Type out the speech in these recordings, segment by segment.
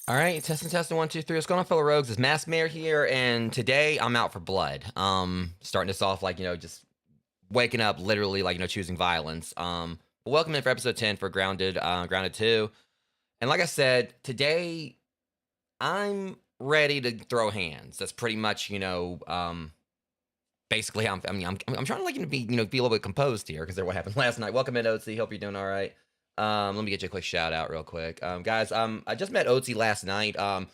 All right, testing, 1, 2, 3. What's going on, fellow rogues? It's Masked Mayor here, and today I'm out for blood. Starting this off like, just waking up, literally like, choosing violence. But welcome in for episode 10 for Grounded 2. And like I said, today I'm ready to throw hands. That's pretty much, basically I'm trying to like be a little bit composed here because of what happened last night. Welcome in, Oatsy. Hope you're doing all right. Let me get you a quick shout out real quick. Guys, I just met Oatsy last night. Her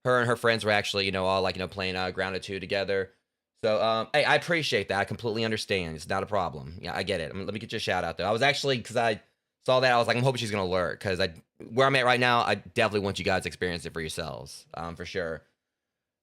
and her friends were actually, all like, playing Grounded 2 together. So, hey, I appreciate that. I completely understand. It's not a problem. Yeah, I get it. Let me get you a shout out though. I was actually, because I saw that, I was like, I'm hoping she's going to lurk because where I'm at right now, I definitely want you guys to experience it for yourselves, for sure.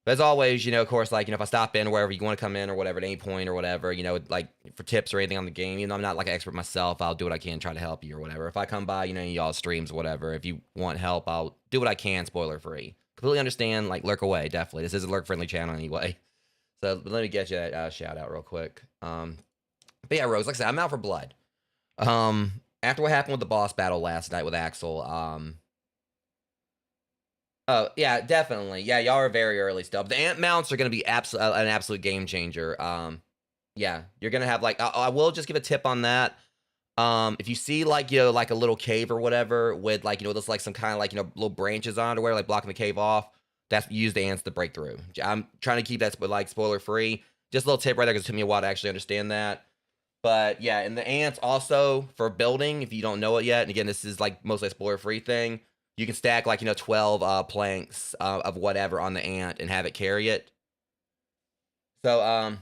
But as always, of course, like, if I stop in or wherever you want to come in or whatever at any point or whatever, like for tips or anything on the game, even though I'm not like an expert myself, I'll do what I can, try to help you or whatever. If I come by, y'all streams, whatever, if you want help, I'll do what I can, spoiler free. Completely understand, like, lurk away, definitely. This is a lurk friendly channel anyway. So let me get you a shout out real quick. But yeah, Rose, like I said, I'm out for blood. After what happened with the boss battle last night with Axel, oh, yeah, definitely. Yeah, y'all are very early still. The ant mounts are going to be an absolute game changer. Yeah, you're going to have, like, I will just give a tip on that. If you see, like, like a little cave or whatever with, like, there's, like, some kind of, like, little branches on it or where, like, blocking the cave off, that's use the ants to break through. I'm trying to keep that, like, spoiler-free. Just a little tip right there because it took me a while to actually understand that. But, yeah, and the ants also, for building, if you don't know it yet, and again, this is, like, mostly a spoiler-free thing, you can stack, like, 12 planks of whatever on the ant and have it carry it. So,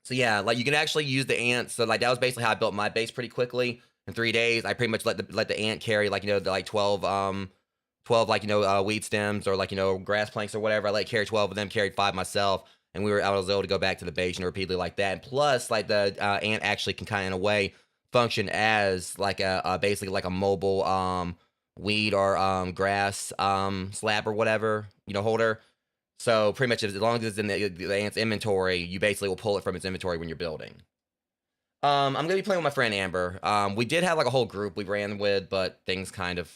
yeah, like, you can actually use the ants. So, like, that was basically how I built my base pretty quickly. In 3 days, I pretty much let the ant carry, like, the, like, 12, like, weed stems or, like, grass planks or whatever. I let it carry 12 of them, carried 5 myself. And I was able to go back to the base, repeatedly like that. And plus, like, the ant actually can kind of, in a way, function as, like, basically, like, a mobile, weed or grass slab or whatever, holder. So pretty much as long as it's in the ant's inventory, you basically will pull it from its inventory when you're building. I'm gonna be playing with my friend Amber. We did have like a whole group we ran with, but things kind of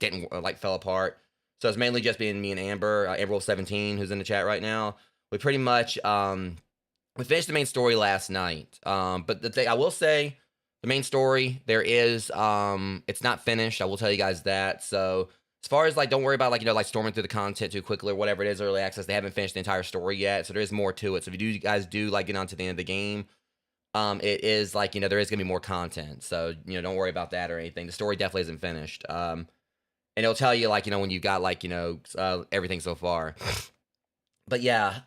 didn't like fell apart. So it's mainly just being me and Amber, Amber17, who's in the chat right now. We pretty much we finished the main story last night. But the thing I will say, the main story, there is, it's not finished. I will tell you guys that. So as far as, like, don't worry about, like, like storming through the content too quickly or whatever it is, early access. They haven't finished the entire story yet. So there is more to it. So if you guys do, like, get on to the end of the game, it is, like, there is going to be more content. So, don't worry about that or anything. The story definitely isn't finished. And it'll tell you, like, when you got, like, everything so far. But yeah,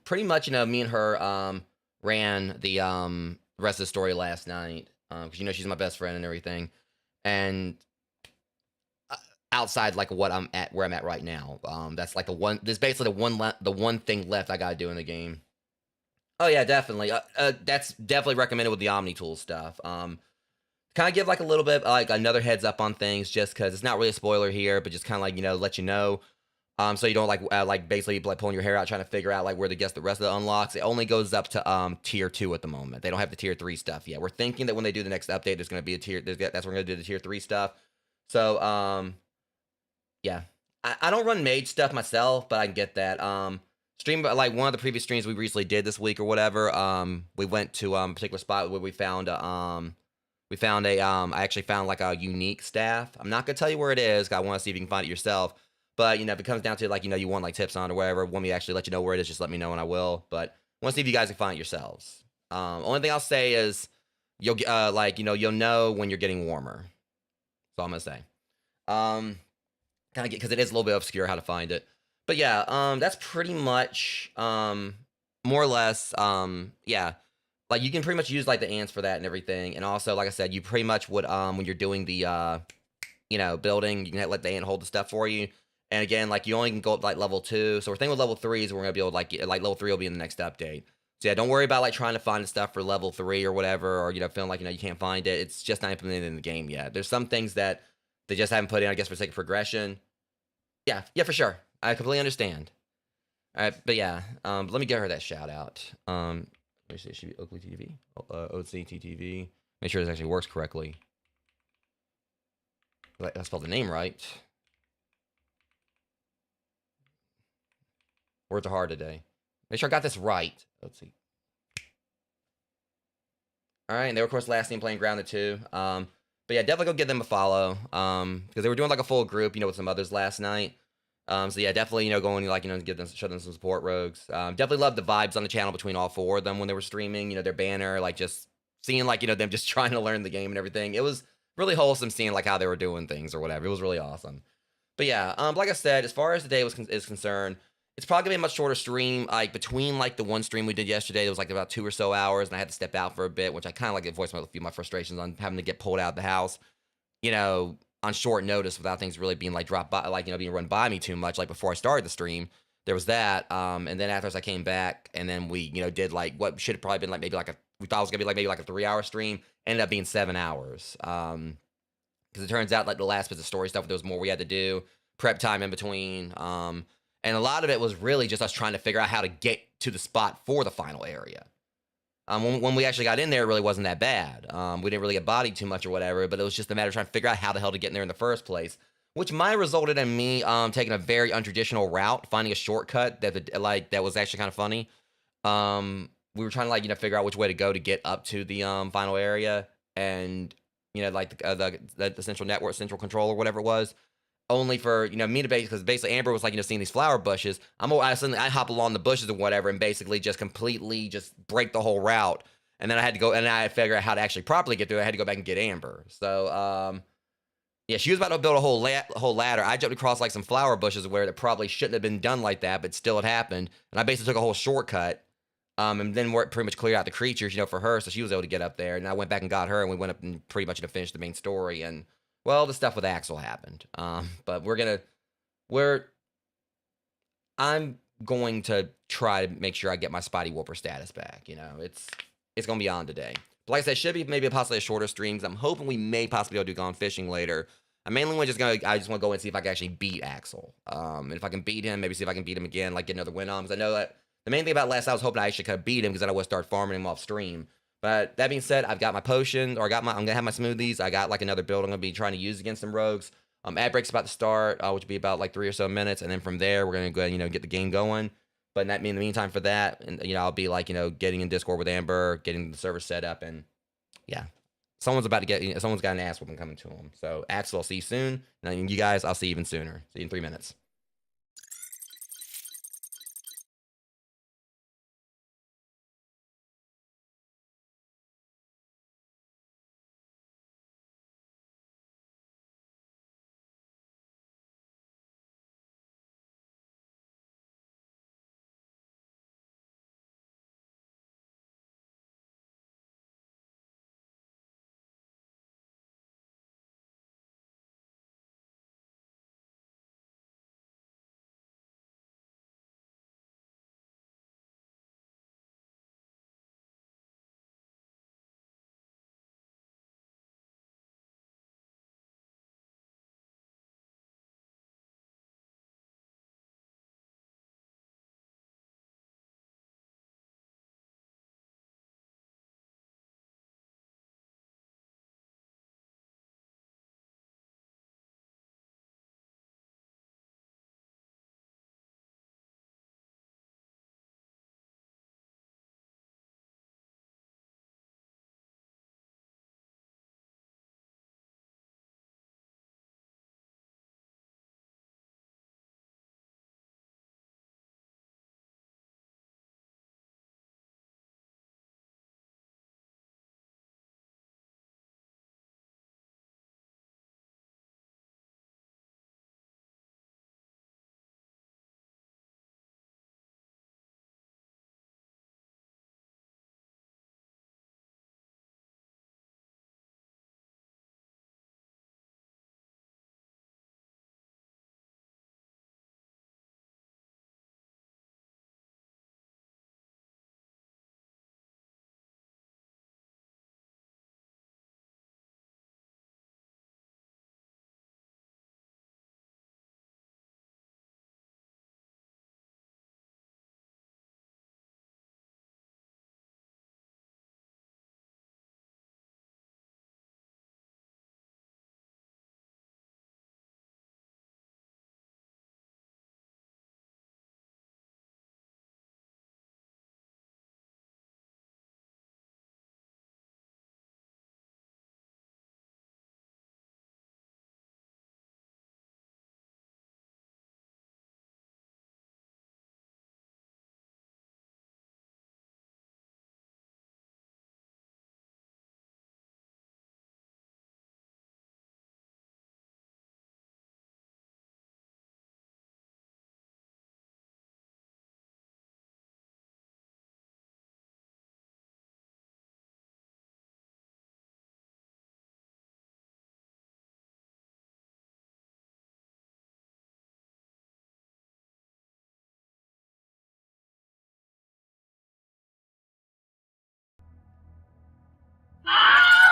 pretty much, me and her, ran the, rest of the story last night. Because, she's my best friend and everything. And outside, like, where I'm at right now, that's like there's basically the one thing left I gotta do in the game. Oh yeah, definitely. That's definitely recommended with the Omni Tool stuff. Kind of give like a little bit like another heads up on things, just because it's not really a spoiler here, but just kind of like let you know. So you don't like basically like pulling your hair out trying to figure out like where to guess the rest of the unlocks. It only goes up to tier 2 at the moment. They don't have the tier 3 stuff yet. We're thinking that when they do the next update, there's going to be a tier. That's when we're going to do the tier 3 stuff. So yeah, I don't run mage stuff myself, but I can get that. Stream like one of the previous streams we recently did this week or whatever. We went to a particular spot where I actually found like a unique staff. I'm not gonna tell you where it is. 'Cause I want to see if you can find it yourself. But if it comes down to like you want like tips on it or whatever, when we actually let you know where it is, just let me know and I will. But I want to see if you guys can find it yourselves. Only thing I'll say is you'll you'll know when you're getting warmer. That's all I'm gonna say. Kind of get because it is a little bit obscure how to find it. But yeah, that's pretty much more or less yeah. Like you can pretty much use like the ants for that and everything. And also, like I said, you pretty much would when you're doing the building, you can let the ant hold the stuff for you. And again, like you only can go up like level 2. So we're thinking with level 3s, we're gonna be able to like level 3 will be in the next update. So yeah, don't worry about like trying to find the stuff for level 3 or whatever, or feeling like you can't find it. It's just not implemented in the game yet. There's some things that they just haven't put in, I guess, for sake of progression. Yeah, for sure. I completely understand. All right, but yeah, let me give her that shout out. Let me see, it should be Oakley TV, OCTTV. Make sure this actually works correctly. I spelled the name right. Words are hard today. Make sure I got this right. Let's see. All right, and they were, of course, last team playing Grounded too. But yeah, definitely go give them a follow. Because they were doing like a full group, with some others last night. So yeah, definitely, going give them show them some support, rogues. Definitely love the vibes on the channel between all 4 of them when they were streaming. Their banner, like just seeing like them just trying to learn the game and everything. It was really wholesome seeing like how they were doing things or whatever. It was really awesome. But yeah, like I said, as far as the day is concerned, it's probably gonna be a much shorter stream. Like between like the one stream we did yesterday, it was like about 2 or so hours, and I had to step out for a bit, which I kind of like to voice a few of my frustrations on having to get pulled out of the house, on short notice without things really being like dropped by, like being run by me too much. Like before I started the stream, there was that. And then after I came back, and then we did like what should have probably been like maybe like we thought it was gonna be like maybe like a 3-hour stream, ended up being 7 hours. Because it turns out like the last bit of story stuff, there was more we had to do, prep time in between, and a lot of it was really just us trying to figure out how to get to the spot for the final area. When we actually got in there, it really wasn't that bad. We didn't really get bodied too much or whatever, but it was just a matter of trying to figure out how the hell to get in there in the first place, which might have resulted in me taking a very untraditional route, finding a shortcut that was actually kind of funny. We were trying to figure out which way to go to get up to the final area, and like the central control or whatever it was, only for me to because basically Amber was like seeing these flower bushes. I hop along the bushes or whatever and basically just completely just break the whole route, and then I had to go and I had to figure out how to actually properly get through. I had to go back and get Amber. So yeah, she was about to build a whole ladder. I jumped across like some flower bushes where it probably shouldn't have been done like that, but still it happened, and I basically took a whole shortcut. And then we pretty much cleared out the creatures, for her, so she was able to get up there. And I went back and got her, and we went up and pretty much finished the main story. And well, the stuff with Axel happened. But I'm going to try to make sure I get my Spidey-Whooper status back. It's gonna be on today. But like I said, should be maybe possibly a shorter stream. I'm hoping we may possibly be able to do Gone Fishing later. I just want to go and see if I can actually beat Axel. And if I can beat him, maybe see if I can beat him again, like get another win on. Because I know that the main thing about last, I was hoping I actually could beat him because then I would start farming him off stream. But that being said, I've got my potions, or I'm gonna have my smoothies. I got like another build I'm gonna be trying to use against some rogues. Ad break's about to start, which will be about like 3 or so minutes, and then from there we're gonna go ahead and get the game going. But in the meantime, for that, and I'll be like getting in Discord with Amber, getting the server set up, and yeah, someone's got an ass whooping coming to him. So Axel, I'll see you soon, and then you guys, I'll see you even sooner. See you in 3 minutes.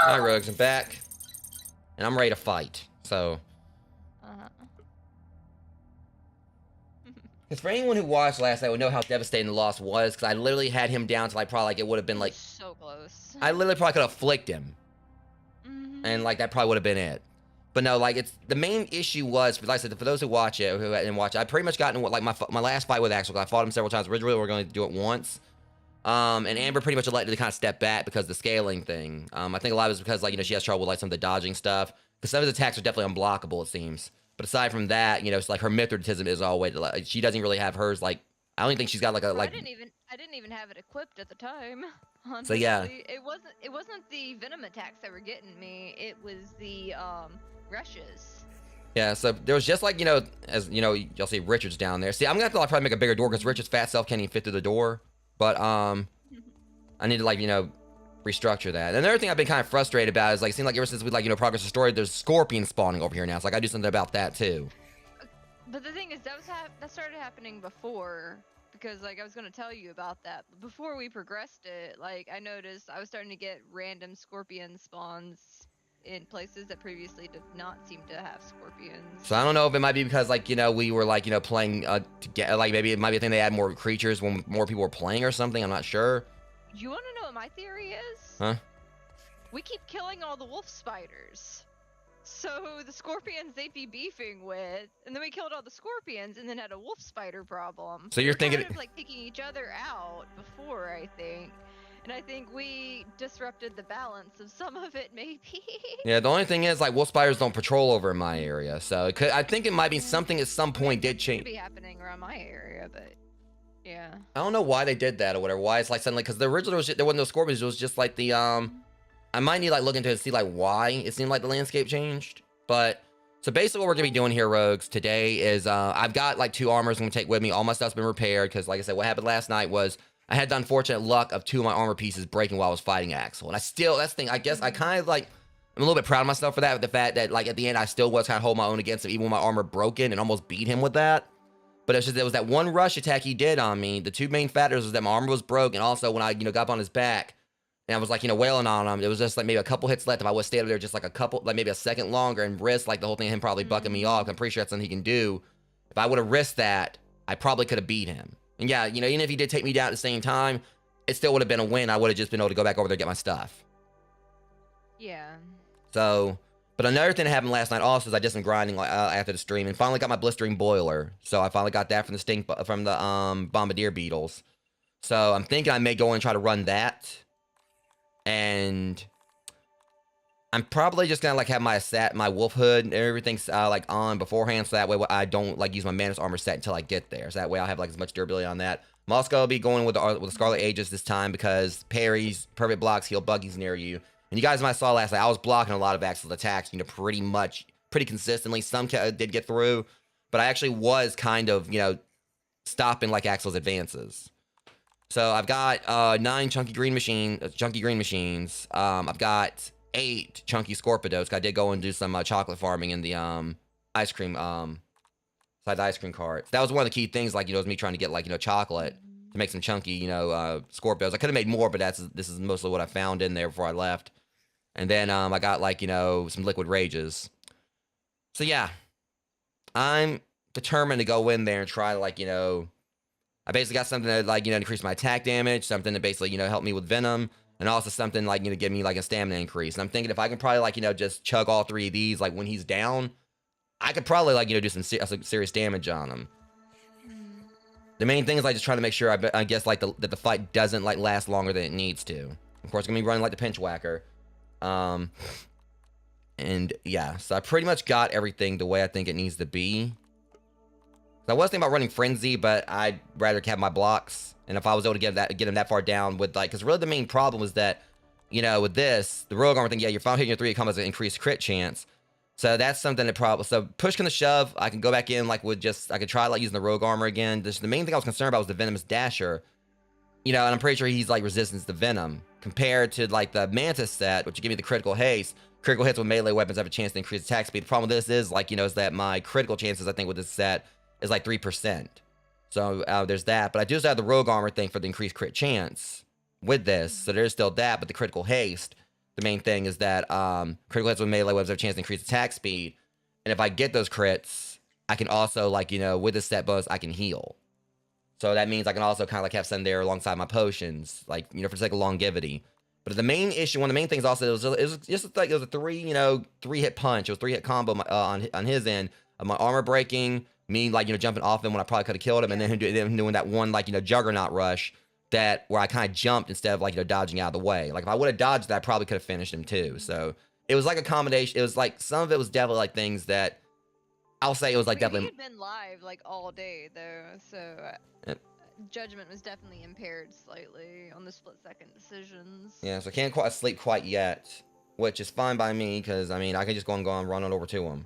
Alright, Rogues, I'm back. And I'm ready to fight. So. Because for anyone who watched last night would know how devastating the loss was. Because I literally had him down to like probably like it would have been like. So close. I literally probably could have flicked him. And like that probably would have been it. But no, like it's the main issue was, like I said, for those who watch it or who didn't watch it, I pretty much got in like my last fight with Axel. I fought him several times. Originally, we were going to do it once. And Amber pretty much elected to kind of step back because of the scaling thing. I think a lot of it is because like, you know, she has trouble with like some of the dodging stuff. Because some of his attacks are definitely unblockable, it seems. But aside from that, you know, it's like her Mithridatism is all way to like, she doesn't really have hers like, I don't think she's got like a like. I didn't even have it equipped at the time. Honestly. So yeah. It wasn't the venom attacks that were getting me. It was the rushes. Yeah, so there was just like, you know, as you know, you'll see Richard's down there. See, I'm gonna have to like, probably make a bigger door because Richard's fat self can't even fit through the door. But I need to like, you know, restructure that. And another thing I've been kind of frustrated about is like, it seems like ever since we like, you know, progress the story, there's scorpions spawning over here now. It's like I do something about that too. But the thing is, that started happening before, because like I was gonna tell you about that. But before we progressed it, like I noticed I was starting to get random scorpion spawns in places that previously did not seem to have scorpions. So I don't know if it might be because like, you know, we were like, you know, playing together, like maybe it might be a thing they add more creatures when more people were playing or something. I'm not sure. You want to know what my theory is? Huh? We keep killing all the wolf spiders. So the scorpions they'd be beefing with, and then we killed all the scorpions and then had a wolf spider problem. So you're thinking kind of like taking each other out before, I think. And I think we disrupted the balance of some of it, maybe. Yeah, the only thing is, like, wolf spiders don't patrol over in my area, so it could, I think it might be something at some point did change. It could be happening around my area, but yeah. I don't know why they did that or whatever. Why it's like suddenly, because the original was just, there wasn't no scorpions. It was just like the I might need like look into it to see like why it seemed like the landscape changed. But so basically, what we're gonna be doing here, Rogues, today is I've got like 2 armors I'm gonna take with me. All my stuff's been repaired because, like I said, what happened last night was I had the unfortunate luck of 2 of my armor pieces breaking while I was fighting Axel. And I still, that's the thing, I guess I kind of like, I'm a little bit proud of myself for that, with the fact that like at the end, I still was kind of holding my own against him, even when my armor broken and almost beat him with that. But it's just, there was that one rush attack he did on me. The 2 main factors was that my armor was broke, and also when I, you know, got up on his back and I was like, you know, wailing on him, it was just like maybe a couple hits left. If I would stay up there just like a couple, like maybe a second longer and risk like the whole thing, him probably bucking me off. I'm pretty sure that's something he can do. If I would have risked that, I probably could have beat him. And yeah, you know, even if he did take me down at the same time, it still would have been a win. I would have just been able to go back over there and get my stuff. Yeah. So, but another thing that happened last night also is I just been grinding after the stream and finally got my blistering boiler. So I finally got that from the bombardier beetles. So I'm thinking I may go and try to run that. And I'm probably just gonna like have my wolf hood and everything's like on beforehand, so that way I don't like use my Manus armor set until I get there. So that way I'll have like as much durability on that. I'm also gonna be going with the Scarlet Aegis this time because parries, perfect blocks, heal buggies near you. And you guys might saw last night, I was blocking a lot of Axel's attacks, you know, pretty consistently. Some did get through, but I actually was kind of, you know, stopping like Axel's advances. So I've got 9 chunky green machines. I've got 8 chunky Scorpidos. I did go and do some chocolate farming in the ice cream side the ice cream cart. That was one of the key things, like, you know, was me trying to get like, you know, chocolate to make some chunky, you know, Scorpios. I could have made more, but this is mostly what I found in there before I left. And then I got like, you know, some liquid rages. So yeah, I'm determined to go in there and try to like, you know, I basically got something that like, you know, increase my attack damage, something to basically, you know, help me with venom, and also something like, you know, give me like a stamina increase. And I'm thinking if I can probably like, you know, just chug all 3 of these, like when he's down, I could probably like, you know, do some serious damage on him. The main thing is like just trying to make sure I guess like that the fight doesn't like last longer than it needs to. Of course, I'm gonna be running like the pinch whacker. And yeah, so I pretty much got everything the way I think it needs to be. I was thinking about running Frenzy, but I'd rather have my blocks. And if I was able to get him that far down with like, because really the main problem is that, you know, with this, the rogue armor thing, yeah, you're finally hitting your 3, it comes as an increased crit chance. So that's something that probably, so push can the shove, I can go back in like with just, I could try like using the rogue armor again. The main thing I was concerned about was the venomous dasher. You know, and I'm pretty sure he's like resistance to venom compared to like the mantis set, which would give me the critical haste. Critical hits with melee weapons have a chance to increase attack speed. The problem with this is like, you know, is that my critical chances, I think with this set is like 3%. So there's that, but I do still have the rogue armor thing for the increased crit chance with this. So there's still that, but the critical haste. The main thing is that critical hits with melee weapons have a chance to increase attack speed, and if I get those crits, I can also like with the set bonus I can heal. So that means I can also kind of like have some there alongside my potions, like for the sake of longevity. But the main issue, one of the main things also, it was just like it was a 3-hit punch. It was 3-hit combo on his end of my armor breaking, me like jumping off him when I probably could have killed him, and then him doing that one like juggernaut rush where I kind of jumped instead of like dodging out of the way. Like if I would have dodged that, I probably could have finished him too. So it was like a combination. It was like some of it was definitely like things that I'll say it was like definitely. We had been live like all day though, so judgment was definitely impaired slightly on the split-second decisions. Yeah, so I can't quite sleep quite yet, which is fine by me because I mean I can just go and run on over to him.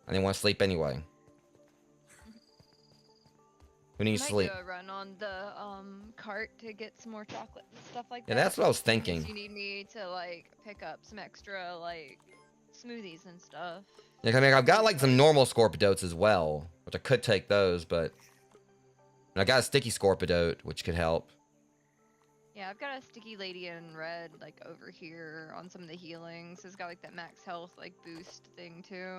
I didn't want to sleep anyway. Who needs sleep? Might go run on the cart to get some more chocolate and stuff like that. Yeah, that's what I was thinking. You need me to like pick up some extra like smoothies and stuff. Yeah, I mean I've got like some normal scorpidotes as well, which I could take those, but I got a sticky scorpidote, which could help. Yeah, I've got a sticky lady in red like over here on some of the healings. It's got like that max health like boost thing too.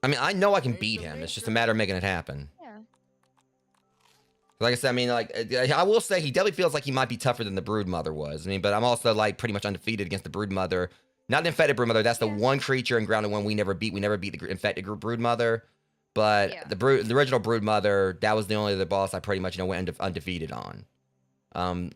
I mean, I know I can beat him. It's just a matter of making it happen. Yeah. Like I said, I mean, like I will say he definitely feels like he might be tougher than the Broodmother was. I mean, but I'm also like pretty much undefeated against the Broodmother. Not the infected Broodmother. That's the one creature in Grounded one we never beat. We never beat the infected Broodmother. But the original Broodmother, that was the only other boss I pretty much went undefeated on.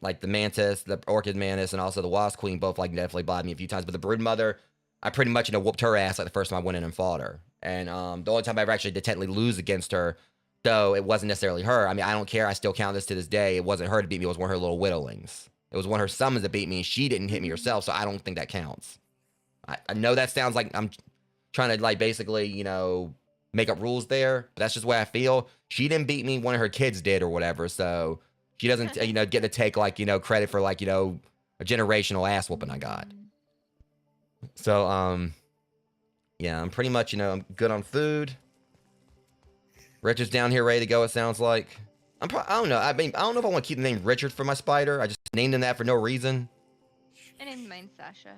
Like the Mantis, the Orchid Mantis, and also the Wasp Queen both like definitely bodied me a few times. But the Broodmother, I pretty much whooped her ass like the first time I went in and fought her. And the only time I ever actually did technically lose against her, though it wasn't necessarily her. I mean, I don't care. I still count this to this day. It wasn't her to beat me. It was one of her little whittlings. It was one of her summons that beat me, and she didn't hit me herself, so I don't think that counts. I know that sounds like I'm trying to like basically, make up rules there, but that's just the way I feel. She didn't beat me. One of her kids did or whatever, so she doesn't, get to take like, credit for like, a generational ass whooping I got. So, yeah, I'm pretty much, I'm good on food. Richard's down here ready to go, it sounds like. I don't know. I mean, I don't know if I want to keep the name Richard for my spider. I just named him that for no reason. I named mine Sasha.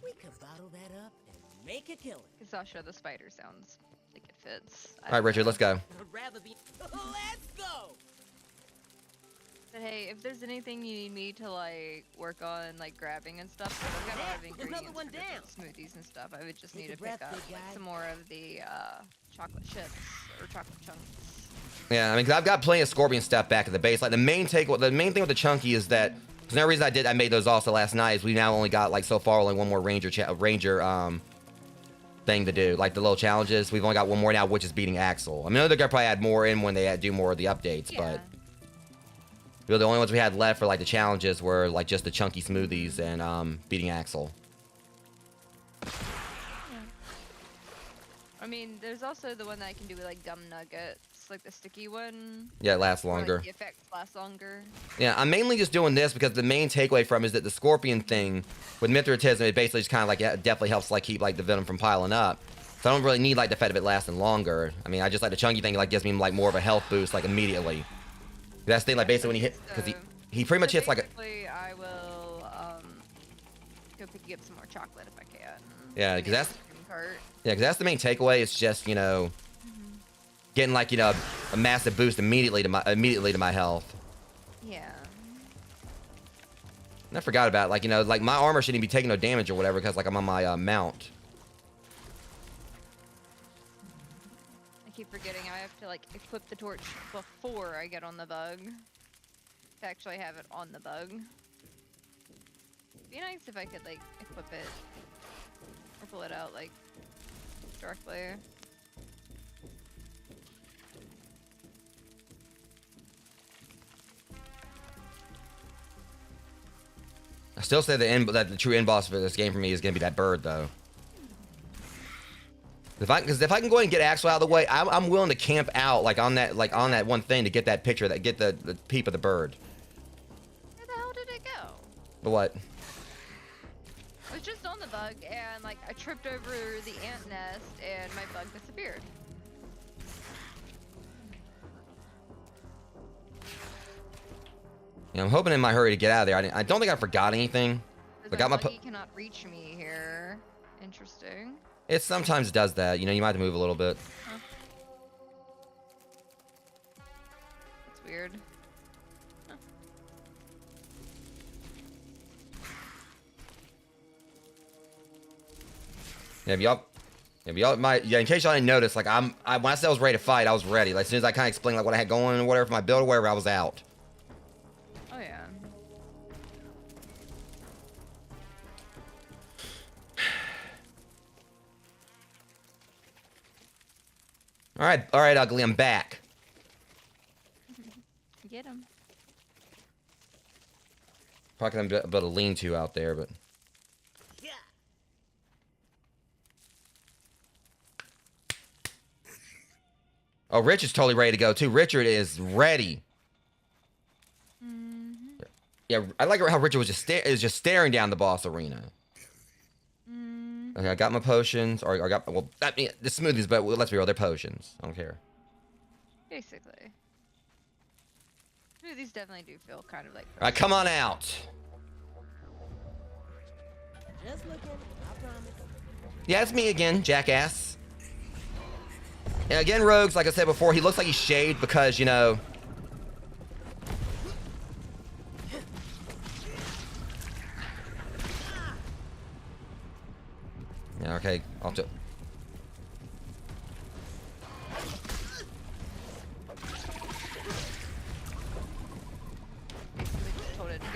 We could bottle that up and make a killing. Sasha the spider sounds like it fits. All right, Richard, let's go. I'd rather be... Let's go! But hey, if there's anything you need me to like work on, like grabbing and stuff, I've got a lot of ingredients for different smoothies and stuff. I would just need to pick up like, some more of the chocolate chips or chocolate chunks. Yeah, I mean, 'cause I've got plenty of Scorpion stuff back at the base. Like the main thing with the Chunky is that there's no reason I made those also last night. Is we now only got like so far only one more Ranger thing to do, like the little challenges. We've only got one more now, which is beating Axel. I mean, they're gonna probably add more in when they do more of the updates, but the only ones we had left for like the challenges were like just the chunky smoothies and beating Axel. I mean, there's also the one that I can do with like gum nuggets, like the sticky one. Yeah, it lasts longer. Like, the effects last longer. Yeah, I'm mainly just doing this because the main takeaway from is that the Scorpion thing with Mithratism, it basically just kind of like definitely helps like keep like the venom from piling up. So I don't really need like the effect of it lasting longer. I mean, I just like the chunky thing like gives me like more of a health boost like immediately. That's the thing, like basically when he hit, because he pretty much hits like a. I will go pick you up some more chocolate if I can. Yeah, because that's the main takeaway. It's just getting like a massive boost immediately to my health. Yeah. And I forgot about like like my armor shouldn't be taking no damage or whatever because like I'm on my mount. I keep forgetting I have to like equip the torch before I get on the bug to actually have it on the bug. It'd be nice if I could like equip it or pull it out like directly. I still say that the true end boss for this game for me is gonna be that bird though. Because if I can go ahead and get Axel out of the way, I'm willing to camp out like on that one thing to get that picture, get the peep of the bird. Where the hell did it go? The what? I was just on the bug and like I tripped over the ant nest and my bug disappeared. Yeah, I'm hoping in my hurry to get out of there. I don't think I forgot anything. I got my. Buggy cannot reach me here. Interesting. It sometimes does that. You know, you might have to move a little bit. Huh. That's weird. Huh. Yeah, in case y'all didn't notice, like when I said I was ready to fight, I was ready. Like as soon as I kind of explained like what I had going or whatever for my build or whatever, I was out. Oh yeah. All right, ugly, I'm back. Get him. Probably gonna build a lean-to out there, but. Yeah. Oh, Rich is totally ready to go too. Richard is ready. Mm-hmm. Yeah, I like how Richard was just staring down the boss arena. Mm-hmm. Okay, I got my potions, or I got the smoothies, but let's be real, they're potions. I don't care. Basically. These definitely do feel kind of like. All right, come on out. Just looking, I promise. Yeah, it's me again, jackass. And again, Rogues, like I said before, he looks like he's shaved because, you know. Yeah, okay, I'll do.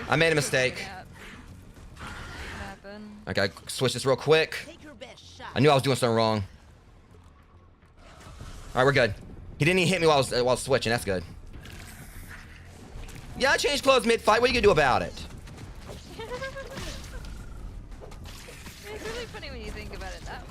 I made a mistake. Okay, switch this real quick. Take your best shot. I knew I was doing something wrong. All right, we're good. He didn't even hit me while I was switching. That's good. Yeah, I changed clothes mid-fight. What are you gonna do about it? It's really funny when you think about it that way.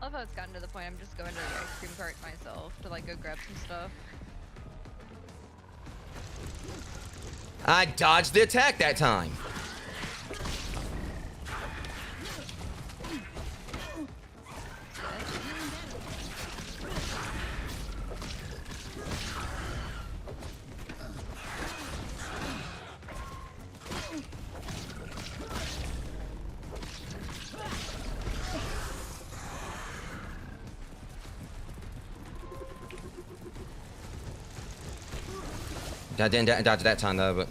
I love how it's gotten to the point I'm just going to the ice cream cart myself to like go grab some stuff. I dodged the attack that time. I didn't dodge that time though, but.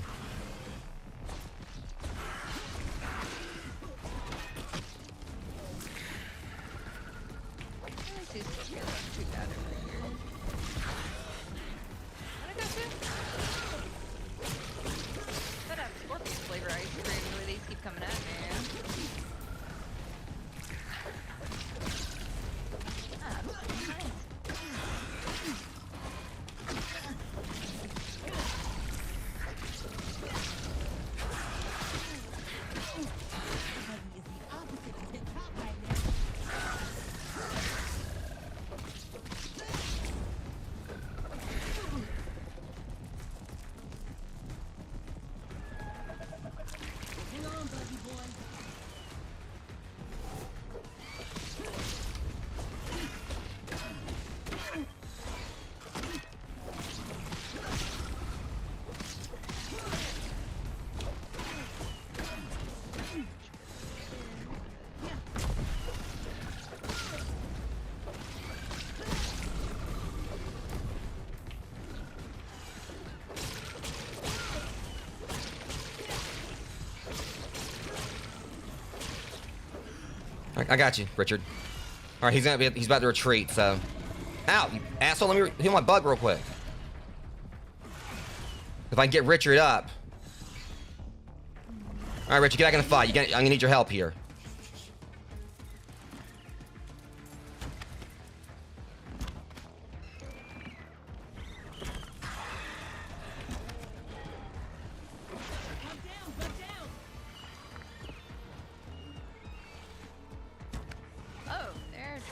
I got you, Richard. All right, he's about to retreat. So, ow, you asshole! Let me heal my bug real quick. If I can get Richard up. All right, Richard, get back in the fight. I'm gonna need your help here.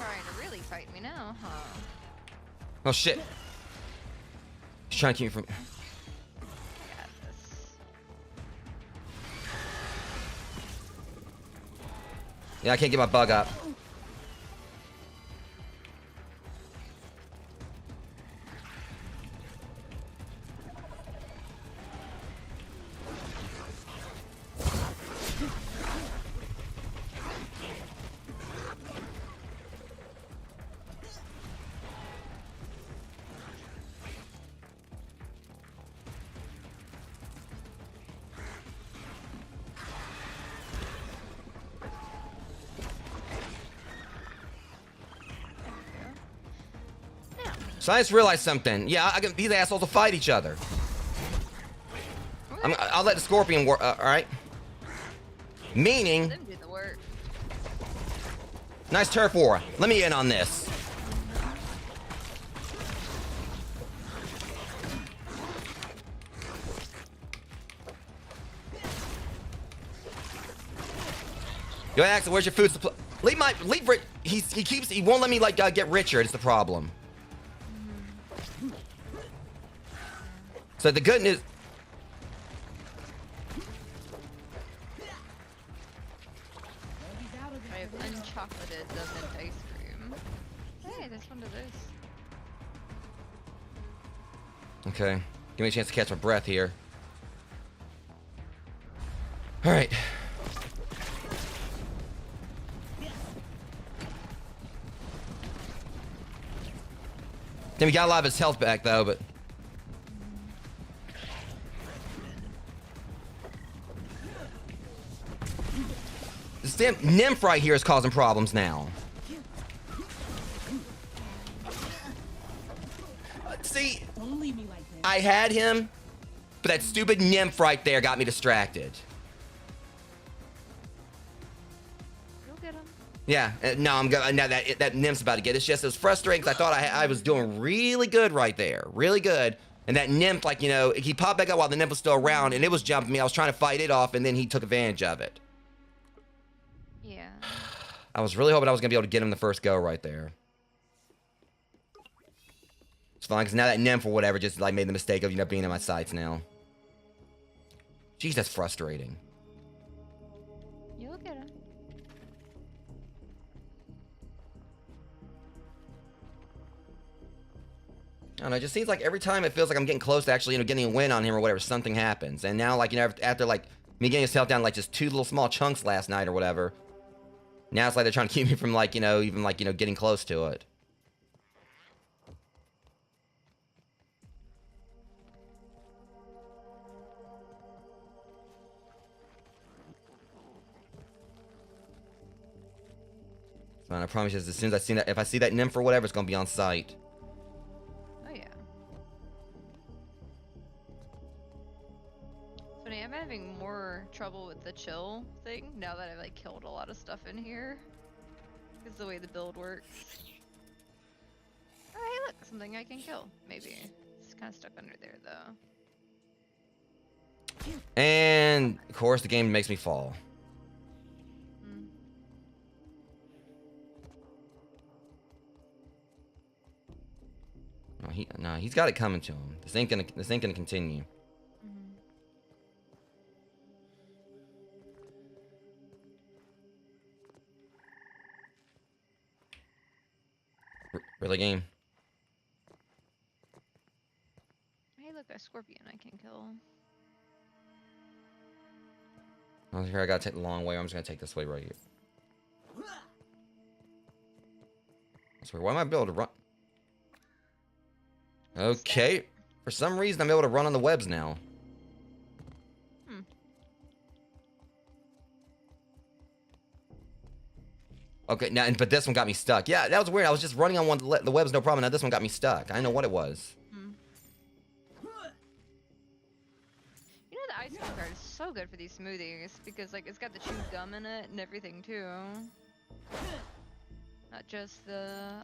trying to really fight me now, huh? Oh shit. He's trying to keep me from. I got this. Yeah, I can't get my bug up. So I just realized something. Yeah, these assholes will fight each other. I'll let the scorpion work. All right. Meaning. Let them do the work. Nice turf war. Let me in on this. Yo, Axel, where's your food supply? Leave. He won't let me like get richer. It's the problem. So the good news. I have unchocolated mint ice cream. Hey, there's one of those. Okay, give me a chance to catch my breath here. All right. Then we got a lot of his health back though, but. This damn nymph right here is causing problems now. See, Don't leave me like that. I had him, but that stupid nymph right there got me distracted. You'll get them. Yeah, no, I'm going. Now that nymph's about to get. It's just it was frustrating because I thought I was doing really good right there, really good. And that nymph, like he popped back up while the nymph was still around, and it was jumping me. I was trying to fight it off, and then he took advantage of it. Yeah. I was really hoping I was gonna be able to get him the first go right there. It's fine because now that nymph or whatever just like made the mistake of being in my sights now. Jeez, that's frustrating. You'll get them. I don't know, it just seems like every time it feels like I'm getting close to actually, getting a win on him or whatever, something happens. And now, like, after, like, me getting his health down, like, just 2 little small chunks last night or whatever, now it's like they're trying to keep me from, like, even, like, getting close to it. So, I promise you, as soon as if I see that nymph or whatever, it's gonna be on sight. I'm having more trouble with the chill thing now that I've like killed a lot of stuff in here. It's the way the build works. Oh, hey, look, something I can kill. Maybe it's kind of stuck under there though. And of course, the game makes me fall. No, he's got it coming to him. This ain't gonna continue. Really, game? Hey, look, a scorpion I can kill. Oh, here I gotta take the long way. I'm just gonna take this way right here. I swear, why am I able to run? Okay, for some reason I'm able to run on the webs now. Okay, now but this one got me stuck. Yeah, that was weird. I was just running on the webs, no problem. Now this one got me stuck. I didn't know what it was. You know the ice cream card is so good for these smoothies because like it's got the chewed gum in it and everything too. Not just the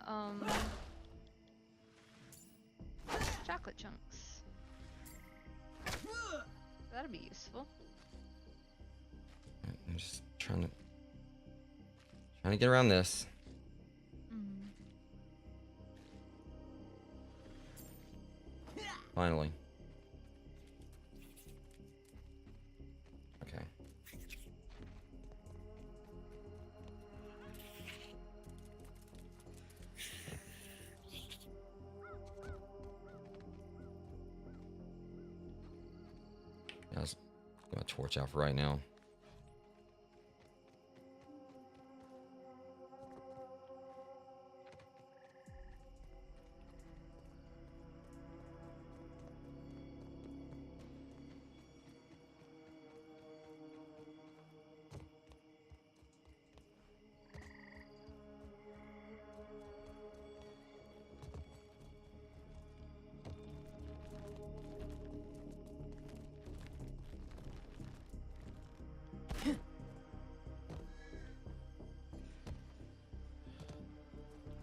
chocolate chunks. That'll be useful. I'm just trying to get around this. Mm. Finally. Okay. Yeah, let's get my torch out for right now.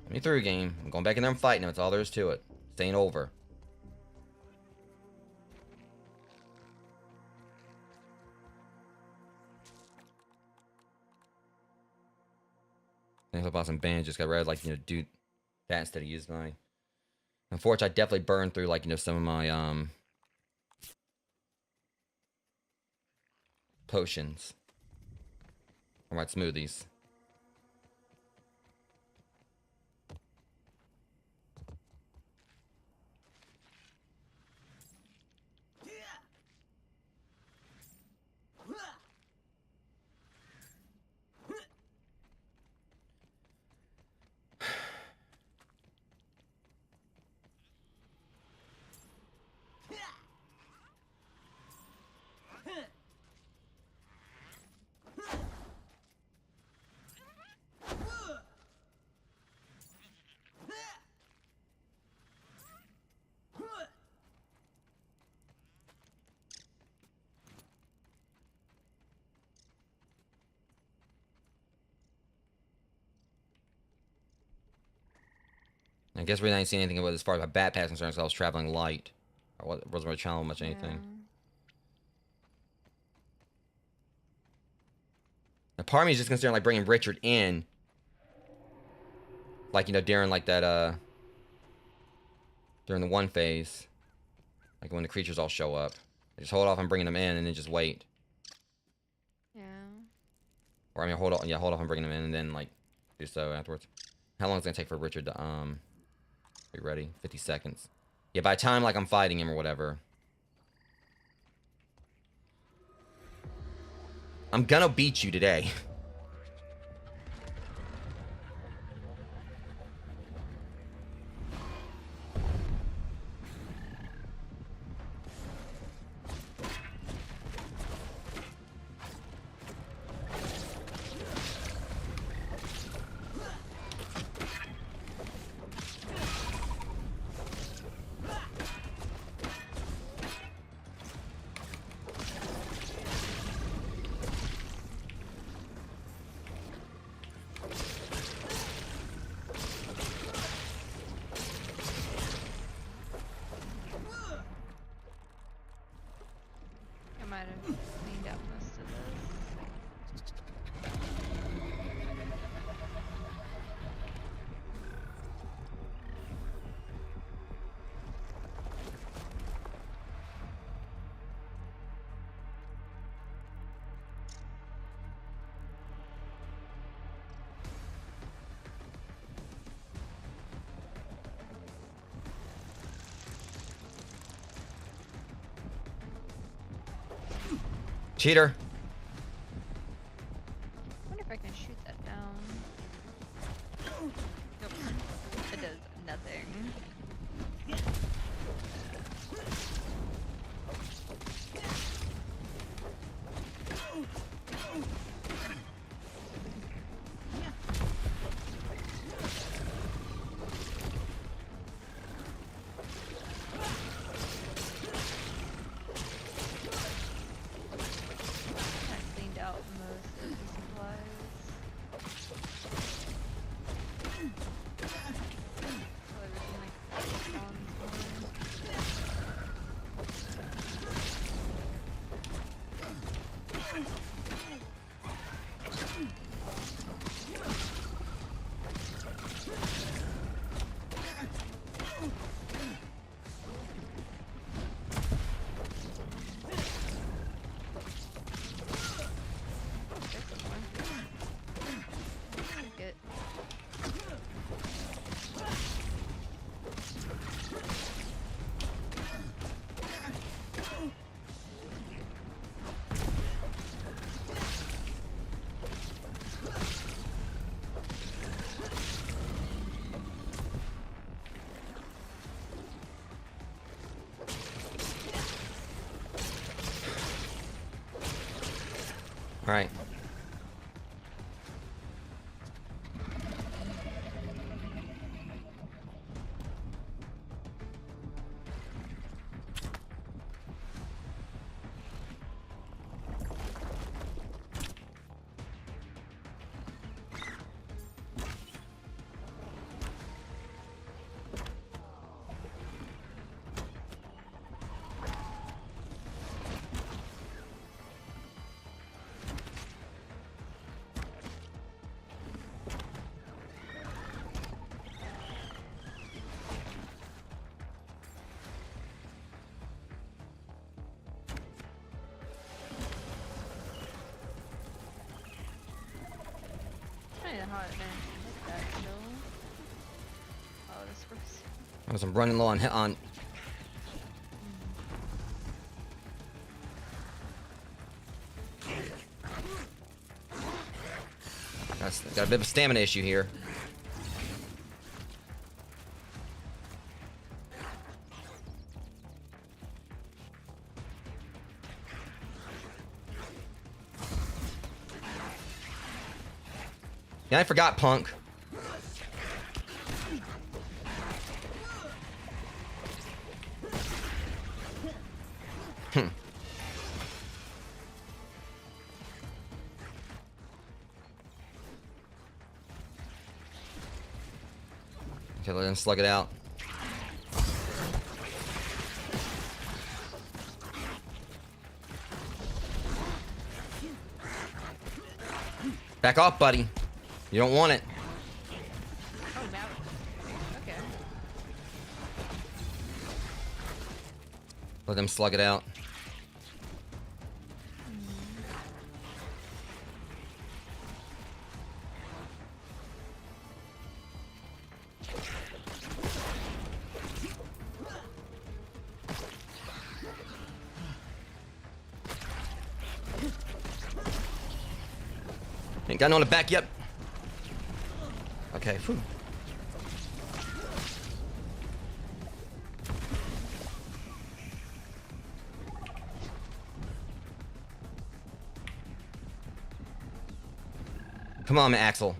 Me through, game. I'm going back in there and fighting him. That's all there is to it. This ain't over. I bought some bandages. Got ready, like, you know, do that instead of use my. Unfortunately, I definitely burned through, like, you know, some of my potions. Or my smoothies. I guess we didn't see anything about as far as my bat pass concerns because I was traveling light. I wasn't really traveling much anything. Now, part of me is just considering like bringing Richard in, like, you know, during like that during the one phase, like when the creatures all show up. I just hold off on bringing them in and then just wait. Yeah. Or I mean, hold off on bringing them in and then like do so afterwards. How long is it gonna take for Richard to be ready? 50 seconds. Yeah, by the time like I'm fighting him or whatever. I'm gonna beat you today. I might have cleaned out most of this. Cheater. I wonder if I can shoot that down. Nope. It does nothing. I cleaned out most of the supplies. So everything like spawns more. All right. Kinda hard, man. Hit that kill. Oh, this works. I'm running low on. Got a bit of a stamina issue here. Yeah, I forgot Punk. Okay, let him slug it out. Back off, buddy. You don't want it. Oh, now. Okay. Let them slug it out. Ain't got no one to back you up. Okay, whew. Come on, Axel.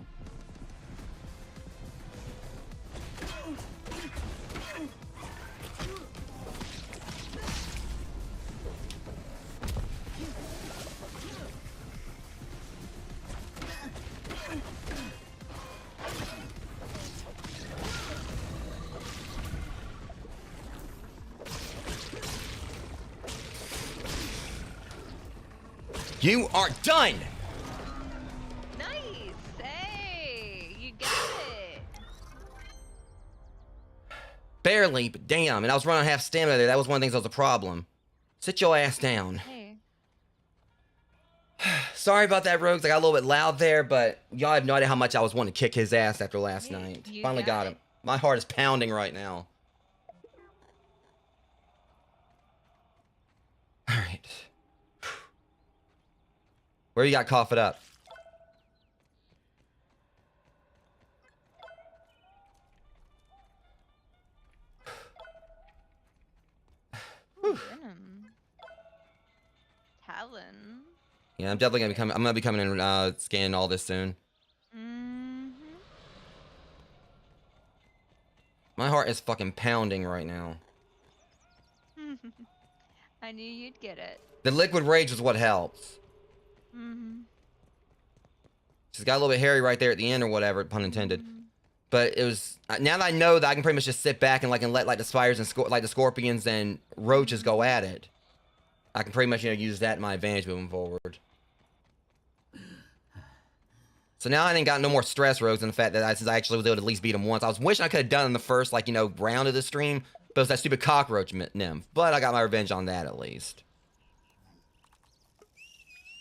You are done! Nice! Hey! You got it! Barely, but damn. And I was running on half stamina there. That was one of the things that was a problem. Sit your ass down. Hey. Sorry about that, Rogues. I got a little bit loud there, but y'all have no idea how much I was wanting to kick his ass after last Hey, night. you Finally got got him. it. My heart is pounding right now. Alright. Where you got cough it up? Venom. Talon. Yeah, I'm definitely gonna be coming. I'm gonna be coming in, scanning all this soon. Mm-hmm. My heart is fucking pounding right now. I knew you'd get it. The liquid rage is what helps. Mm-hmm. She's got a little bit hairy right there at the end or whatever, pun intended. But it was now that I know that I can pretty much just sit back and let like the spiders and like the scorpions and roaches go at it. I can pretty much use that in my advantage moving forward. So now I ain't got no more stress, Rogues, in the fact that since I actually was able to at least beat him once. I was wishing I could have done it in the first round of the stream, but it was that stupid cockroach nymph. But I got my revenge on that at least.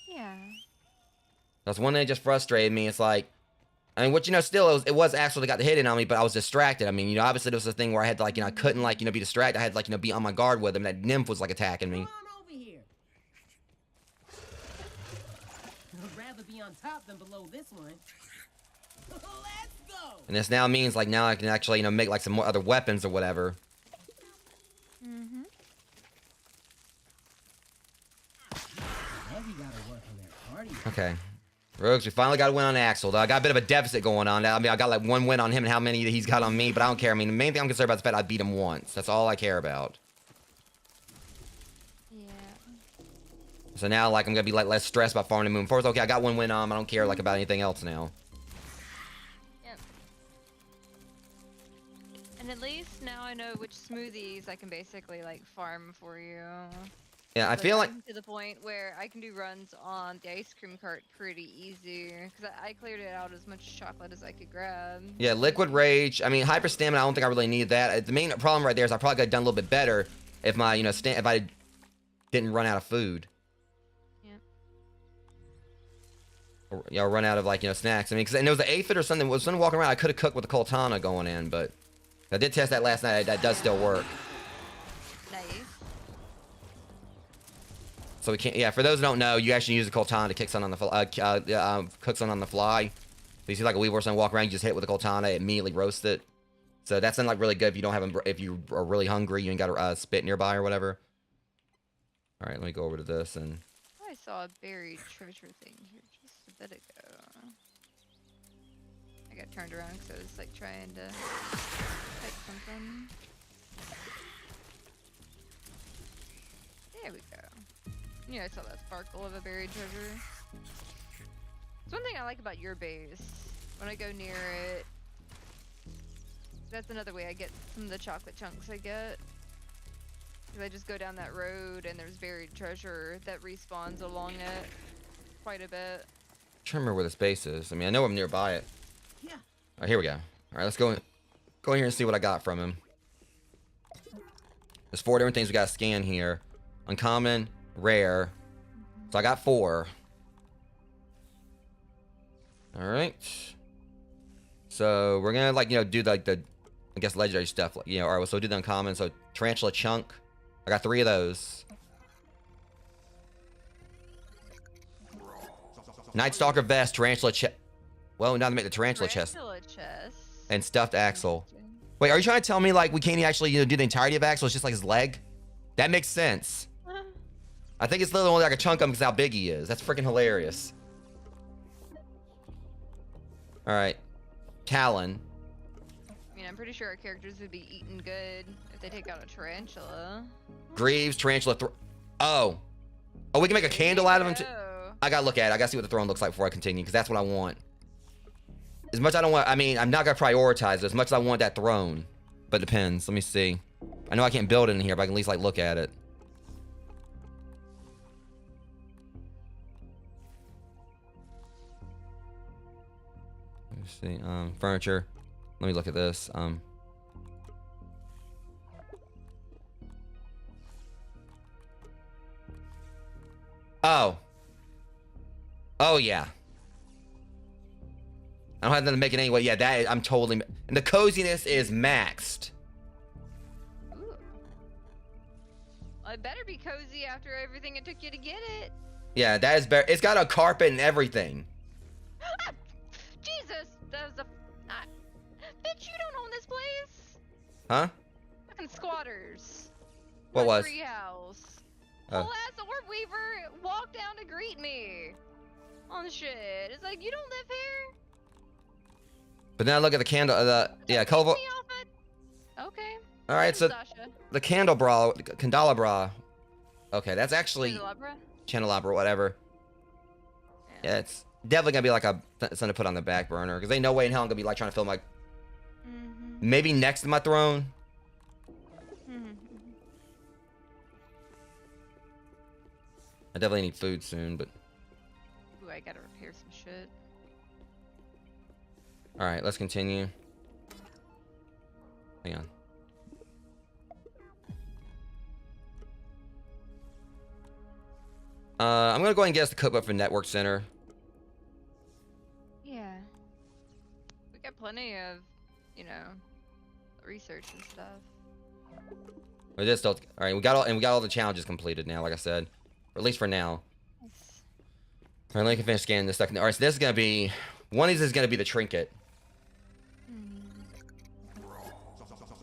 Yeah. That's one thing that just frustrated me. It's like, I mean, what still it was actually got the hit in on me, but I was distracted. I mean, obviously there was a thing where I had to I couldn't be distracted. I had to be on my guard with him. That nymph was attacking me. Come on over here. I'd rather be on top than below this one. Let's go. And this now means now I can actually make some more other weapons or whatever. Heavy gotta work on their Okay. Rogues, we finally got a win on Axel. Though I got a bit of a deficit going on. I mean, I got like 1 win on him and how many he's got on me, but I don't care. I mean, the main thing I'm concerned about is the fact I beat him once. That's all I care about. Yeah. So now, like, I'm gonna be like less stressed about farming the moon forest. Okay, I got 1 win on him. I don't care like about anything else now. Yep. And at least now I know which smoothies I can basically like farm for you. Yeah, I feel like to the point where I can do runs on the ice cream cart pretty easy because I cleared it out as much chocolate as I could grab. yeah, liquid rage. I mean, hyper stamina. I don't think I really need that. The main problem right there is I probably could have done a little bit better if my if I didn't run out of food. Yeah, or run out of like snacks. I mean, because there was an aphid or something. Was something walking around. I could have cooked with the Coltana going in, but I did test that last night. That does still work. Nice. So we can't. Yeah, for those who don't know, you actually use the Coltana to kick something on the cook something on the fly. So you see like a weevil or something walk around, you just hit it with the Coltana, it immediately roast it. So that's like really good if you don't have if you are really hungry, you ain't got a spit nearby or whatever. All right, let me go over to this and. I saw a buried treasure thing here just a bit ago. I got turned around because I was like trying to type something. There we go. Yeah, I saw that sparkle of a buried treasure. It's one thing I like about your base. When I go near it, that's another way I get some of the chocolate chunks I get. Because I just go down that road and there's buried treasure that respawns along it quite a bit. I'm trying to remember where this base is. I mean, I know I'm nearby it. Yeah. All right, here we go. All right, let's go in here and see what I got from him. There's 4 different things we got to scan here. Uncommon, rare. So I got 4. All right. So we're gonna do like the I guess legendary stuff. All right. So we'll do the uncommon. So tarantula chunk. I got 3 of those. Night Stalker vest, tarantula chest. Well, now to make the tarantula chest. And stuffed Axel. Wait, are you trying to tell me like we can't actually do the entirety of Axel? It's just like his leg? That makes sense. I think it's literally only like a chunk of him because how big he is. That's freaking hilarious. All right, Talon. I mean, I'm pretty sure our characters would be eaten good if they take out a tarantula. Greaves, tarantula. Oh, we can make a candle out of him too. I gotta look at it. I gotta see what the throne looks like before I continue because that's what I want. As much I don't want. I mean, I'm not gonna prioritize it as much as I want that throne, but it depends. Let me see. I know I can't build it in here, but I can at least like look at it. Let me see. Furniture. Let me look at this. Oh yeah. I don't have nothing to make it anyway. Yeah, I'm totally. And the coziness is maxed. Ooh. Well, it better be cozy after everything it took you to get it. Yeah, that is better. It's got a carpet and everything. Jesus, that was a. Bitch, you don't own this place. Huh? Fucking squatters. What was? Treehouse. Oh. Whole ass orb weaver walked down to greet me. On shit. It's like you don't live here. But then I look at the candle. Culvo. Okay. All right, so Sasha. the candelabra. Okay, that's actually candelabra, whatever. Yeah, it's definitely gonna be like something to put on the back burner because ain't no way in hell I'm gonna be like trying to film like maybe next to my throne. I definitely need food soon, but. Ooh, I gotta repair some shit. All right, let's continue. Hang on. I'm gonna go ahead and get us the cookbook for Network Center. Yeah. We got plenty of, research and stuff. We just don't. All right, we got all the challenges completed now. Like I said, or at least for now. Nice. All right, let me finish scanning this second. All right, so this is gonna be one of these is gonna be the trinket.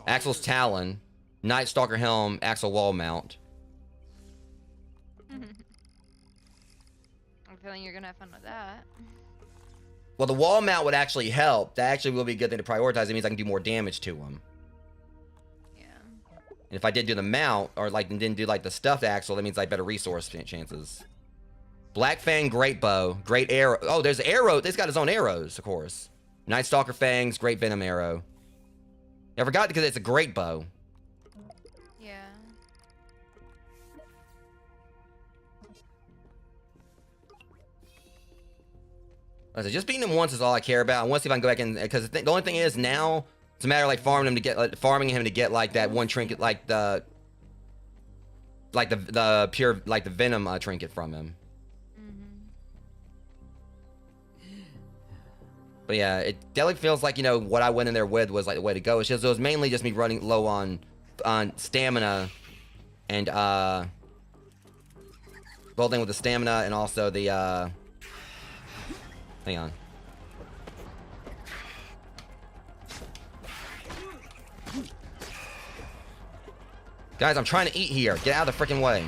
Axel's Talon, Night Stalker Helm, Axel Wall Mount. feeling you're gonna have fun with that. Well, the wall mount would actually help. That actually will be a good thing to prioritize. It means I can do more damage to him. Yeah. And if I did do the mount, or like didn't do like the stuffed axle, that means like better resource chances. Black Fang, great bow, great arrow. Oh, there's arrow. This got his own arrows, of course. Night Stalker Fangs, great venom arrow. I forgot because it's a great bow. Yeah. I said, just beating him once is all I care about. I want to see if I can go back in, because the only thing is now it's a matter of like farming him to get like that one trinket, like the pure like the venom trinket from him. But yeah, it definitely feels like, you know, what I went in there with was like the way to go. It's just, it was mainly just me running low on stamina and building with the stamina and also the hang on. Guys, I'm trying to eat here. Get out of the freaking way.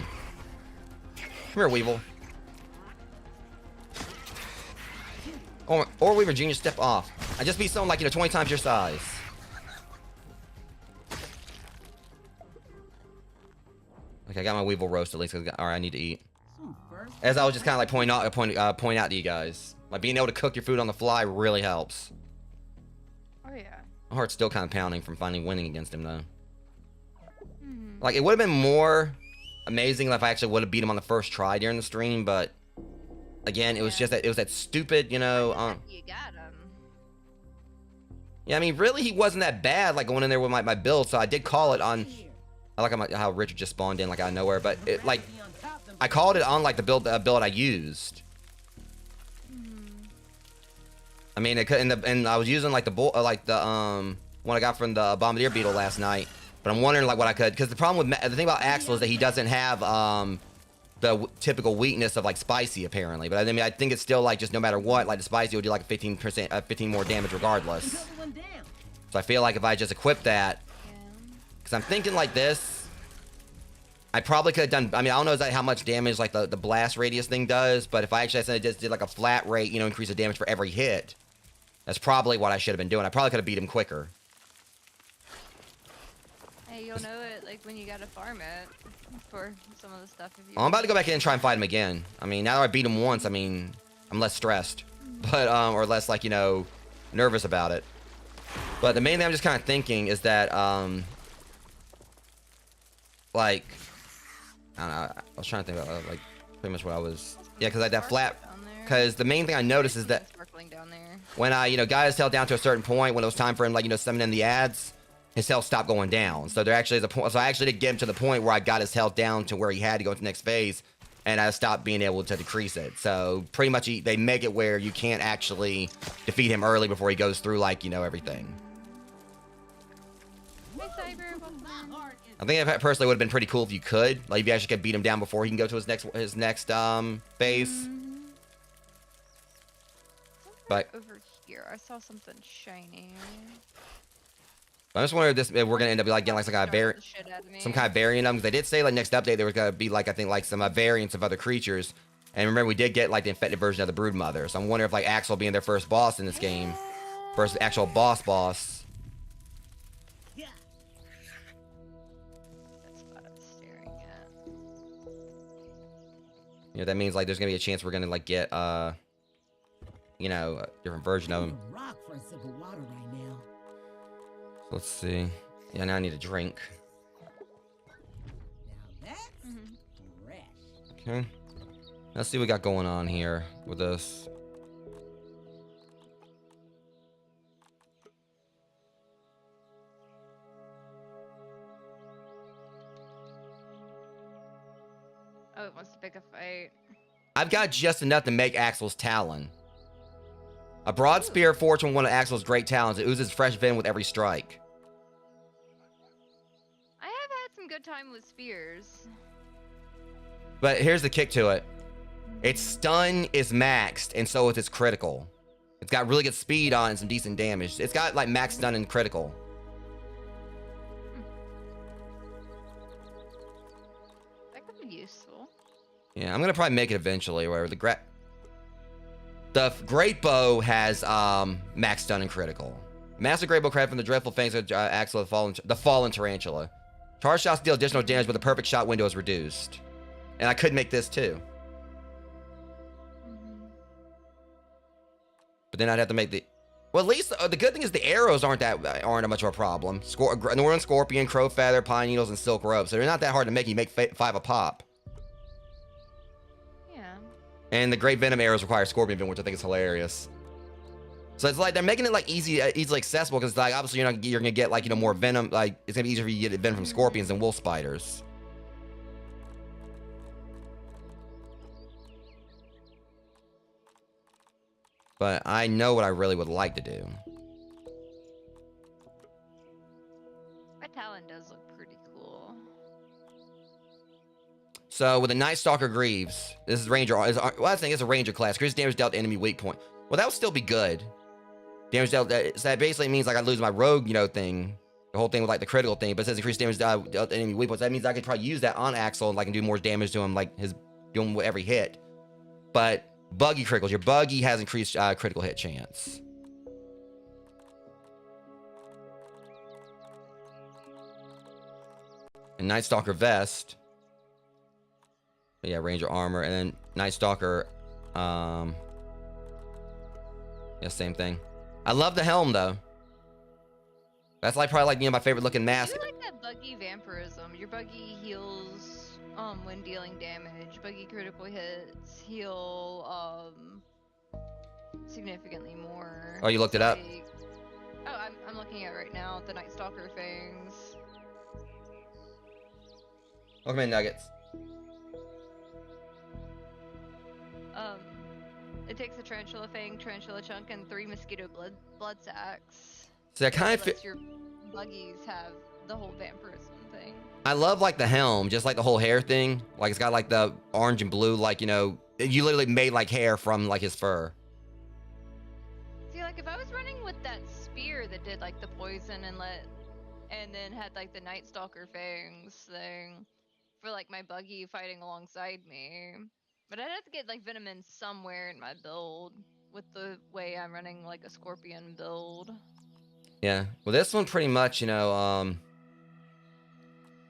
Come here, Weevil. Or Weaver Jr., step off. I just beat someone like, you know, 20 times your size. Okay, I got my Weevil roast at least. Alright, I need to eat. As I was just kind of like point out to you guys. Like, being able to cook your food on the fly really helps. Oh, yeah. My heart's still kind of pounding from finally winning against him, though. Like, it would have been more amazing if I actually would have beat him on the first try during the stream, but again, it was just that, it was that stupid, you know, You got him. yeah, I mean, really, he wasn't that bad, like, going in there with my build, so I did call it on, I like how Richard just spawned in, like, out of nowhere, but, it, like, I called it on, like, the build I used. I mean, it could, and I was using, like, the one I got from the Bombardier Beetle last night, but I'm wondering, like, what I could, because the problem with, the thing about Axel is that he doesn't have, the typical weakness of like spicy apparently, but I mean I think it's still like just no matter what, like the spicy would do like 15% 15 more damage regardless. So I feel like if I just equip that, because I'm thinking like this, I probably could have done. I mean, I don't know exactly how much damage like the blast radius thing does, but if I actually just did like a flat rate, you know, increase the damage for every hit, that's probably what I should have been doing. I probably could have beat him quicker. Hey, you'll know it like when you gotta farm it for some of the stuff. If you I'm about to go back in and try and fight him again. I mean, now that I beat him once, I mean, I'm less stressed, but or less like, you know, nervous about it. But the main thing I'm just kind of thinking is that like, I don't know, I was trying to think about like pretty much what I was, yeah, because like that flat, because the main thing I noticed is that when I, you know, got his health down to a certain point, when it was time for him, like, you know, summon in the ads, his health stopped going down. So there actually is a point. So I actually did get him to the point where I got his health down to where he had to go to the next phase, and I stopped being able to decrease it. So pretty much they make it where you can't actually defeat him early before he goes through, like, you know, everything. I think it personally would have been pretty cool if you could, like, if you actually could beat him down before he can go to his next phase. But over here, I saw something shiny. I just wonder if we're gonna end up like getting like some kind of variant of them. Because they did say like next update there was gonna be like, I think like some variants of other creatures. And remember, we did get like the infected version of the Broodmother. So I'm wondering if like Axel being their first boss in this game, first actual boss. Yeah. That's what I'm staring at. You know, that means like there's gonna be a chance we're gonna like get you know, a different version of him. Rock for a sip of water right now. Let's see. Yeah, now I need a drink. Now that's fresh. Okay. Let's see what we got going on here with this. Oh, it wants to pick a fight. I've got just enough to make Axel's Talon. A broad spear forged from one of Axel's great talons. It oozes fresh venom with every strike. I have had some good time with spears. But here's the kick to it. Its stun is maxed, and so is its critical. It's got really good speed on it and some decent damage. It's got like max stun and critical. That could be useful. Yeah, I'm gonna probably make it eventually. Where The great bow has max stun and critical. Master great bow credit from the dreadful fangs of Axel the fallen tarantula. Charge shots deal additional damage, but the perfect shot window is reduced. And I could make this too. But then I'd have to make the. Well, at least the good thing is the arrows aren't much of a problem. Northern Scorpion, Crow Feather, Pine Needles, and Silk Rope, so they're not that hard to make. You make 5 a pop. Yeah. And the Great Venom arrows require Scorpion Venom, which I think is hilarious. So it's like they're making it like easily accessible because like obviously you're gonna get like more venom. Like it's gonna be easier for you to get venom from scorpions than wolf spiders. But I know what I really would like to do. My Talon does look pretty cool. So with the Night Stalker Greaves, this is Ranger. Well, I think it's a Ranger class. Increased damage dealt to enemy weak point. Well, that would still be good. Damage dealt. So that basically means like I lose my rogue, thing. The whole thing with like the critical thing. But it says increased damage dealt to enemy weak points. That means I could probably use that on Axel and like do more damage to him, like doing every hit. But buggy criticals. Your buggy has increased critical hit chance. And Night Stalker vest. Yeah, Ranger armor, and then Night Stalker. Yeah, same thing. I love the helm though. That's like probably like my favorite looking mask. I like that buggy vampirism. Your buggy heals when dealing damage. Buggy critical hits heal significantly more. Oh, you looked it up? Oh, I'm looking at it right now. The Night Stalker fangs. Welcome in, Nuggets. It takes a tarantula fang, tarantula chunk, and 3 mosquito blood sacks. So I kind of feel your buggies have the whole vampirism thing. I love like the helm, just like the whole hair thing. Like it's got like the orange and blue, like you literally made like hair from like his fur. See, like if I was running with that spear that did like the poison and then had like the Night Stalker fangs thing for like my buggy fighting alongside me. But I'd have to get like venom in somewhere in my build with the way I'm running like a scorpion build. Yeah. Well, this one pretty much, I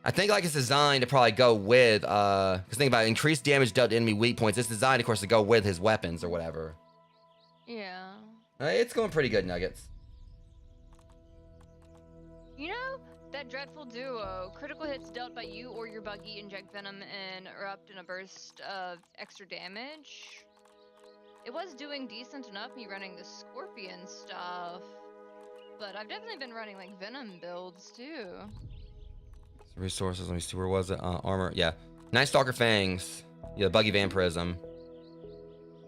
think like it's designed to probably go with, because think about it, increased damage dealt to enemy weak points. It's designed, of course, to go with his weapons or whatever. Yeah. It's going pretty good, Nuggets. That dreadful duo, critical hits dealt by you or your buggy inject venom and erupt in a burst of extra damage. It was doing decent enough me running the scorpion stuff, but I've definitely been running like venom builds too. Resources, let me see, where was it? Armor, yeah. Night Stalker fangs. Yeah, buggy vampirism.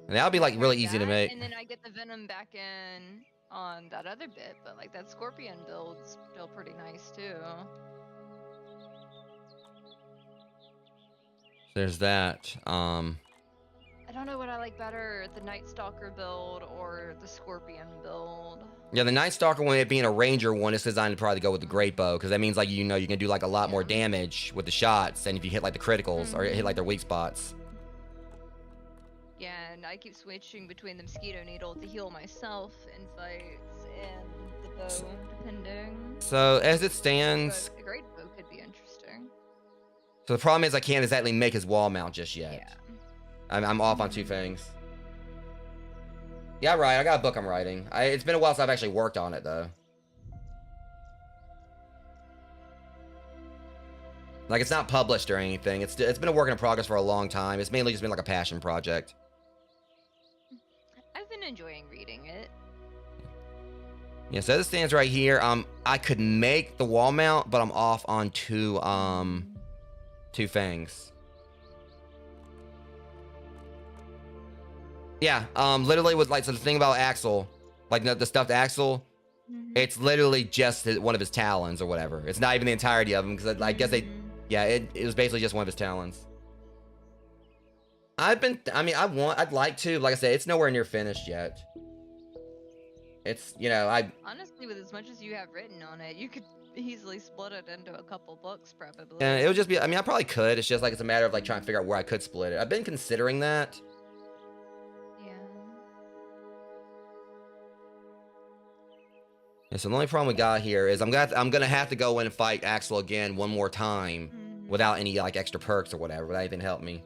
And that'll be like really easy to make. And then I get the venom back in on that other bit, but like that scorpion build's still pretty nice too. There's that. I don't know what I like better, the Night Stalker build or the scorpion build. Yeah, the Night Stalker one, it being a ranger one, is designed to probably go with the great bow, because that means like you can do like a lot more damage with the shots, and if you hit like the criticals or hit like their weak spots. Yeah, and I keep switching between the mosquito needle to heal myself in fights and the bow, depending. So as it stands, but the great bow could be interesting. So the problem is I can't exactly make his wall mount just yet. Yeah. I'm off on 2 things. Yeah, right. I got a book I'm writing. It's been a while since I've actually worked on it though. Like it's not published or anything. It's been a work in progress for a long time. It's mainly just been like a passion project. I've been enjoying reading it. Yeah, so as it stands right here, I could make the wall mount, but I'm off on 2 fangs. Yeah, literally with like, so the thing about Axel, like the stuffed Axel, it's literally just one of his talons or whatever. It's not even the entirety of him, because I guess it was basically just one of his talons. I'd like to, like I said, it's nowhere near finished yet. It's, honestly, with as much as you have written on it, you could easily split it into a couple books, probably. Yeah, it would just be, I probably could. It's just like, it's a matter of like trying to figure out where I could split it. I've been considering that. Yeah. And so the only problem we got here is I'm gonna have to go in and fight Axel again one more time without any like extra perks or whatever, without anything to help me.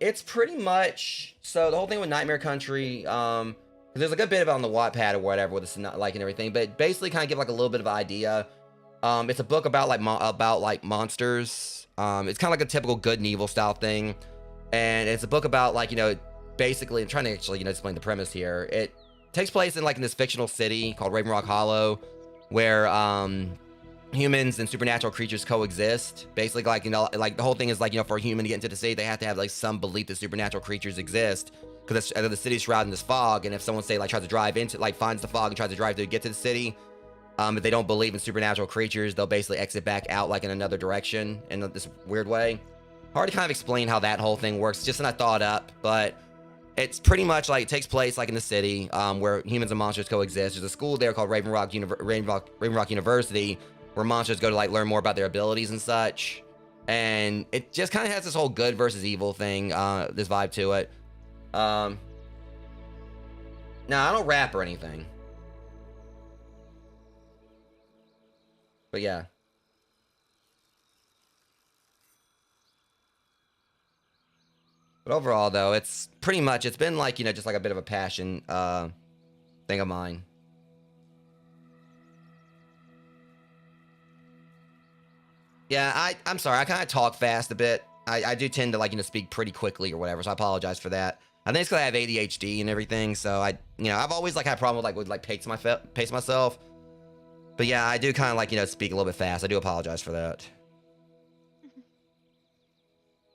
It's pretty much so the whole thing with Nightmare Country. There's a good bit of it on the Wattpad or whatever with this like and everything, but basically kind of give like a little bit of an idea. It's a book about like monsters. It's kind of like a typical good and evil style thing, and it's a book about like basically I'm trying to actually explain the premise here. It takes place in like in this fictional city called Raven Rock Hollow, where humans and supernatural creatures coexist. Basically, like like the whole thing is like for a human to get into the city, they have to have like some belief that supernatural creatures exist, because the city's shrouded in this fog. And if someone say like tries to drive into finds the fog and tries to drive to get to the city, if they don't believe in supernatural creatures, they'll basically exit back out like in another direction in this weird way. Hard to kind of explain how that whole thing works. Just something I thought up, but it's pretty much like it takes place like in the city where humans and monsters coexist. There's a school there called Raven Rock University, where monsters go to like learn more about their abilities and such. And it just kind of has this whole good versus evil thing, this vibe to it. Now I don't rap or anything, but yeah. But overall, though, it's pretty much, it's been like, just like a bit of a passion thing of mine. Yeah, I'm sorry. I kind of talk fast a bit. I do tend to like, speak pretty quickly or whatever, so I apologize for that. I think it's because I have ADHD and everything, so I've always like had a problem with pace myself. But yeah, I do kind of like, speak a little bit fast. I do apologize for that.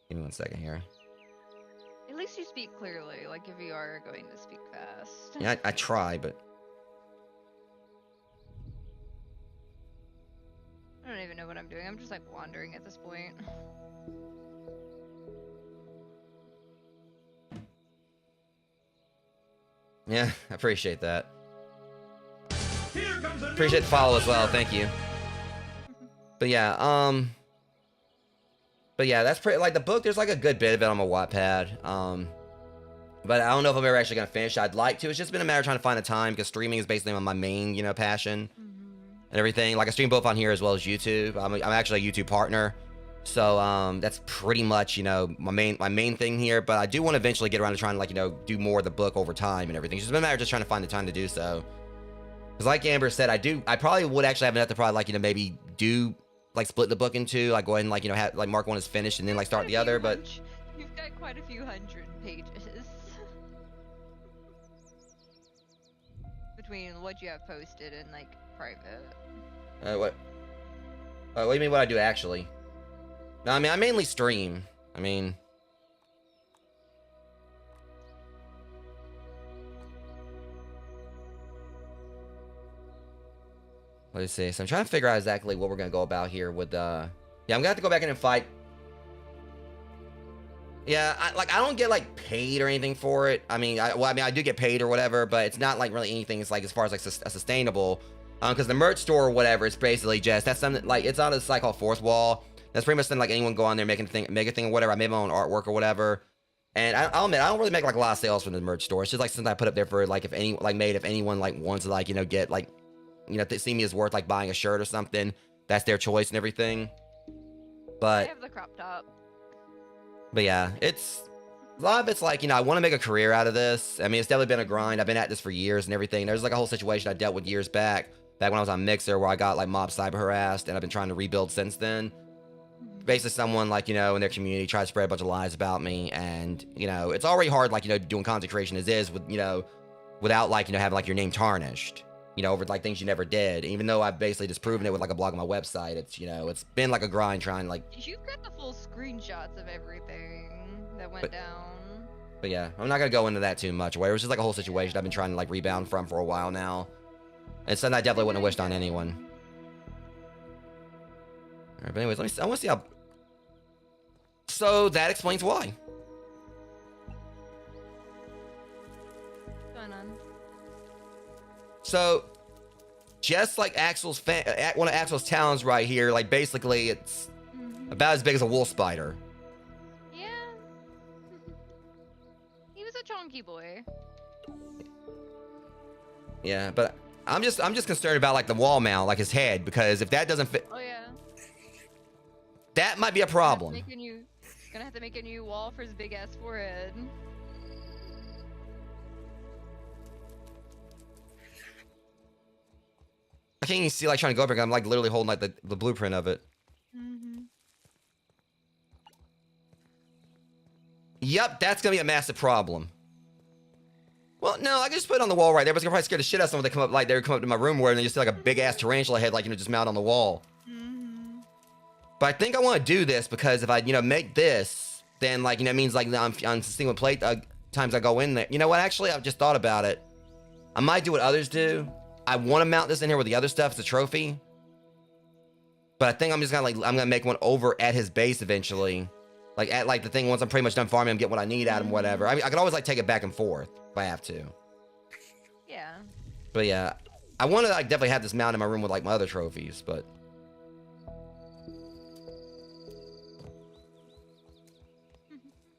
Give me 1 second here. At least you speak clearly, like if you are going to speak fast. Yeah, I try, but... I don't even know what I'm doing. I'm just like wandering at this point. Yeah, I appreciate that. Appreciate the follow as well. Thank you. But yeah, that's pretty, like, the book, there's like a good bit of it on my Wattpad. But I don't know if I'm ever actually gonna finish. I'd like to. It's just been a matter of trying to find a time, because streaming is basically my main, passion and everything. Like, I stream both on here as well as YouTube. I'm actually a YouTube partner, so that's pretty much my main thing here. But I do want to eventually get around to trying to, like, do more of the book over time and everything. It's just been a matter of just trying to find the time to do so. Because like Amber said, I probably would actually have enough to probably, like, maybe do, like, split the book in two, like go ahead and, like, have, like, mark one as finished and then, like, start the other. But you've got quite a few hundred pages between what you have posted and, like, private. What do you mean what I do actually? No, I mean I mainly stream. I mean, let's see. So I'm trying to figure out exactly what we're gonna go about here with yeah, I'm gonna have to go back in and fight. Yeah, I don't get like paid or anything for it. I mean, I do get paid or whatever, but it's not like really anything. It's like as far as like sustainable. Because the merch store or whatever, it's basically just, that's something, like, it's on a site called Fourth Wall. That's pretty much something like anyone go on there, make a thing or whatever. I made my own artwork or whatever. And I'll admit, I don't really make like a lot of sales from the merch store. It's just like something I put up there for like, if anyone like wants to like, get like, see me as worth like buying a shirt or something. That's their choice and everything. But I have the crop top. But yeah, a lot of it's like, I want to make a career out of this. I mean, it's definitely been a grind. I've been at this for years and everything. There's like a whole situation I dealt with years back when I was on Mixer, where I got like mob cyber harassed, and I've been trying to rebuild since then. Basically, someone like, in their community tried to spread a bunch of lies about me, and, it's already hard, like, doing content creation as is with, without like, having like your name tarnished, over like things you never did. Even though I've basically disproven it with like a blog on my website, it's, it's been like a grind trying like. You've got the full screenshots of everything that went down. But yeah, I'm not gonna go into that too much. It was just like a whole situation I've been trying to like rebound from for a while now. And something I definitely wouldn't have wished on anyone. Alright, but anyways, I want to see how... So, that explains why. What's going on? So, just like one of Axel's talons right here, like, basically, it's about as big as a wolf spider. Yeah. He was a chonky boy. Yeah, but I'm just concerned about like the wall mount, like his head, because if that doesn't fit, Oh yeah. that might be a Gonna problem. have to make a new wall for his big ass forehead. I can't even see like trying to go over it. I'm like literally holding like the blueprint of it. Mm-hmm. Yep, that's gonna be a massive problem. Well, no, I can just put it on the wall right there. But it's gonna probably scare the shit out of someone. They come up like they come up to my room where and they just see like a big ass tarantula head, like just mount on the wall. Mm-hmm. But I think I want to do this because if I make this, then like it means like I'm on single plate times I go in there. You know what? Actually, I've just thought about it. I might do what others do. I want to mount this in here with the other stuff as a trophy. But I think I'm just gonna I'm gonna make one over at his base eventually. Like at like the thing once I'm pretty much done farming, I'm getting what I need out of him, whatever. I mean, I could always like take it back and forth if I have to. Yeah. But yeah, I want to like definitely have this mount in my room with like my other trophies, but.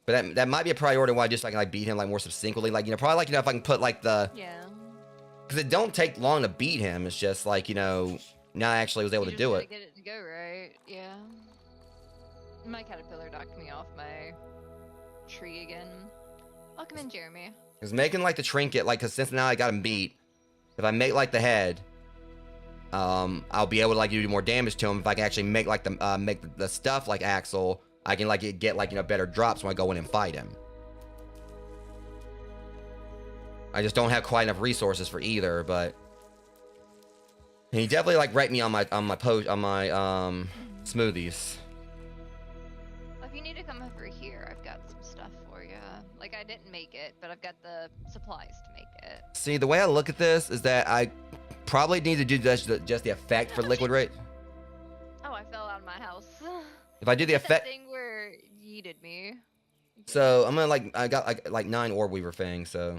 But that might be a priority why I just like beat him like more succinctly, like probably like if I can put like the because it don't take long to beat him. It's just like now I actually was able to do it. Get it to go right, yeah. My caterpillar knocked me off my tree again. Welcome in, Jeremy. Because making like the trinket, like because since now I got him beat, if I make like the head, I'll be able to like do more damage to him. If I can actually make like the stuff like Axel. I can like get like better drops when I go in and fight him. I just don't have quite enough resources for either, but he definitely like wrecked me on my smoothies. Well, if you need to come over here, I've got some stuff for you. Like I didn't make it, but I've got the supplies to make it. See, the way I look at this is that I probably need to do just the effect for liquid rage. Oh, I fell out of my house. If I do the effect thing where yeeted me. So I'm gonna I got like 9 orb weaver fangs, so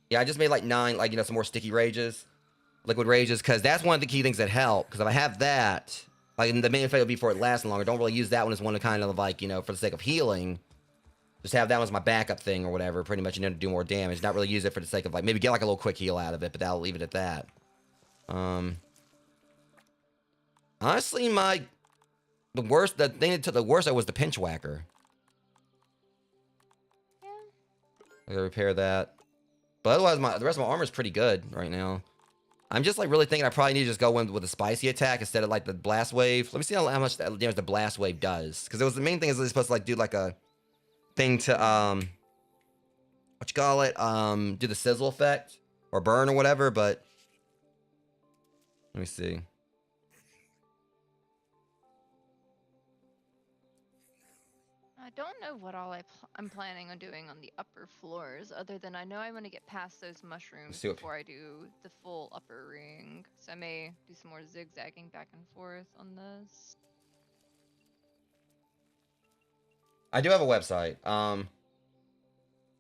yeah, I just made like 9 like some more sticky rages, liquid rages, because that's one of the key things that help. Because if I have that, like the main effect will be for it lasting longer. Don't really use that one as one to kind of like for the sake of healing. Just have that one as my backup thing or whatever. Pretty much to do more damage. Not really use it for the sake of like maybe get like a little quick heal out of it, but that'll leave it at that. Honestly, the thing that took the worst was the pinch whacker. Yeah. I gotta repair that. But otherwise, the rest of my armor is pretty good right now. I'm just like really thinking I probably need to just go in with a spicy attack instead of like the blast wave. Let me see how much damage the blast wave does. Because it was the main thing is it's supposed to like do like a thing to what you call it? Do the sizzle effect or burn or whatever. But let me see. I don't know what all I'm planning on doing on the upper floors, other than I know I want to get past those mushrooms before I do the full upper ring. So I may do some more zigzagging back and forth on this. I do have a website.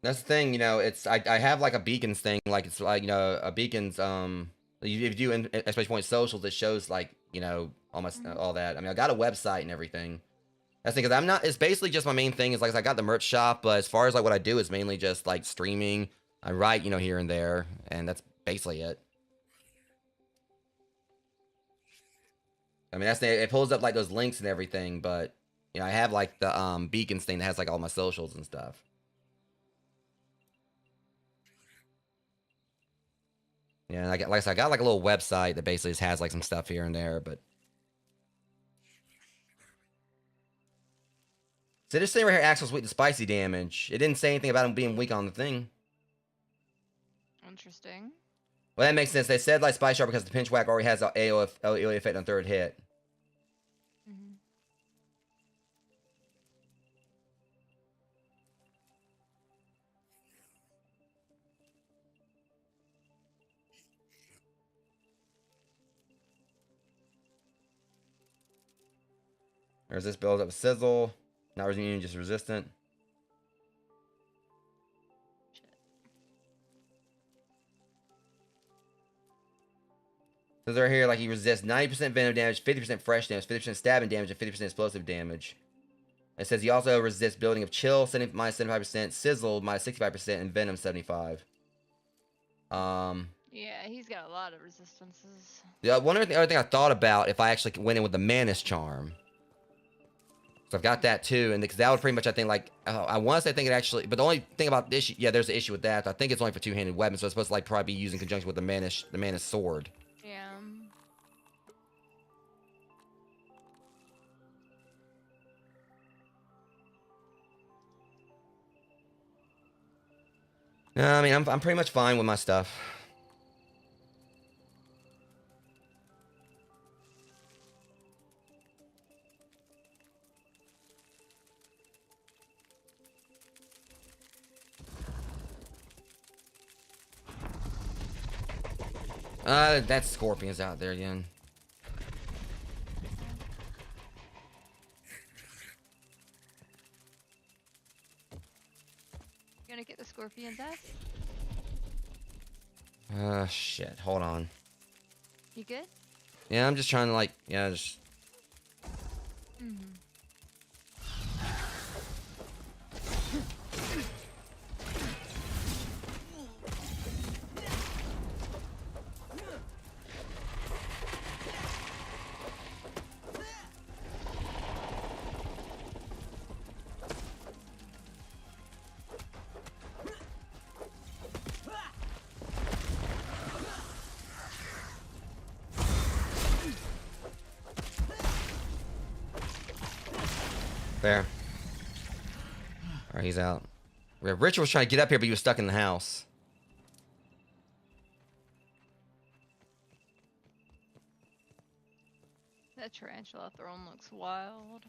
That's the thing, it's I have like a beacons thing, like it's like a beacons if you do in especially point socials, it shows like almost all that. I mean, I got a website and everything. That's because I'm not. It's basically just my main thing is like I got the merch shop, but as far as like what I do is mainly just like streaming. I write, here and there, and that's basically it. I mean, it pulls up like those links and everything, but I have like the beacons thing that has like all my socials and stuff. Yeah, and like I said, I got like a little website that basically just has like some stuff here and there, but. So this thing right here, Axel's weak to spicy damage. It didn't say anything about him being weak on the thing. Interesting. Well, that makes sense. They said like Spice Sharp because the pinch whack already has an AoE effect on third hit. Mm-hmm. Resist builds up with sizzle. Not resistant, just resistant. Says right here, like he resists 90% venom damage, 50% fresh damage, 50% stabbing damage, and 50% explosive damage. It says he also resists building of chill, minus 75%, sizzle, minus 65%, and venom 75%. Yeah, he's got a lot of resistances. Yeah, one other thing I thought about if I actually went in with the Manus Charm. So I've got that too, and because that would pretty much, I think, like, I want to say, I think it actually, but the only thing about this, yeah, there's an issue with that. I think it's only for two-handed weapons, so it's supposed to, like, probably be used in conjunction with the Manus sword. Yeah. No, I mean, I'm pretty much fine with my stuff. That scorpion's out there again. You gonna get the scorpion's ass? Shit. Hold on. You good? Yeah, I'm just trying to, like, yeah, just... Mm-hmm. There. Alright, he's out. Richard was trying to get up here, but he was stuck in the house. That tarantula throne looks wild.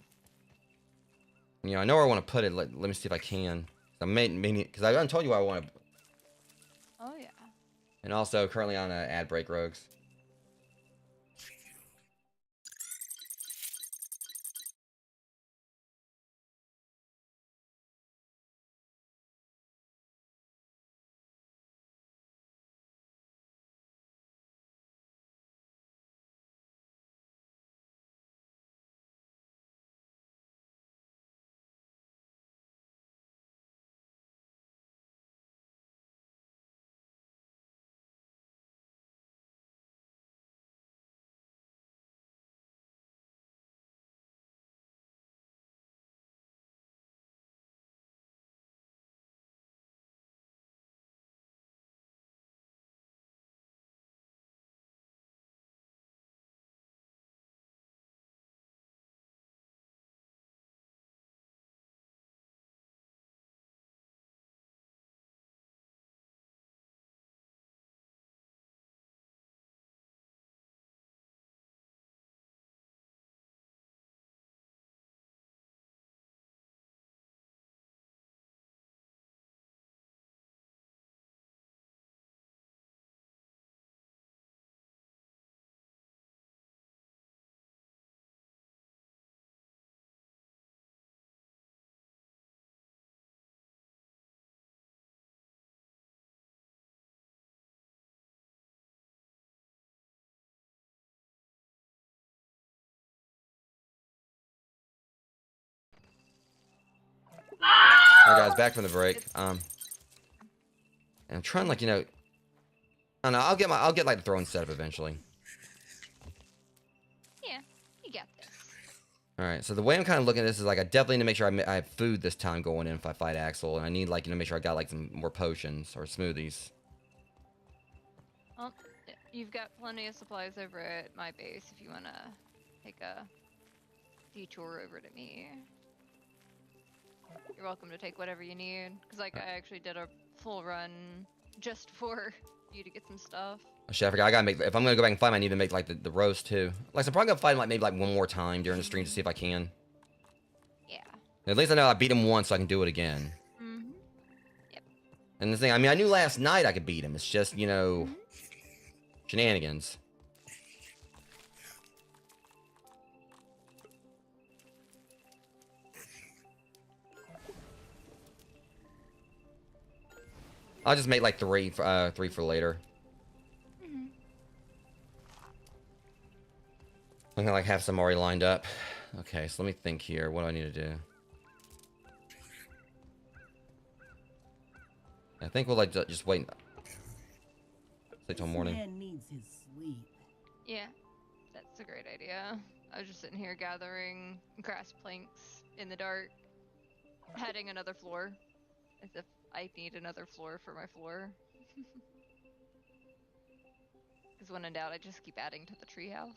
You know, I know where I want to put it. Let me see if I can. Because I told you where I want to. Oh yeah. And also currently on ad break rogues. Alright, guys, back from the break. And I'm trying, like, you know. I don't know. I'll get like the throne set up eventually. Yeah, you got this. All right. So the way I'm kind of looking at this is like I definitely need to make sure I have food this time going in if I fight Axel, and I need, like, you know, make sure I got like some more potions or smoothies. Well, you've got plenty of supplies over at my base if you wanna take a detour over to me. You're welcome to take whatever you need, because like I actually did a full run just for you to get some stuff. Oh, shit, I forgot. I gotta make. If I'm gonna go back and fight him, I need to make like the roast too. Like, so I'm probably gonna fight him like maybe like one more time during the stream to see if I can. Yeah. At least I know I beat him once, so I can do it again. Mm-hmm. Yep. And the thing, I mean, I knew last night I could beat him. It's just, you know, shenanigans. I'll just make like three for later. Mm-hmm. I'm gonna like have some already lined up. Okay, so let me think here. What do I need to do? I think we'll like just wait. Stay till morning. Man needs his sleep. Yeah, that's a great idea. I was just sitting here gathering grass planks in the dark, adding another floor, as if I need another floor for my floor. Because when in doubt, I just keep adding to the treehouse.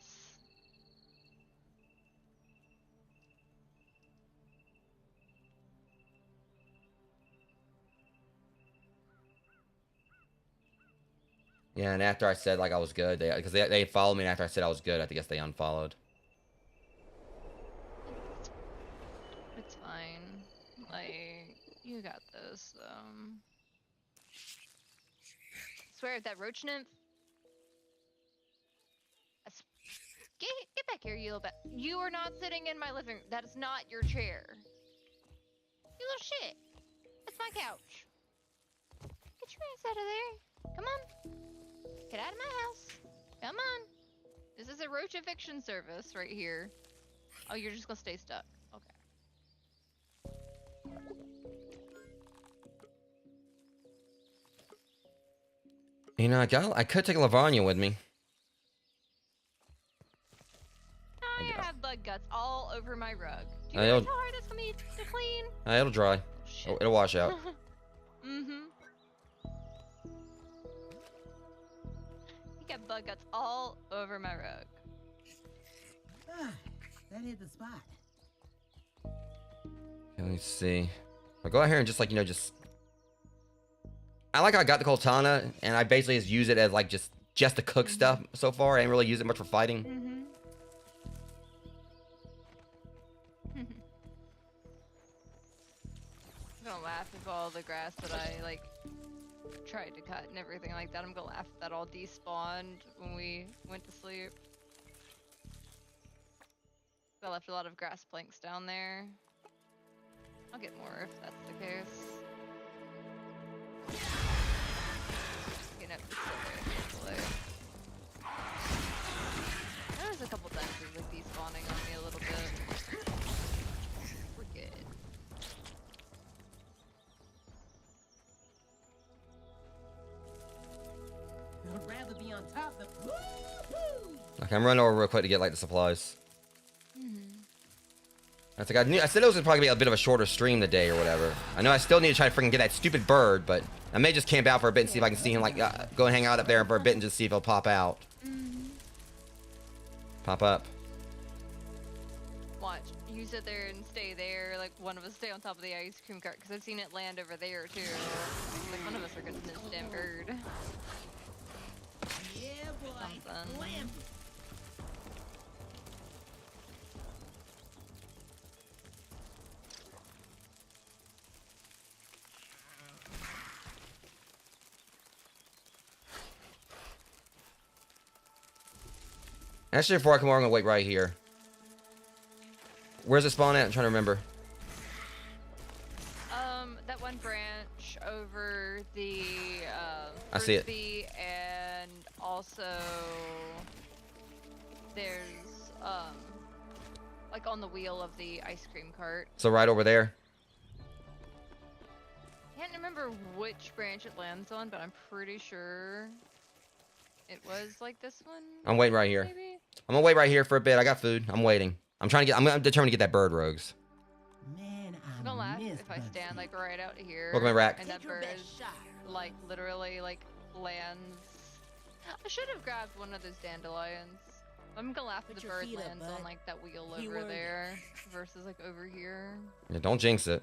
Yeah, and after I said like I was good, because they followed me, and after I said I was good, I guess they unfollowed. It's fine. Like, you got this, Swear, that roach nymph. Get back here, you little bit. You are not sitting in my living room. That is not your chair. You little shit. That's my couch. Get your ass out of there. Come on. Get out of my house. Come on. This is a roach eviction service right here. Oh, you're just gonna stay stuck. Okay. You know, I could take Lavanya with me. I have bug guts all over my rug. Do you realize how hard that's gonna be to clean? It'll dry. Shit. It'll wash out. Mm-hmm. You got bug guts all over my rug. That hit the spot. Let me see. I'll go out here and just like, you know, just... I like how I got the Coltana, and I basically just use it as like just to cook stuff so far. I didn't really use it much for fighting. I'm gonna laugh if all the grass that I like tried to cut and everything like that, I'm gonna laugh if that all despawned when we went to sleep. I left a lot of grass planks down there. I'll get more if that's the case. Okay, no, it's still there, thankfully. There was a couple times it was like despawning on me a little bit. We're good. I'd rather be on top than... Woo-hoo! Okay, I'm running over real quick to get like the supplies. I think I said it was probably gonna be a bit of a shorter stream today or whatever. I know I still need to try to freaking get that stupid bird, but I may just camp out for a bit and see if I can see him, like, go and hang out up there for a bit and just see if he'll pop out. Pop up. Watch. You sit there and stay there, like one of us stay on top of the ice cream cart, because I've seen it land over there too. Like one of us are gonna miss damn bird. Yeah, boy. Something. Actually, before I come over, I'm gonna wait right here. Where's it spawn at? I'm trying to remember. That one branch over the I see it. Frisbee, and also there's like on the wheel of the ice cream cart. So right over there. Can't remember which branch it lands on, but I'm pretty sure it was like this one. I'm waiting right here. Maybe? I'm gonna wait right here for a bit. I got food. I'm waiting. I'm determined to get that bird, Rogues. Man, I'm gonna laugh if I stand like right out here. Welcome to rack. And that bird like literally like lands. I should have grabbed one of those dandelions. I'm gonna laugh if the bird lands on like that wheel over there versus like over here. Yeah, don't jinx it.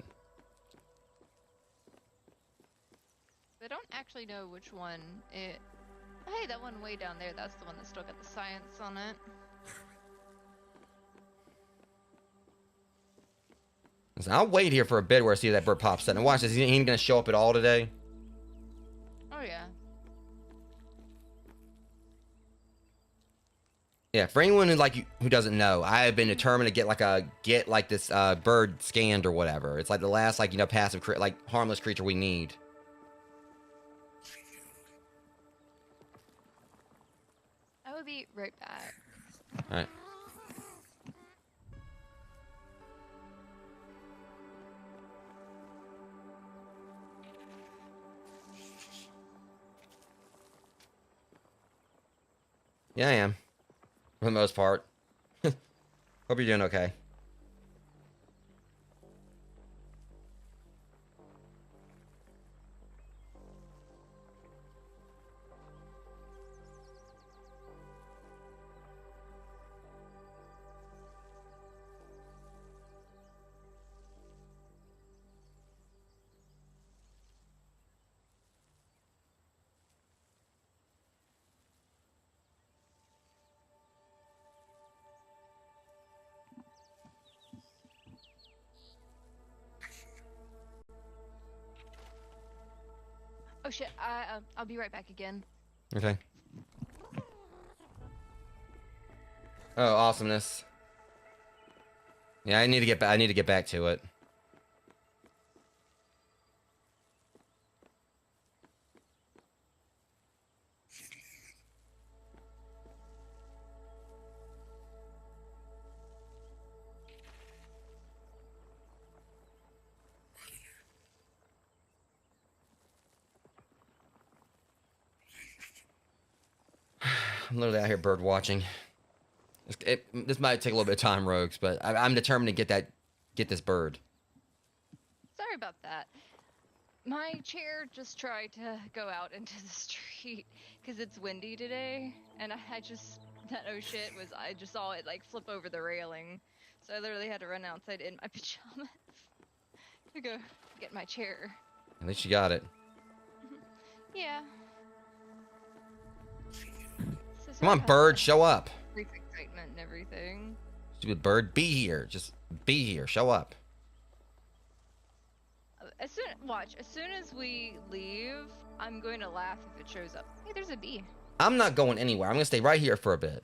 I don't actually know which one it... Hey, that one way down there, that's the one that's still got the science on it. Listen, I'll wait here for a bit where I see that bird pops up. And watch this, he ain't gonna show up at all today. Oh yeah. Yeah, for anyone who doesn't know, I have been determined to get this bird scanned or whatever. It's like the last passive harmless creature we need. I will be right back. All right. Yeah, I am. For the most part. Hope you're doing okay. Oh shit! I'll be right back again. Okay. Oh, awesomeness. Yeah, I need to get back. I need to get back to it. I'm literally out here bird watching. This might take a little bit of time, Rogues, but I'm determined to get this bird. Sorry about that. My chair just tried to go out into the street because it's windy today, and I just that oh shit was I just saw it like flip over the railing, so I literally had to run outside in my pajamas to go get my chair. At least you got it. Yeah. So Come sorry on, about bird, the show up. brief excitement and everything. Stupid bird, be here. Just be here. Show up. As soon as we leave, I'm going to laugh if it shows up. Hey, there's a bee. I'm not going anywhere. I'm gonna stay right here for a bit.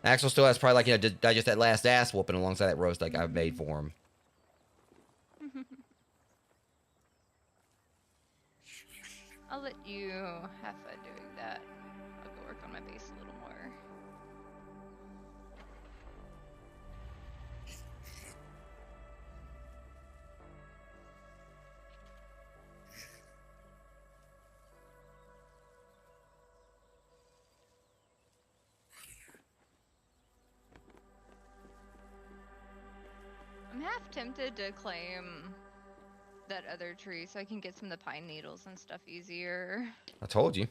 Axel still has probably like, you know, digest that last ass whooping alongside that roast like I've made for him. I'll let you have fun doing that. I'll go work on my base a little more. I'm half tempted to claim that other tree so I can get some of the pine needles and stuff easier. I told you.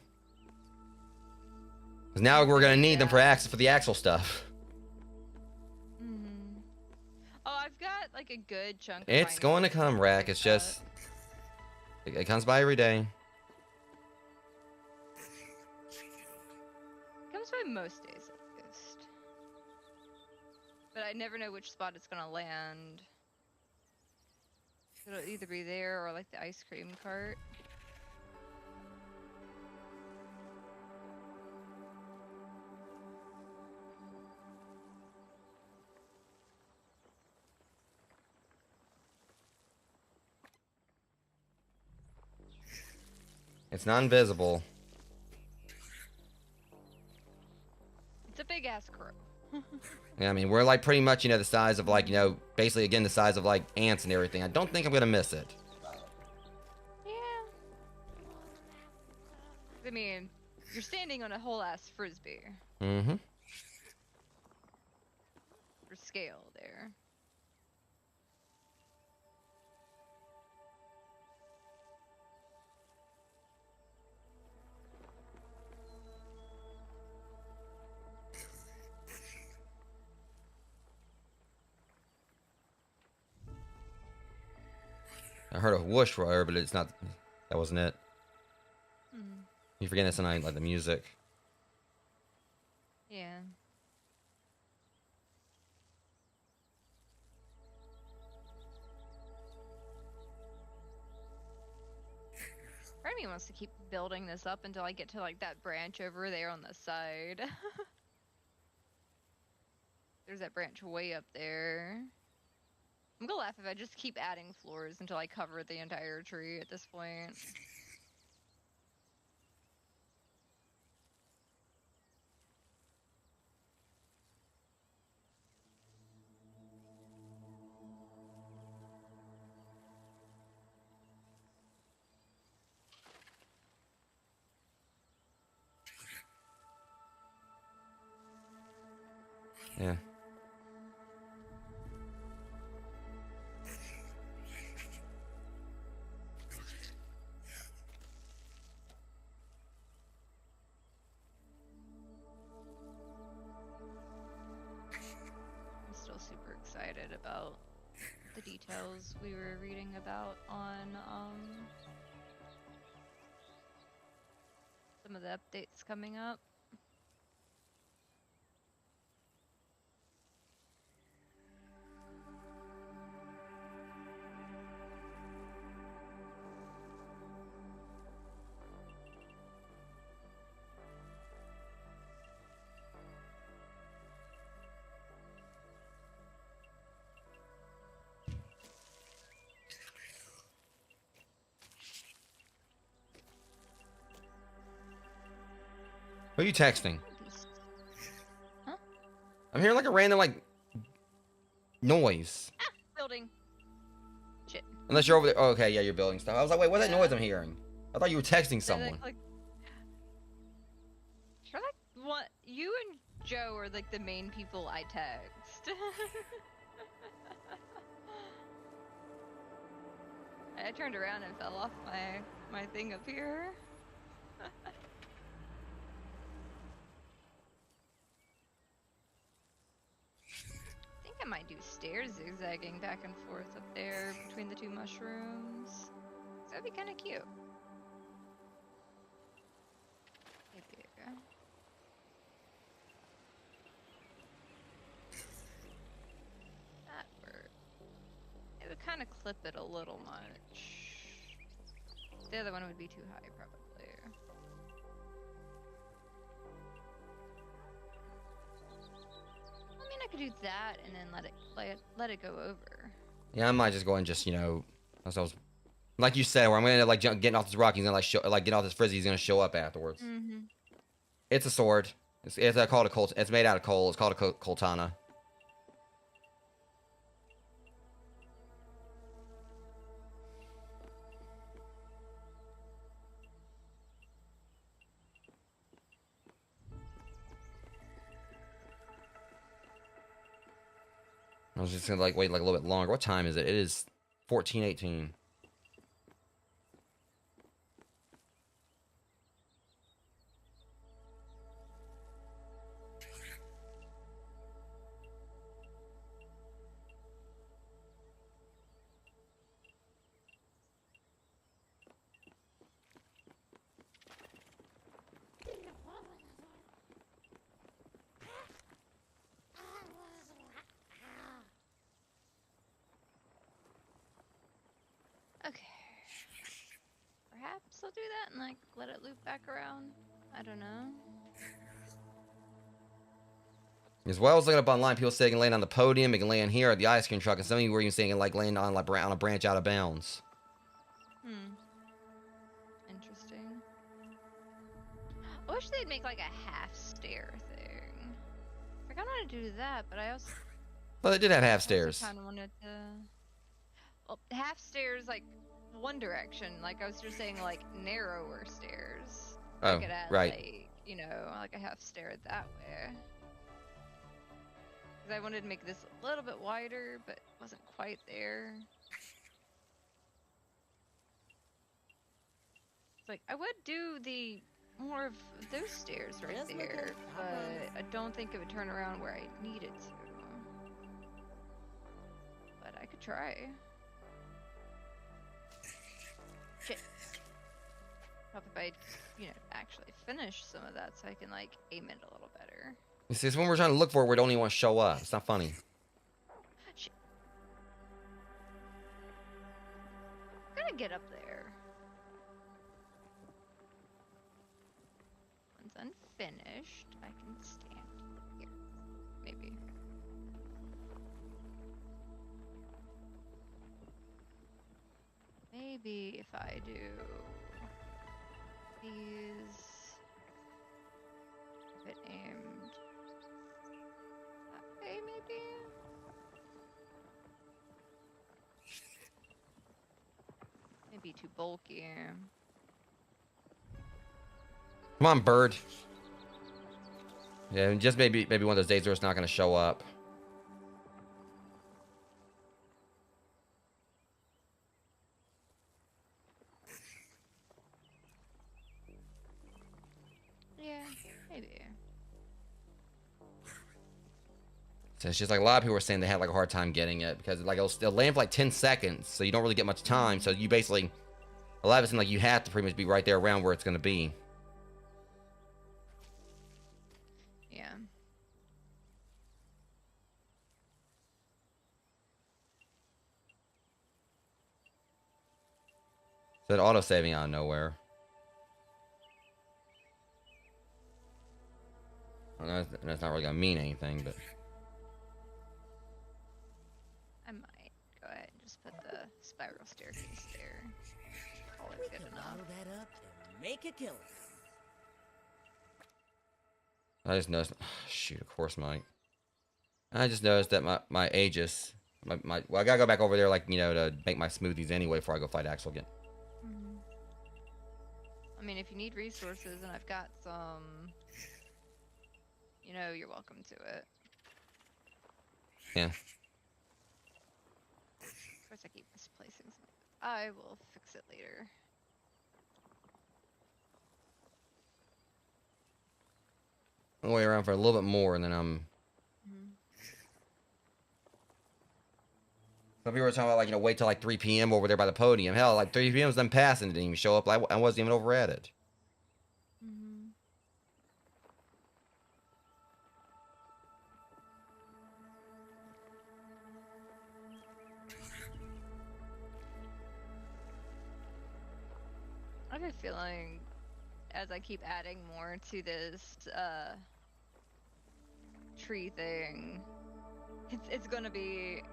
Because now we're gonna need them for the axle stuff. Mm-hmm. Oh, I've got like a good chunk of It's pine going to needles come, and Rack. stuff It's like just it comes by every day. that. Comes by most days at least. But I never know which spot it's gonna land. It'll either be there or like the ice cream cart. It's not invisible. It's a big ass crow. Yeah, I mean, we're like pretty much, you know, the size of like, you know, basically again the size of like ants and everything. I don't think I'm gonna miss it. Yeah. I mean, you're standing on a whole ass frisbee. Mm-hmm. For scale there. I heard a whoosh roar, but it's not. That wasn't it. Hmm. You forgetting it's not like the music. Yeah. Part of me wants to keep building this up until I get to like that branch over there on the side. There's that branch way up there. I'm gonna laugh if I just keep adding floors until I cover the entire tree at this point. Yeah. I'm still super excited about the details we were reading about on some of the updates coming up. Who are you texting? Huh? I'm hearing like a random like noise. Ah, building. Shit. Unless you're over there. Oh, okay, yeah, you're building stuff. I was like, wait, what's that Yeah. noise I'm hearing? I thought you were texting They're someone. like, you're like what? You and Joe are like the main people I text. I turned around and fell off my thing up here. I think I might do stairs zigzagging back and forth up there between the two mushrooms. That'd be kind of cute. Maybe. That worked. It would kind of clip it a little much. The other one would be too high, probably. I mean, I could do that and then let it go over. Yeah, I might just go and just, you know, as I was, like you said, where I'm gonna end up like getting off this rock. He's gonna like get off this frizzy. He's gonna show up afterwards. Mm-hmm. It's a sword. It's called a colt. It's made out of coal. It's called a coltana. I was just gonna like wait like a little bit longer. What time is it? It is 14:18. Okay. Perhaps I'll do that and like let it loop back around. I don't know. As well as looking up online, people say they can land on the podium, they can land here at the ice cream truck, and some of you were even saying it like land on like on a branch out of bounds. Interesting. I wish they'd make like a half stair thing. I kind of want to do that, but I also But they did have half stairs. kind of wanted to. Well, half stairs like one direction. Like I was just saying, like narrower stairs. Oh, I could add, right. like, you know, like a half stair that way. Because I wanted to make this a little bit wider, but wasn't quite there. It's like I would do the more of those stairs right there, but I don't think it would turn around where I needed to. But I could try. Shit. Hope if I, you know, actually finish some of that so I can like aim it a little better. You see, it's when we're trying to look for it, we don't even want to show up. It's not funny. Shit. I'm gonna get up there. Once unfinished, I can stand here. Maybe. Maybe if I do these, if it aimed that way, maybe. Maybe too bulky. Come on, bird. Yeah, and just maybe one of those days where it's not gonna show up. Yeah, maybe. So it's just like a lot of people were saying they had like a hard time getting it because like it'll land for like 10 seconds, so you don't really get much time. So you basically, a lot of it seems like you have to pretty much be right there around where it's gonna be. Yeah. So it auto saving out of nowhere. I know that's not really gonna mean anything, but I might go ahead and just put the spiral staircase there. Call it good enough. Bottle that up and make a killing. I just noticed. Shoot, of course, Mike. I just noticed that my Aegis, well, I gotta go back over there, like, you know, to make my smoothies anyway before I go fight Axel again. Mm-hmm. I mean, if you need resources, and I've got some, you know, you're welcome to it. Yeah. Of course, I keep misplacing some. I will fix it later. I'll wait around for a little bit more, and then some people were talking about, like, you know, wait till like 3 p.m. over there by the podium. Hell, like 3 p.m. was them passing, it didn't even show up. I wasn't even over at it. Mm-hmm. I have a feeling as I keep adding more to this tree thing, it's gonna be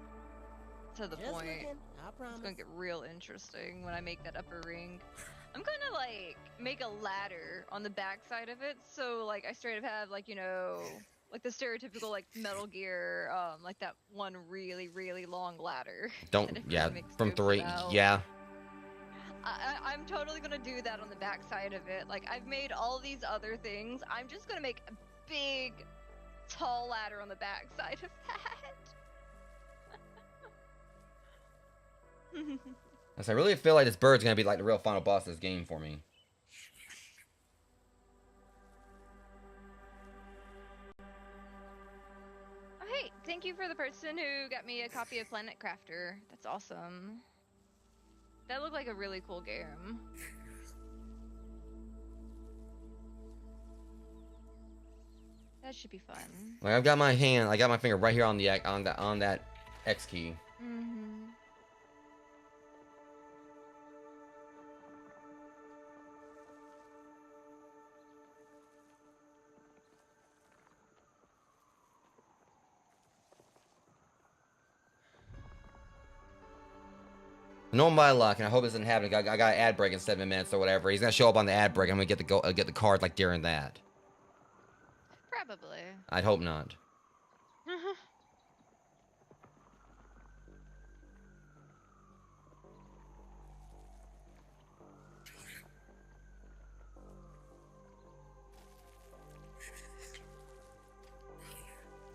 to the Just point. looking, I It's promise. gonna get real interesting when I make that upper ring. I'm gonna like make a ladder on the back side of it, so like I straight up have like, you know, like the stereotypical like Metal Gear, like that one really long ladder. Don't, that yeah, everyone makes from jokes 3, about. yeah. I'm totally gonna do that on the back side of it. Like I've made all these other things. I'm just gonna make a big, tall ladder on the back side of that. I really feel like this bird's gonna be like the real final boss of this game for me. Oh, hey, thank you for the person who got me a copy of Planet Crafter. That's awesome. That looked like a really cool game. That should be fun. Like I've got my hand, I got my finger right here on the on that X key. Mm-hmm. No, my luck, and I hope this doesn't happen. I got an ad break in 7 minutes or whatever. He's gonna show up on the ad break. I'm gonna get the card like during that. Probably. I'd hope not.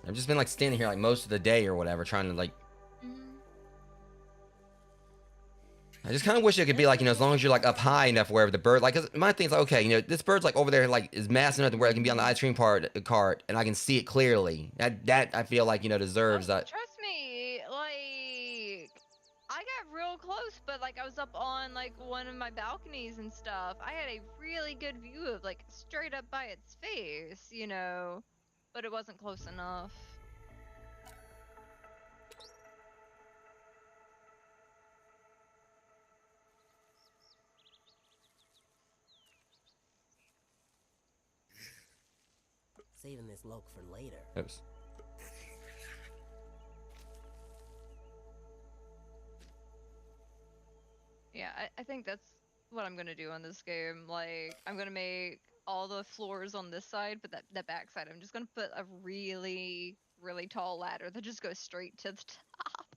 I've just been like standing here like most of the day or whatever, trying to like. I just kind of wish it could be like, you know, as long as you're like up high enough wherever the bird, like, cause my thing's like, okay, you know, this bird's like over there, like is massive enough to where it can be on the ice cream cart, and I can see it clearly. That I feel like, you know, deserves that. Trust me, like I got real close, but like I was up on like one of my balconies and stuff. I had a really good view of like straight up by its face, you know, but it wasn't close enough. Saving this loke for later. Oops. Yeah, I think that's what I'm gonna do on this game. Like, I'm gonna make all the floors on this side, but that back side, I'm just gonna put a really tall ladder that just goes straight to the top.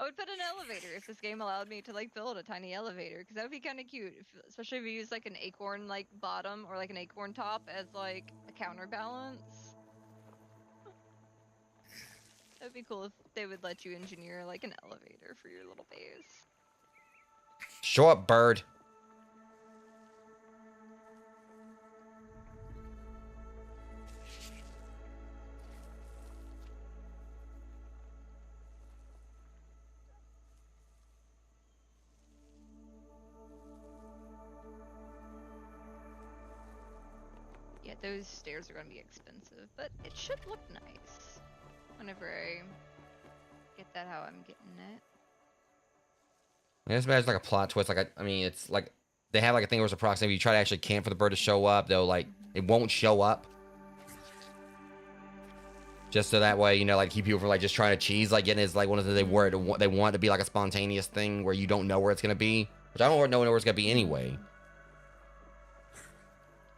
I would put an elevator if this game allowed me to like build a tiny elevator, because that would be kind of cute, especially if you use like an acorn like bottom or like an acorn top as like a counterbalance. That'd be cool if they would let you engineer like an elevator for your little base. Show up, bird. Yeah, those stairs are gonna be expensive, but it should look nice whenever I get that how I'm getting it. I guess imagine like a plot twist. Like I mean, it's like they have like a thing where it's a proxy. If you try to actually camp for the bird to show up, they'll like it won't show up. Just so that way, you know, like keep people from like just trying to cheese. Like getting is like one of the they want it to be like a spontaneous thing where you don't know where it's gonna be. Which I don't know where it's gonna be anyway.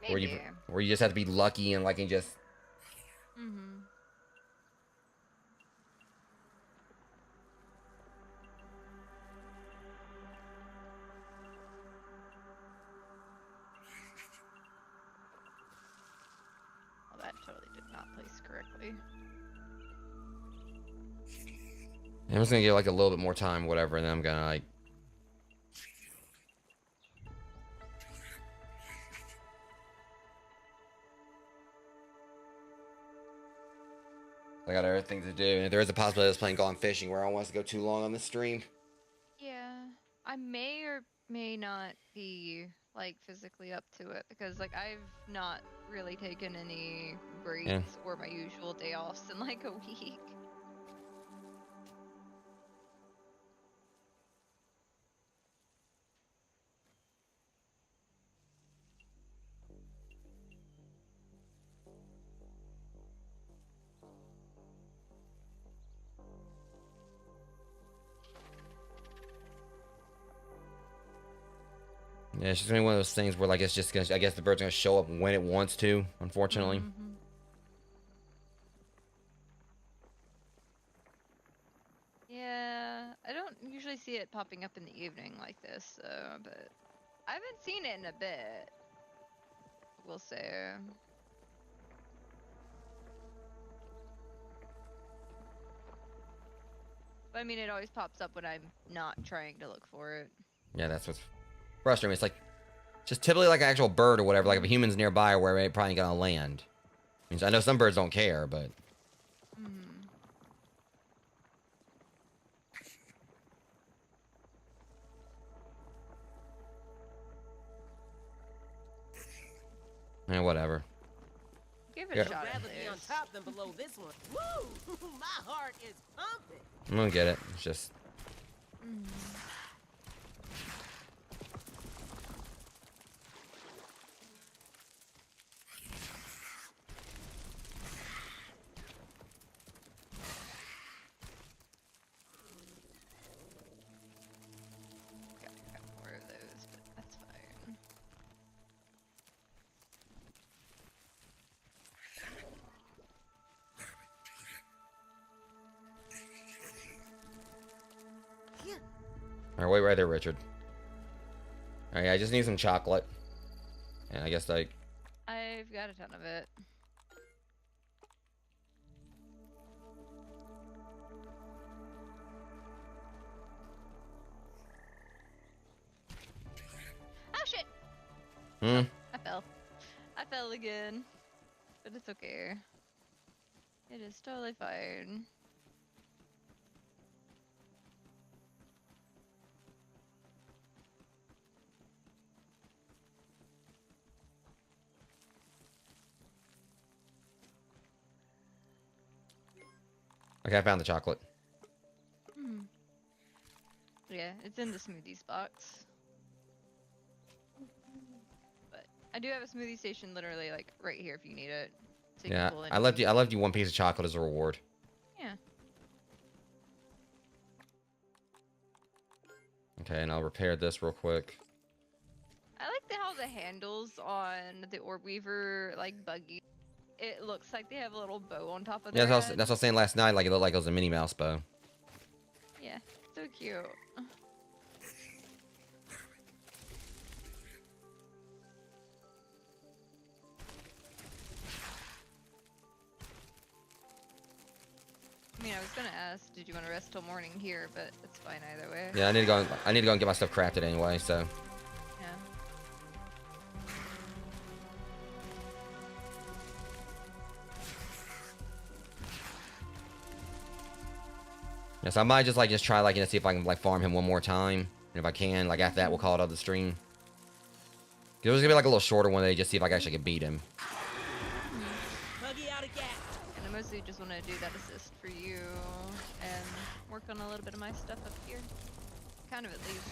Maybe. Where you just have to be lucky and like and just. Well, that totally did not place correctly. I'm just gonna give like a little bit more time, whatever, and then I'm gonna like. I got other things to do, and if there is a possibility of us playing Gone Fishing, where I don't want us to go too long on the stream. Yeah, I may or may not be like physically up to it, because like I've not really taken any breaks or my usual day offs in like a week. Yeah, it's just gonna be one of those things where like it's just gonna. I guess the bird's gonna show up when it wants to. Unfortunately. Yeah, I don't usually see it popping up in the evening like this, but I haven't seen it in a bit. We'll say. But I mean, it always pops up when I'm not trying to look for it. Yeah, that's what's frustrating. It's like just typically like an actual bird or whatever. Like if a human's nearby, where it probably gonna land. I know some birds don't care, but. Yeah, whatever. Give it a shot. Rather be on top than below this one. Woo! My heart is pumping. I'm gonna get it. It's just. Got more of those, but that's fine. Alright, wait right there, Richard. Alright, I just need some chocolate. And I guess like. I've got a ton of it. Oh shit! Hmm. I fell. I fell again. But it's okay. It is totally fine. Okay, I found the chocolate. Yeah, it's in the smoothies box. But I do have a smoothie station literally like right here if you need it. So you Yeah, can pull in I left you one piece of chocolate as a reward. Yeah. Okay, and I'll repair this real quick. I like how the handles on the Orb Weaver like buggy. It looks like they have a little bow on top of Yeah, their that's what I was saying last night. Like it looked like it was a Minnie Mouse bow. Yeah, it's so cute. I mean, I was gonna ask, did you want to rest till morning here? But it's fine either way. Yeah, I need to go. I need to go and get my stuff crafted anyway. So. Yeah. Yes, I might just try see if I can farm him one more time, and if I can, after that, we'll call it out the stream. It was gonna be a little shorter one day, just see if I actually can beat him. Buggy out of gas. And I mostly just want to do that assist for you and work on a little bit of my stuff up here. Kind of at least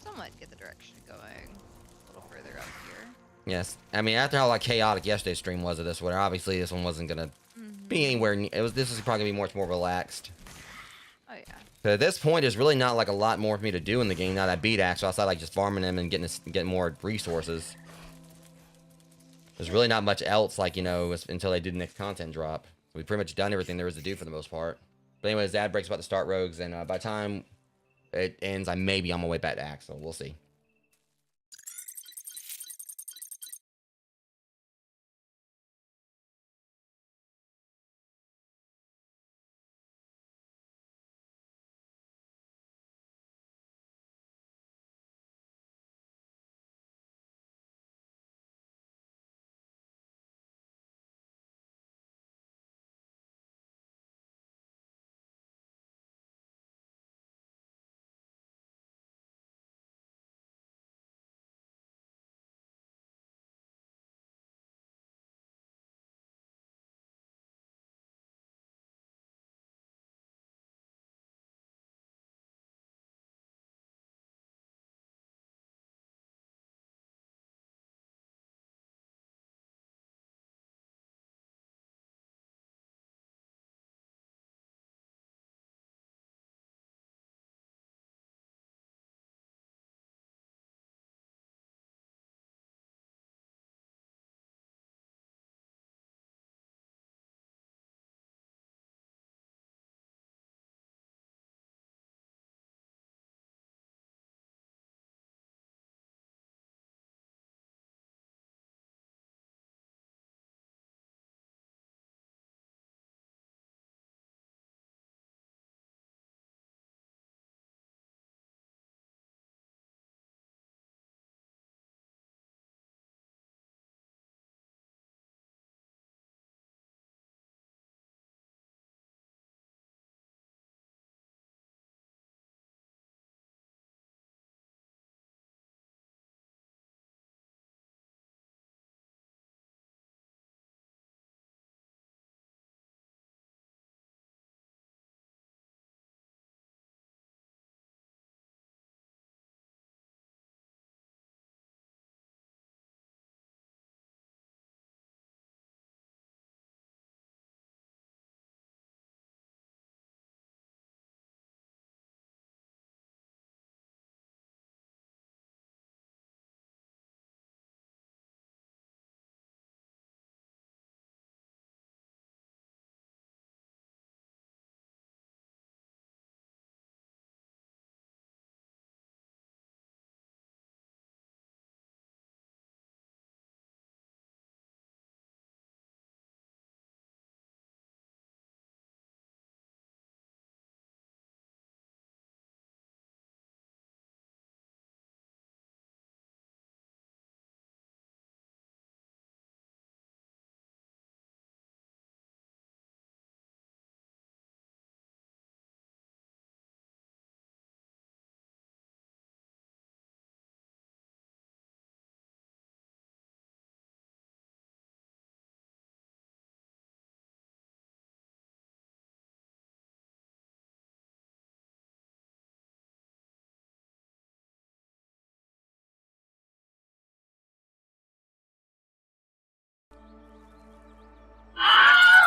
somewhat get the direction going a little further up here. Yes, I mean after how chaotic yesterday's stream was of this one, obviously this one wasn't gonna be anywhere. This is probably gonna be much more relaxed. Oh yeah. But at this point, there's really not a lot more for me to do in the game now that I beat Axel outside just farming him and getting more resources. There's really not much else until they do the next content drop. We've pretty much done everything there is to do for the most part. But anyways, the ad break's about to start, Rogues, and by the time it ends, I may be on my way back to Axel. We'll see.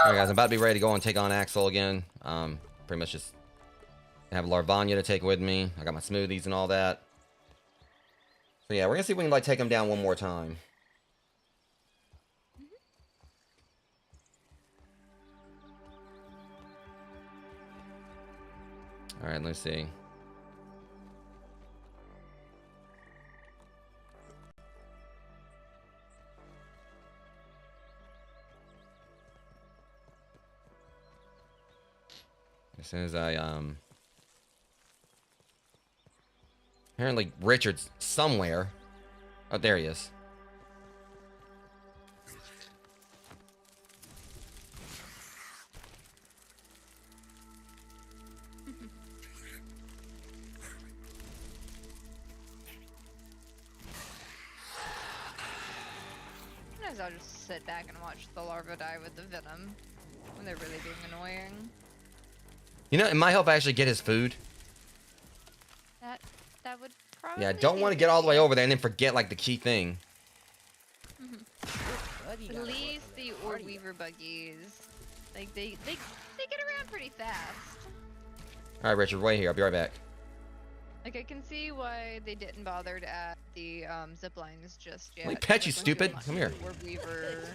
Alright guys, I'm about to be ready to go and take on Axel again. Pretty much just have Larvanya to take with me. I got my smoothies and all that. So yeah, we're gonna see if we can take him down one more time. Alright, let's see. As soon as I apparently Richard's somewhere. Oh, there he is. Sometimes I'll just sit back and watch the larva die with the venom when they're really being annoying. You know, it might help actually get his food. That would probably. Yeah, I don't be want to get all the way okay. over there and then forget like the key thing. At least the Orb Weaver buggies, like they get around pretty fast. All right, Richard, wait here. I'll be right back. Like I can see why they didn't bother to add the zip lines just yet. Let me pet you, Like, once stupid. unlock Come here. the Orb Weaver,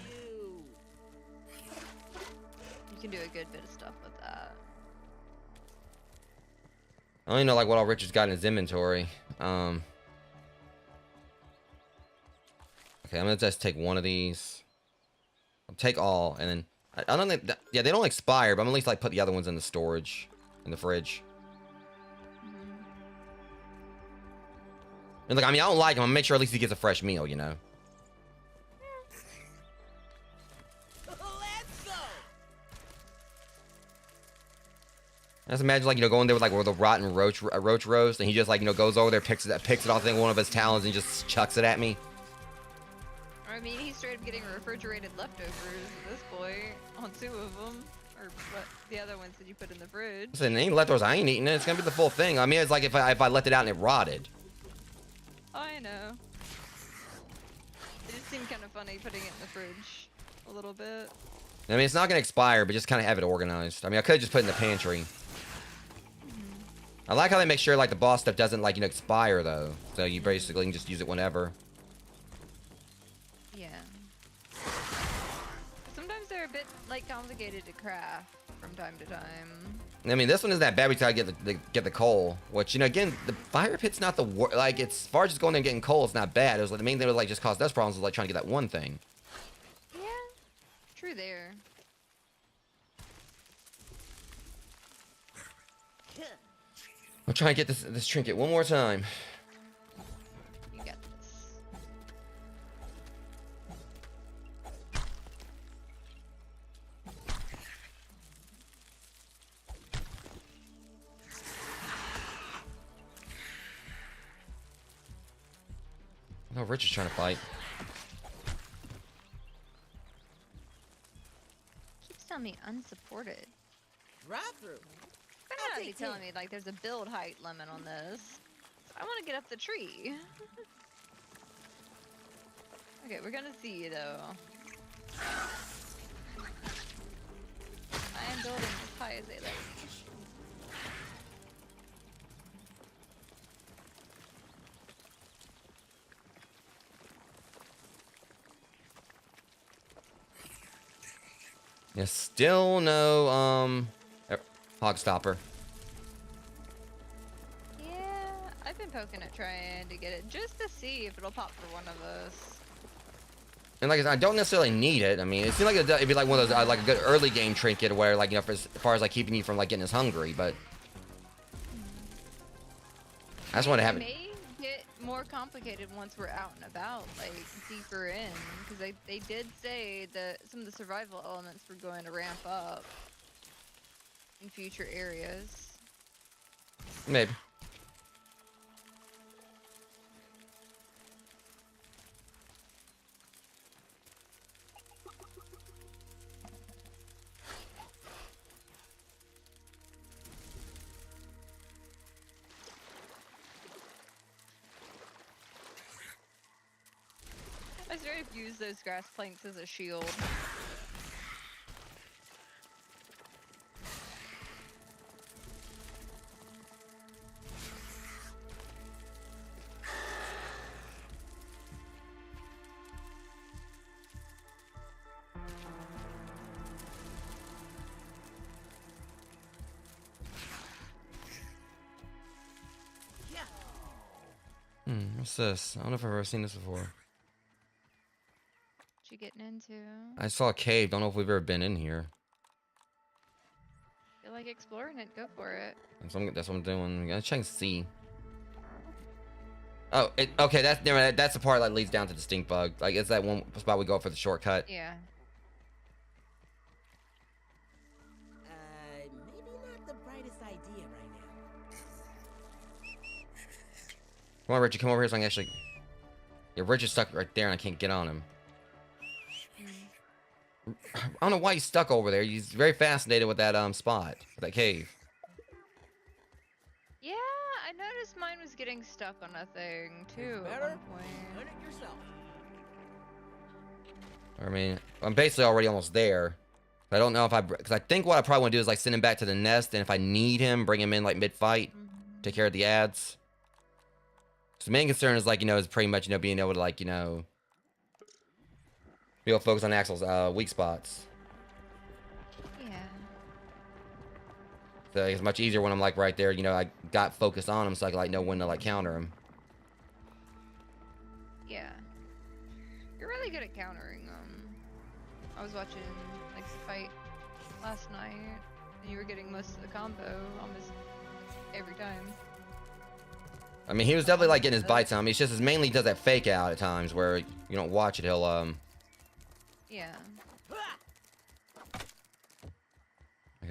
you can do a good bit of stuff with that. I don't even know like what all Richard's got in his inventory. Okay, I'm gonna just take one of these. I'll take all, and then I don't think. Yeah, they don't expire, but I'm at least like put the other ones in the storage, in the fridge. And look, I mean, I don't like him. I'm gonna make sure at least he gets a fresh meal, you know. Let's go. I just imagine like going there with like the rotten roach roast, and he just like goes over there, picks it off one of his talons, and just chucks it at me. I mean, he's straight up getting refrigerated leftovers at this point on 2 of them, or what the other ones that you put in the fridge. Listen, ain't leftovers. I ain't eating it. It's gonna be the full thing. I mean, it's like if I left it out and it rotted. I know. It just seemed kind of funny putting it in the fridge a little bit. I mean, it's not gonna expire, but just kind of have it organized. I mean, I could just put it in the pantry. I like how they make sure like the boss stuff doesn't like expire though, so you basically can just use it whenever. Yeah. Sometimes they're a bit like complicated to craft from time to time. I mean, this one isn't that bad. We gotta get the coal, which again, the fire pit's not the like. It's as far as just going there and getting coal, it's not bad. It was like the main thing was like just caused us problems was like trying to get that one thing. Yeah, true there. I'll try and get this trinket one more time. You got this. No, Rich is trying to fight. Keeps telling me unsupported. Drive through. Better not be telling me like there's a build height limit on this. I want to get up the tree. Okay, we're gonna see though. I am building as high as they let me. Yeah, still no hog stopper. Yeah, I've been poking at trying to get it just to see if it'll pop for one of us. And like I said, I don't necessarily need it. I mean, it seems like it'd be like one of those like a good early game trinket where like as far as like keeping you from like getting as hungry, but I just want to have it. It may get more complicated once we're out and about, like deeper in, because they did say that some of the survival elements were going to ramp up in future areas. Maybe. I started to use those grass planks as a shield. What's this? I don't know if I've ever seen this before. What you getting into? I saw a cave. Don't know if we've ever been in here. Feel like exploring it? Go for it. That's what I'm doing. I'm gonna check and see. Oh, okay. That's the part that leads down to the stink bug. Like, it's that one spot we go for the shortcut. Yeah. Maybe not the brightest idea right now. Come on, Richard. Come over here so I can actually. Yeah, Richard's stuck right there and I can't get on him. I don't know why he's stuck over there. He's very fascinated with that spot, that cave. Yeah, I noticed mine was getting stuck on a thing too at one point. Learn it yourself. I mean, I'm basically already almost there. I don't know if because I think what I probably want to do is like send him back to the nest, and if I need him, bring him in like mid-fight, take care of the ads. So the main concern is like, is pretty much, being able to like, be able to focus on Axel's weak spots. Yeah. So it's much easier when I'm like right there, I got focused on him so I can like know when to like counter him. Yeah. You're really good at countering them. I was watching like fight last night, and you were getting most of the combo almost every time. I mean, he was definitely like getting his bites on me. It's just mainly he does that fake out at times where you don't watch it. He'll Yeah.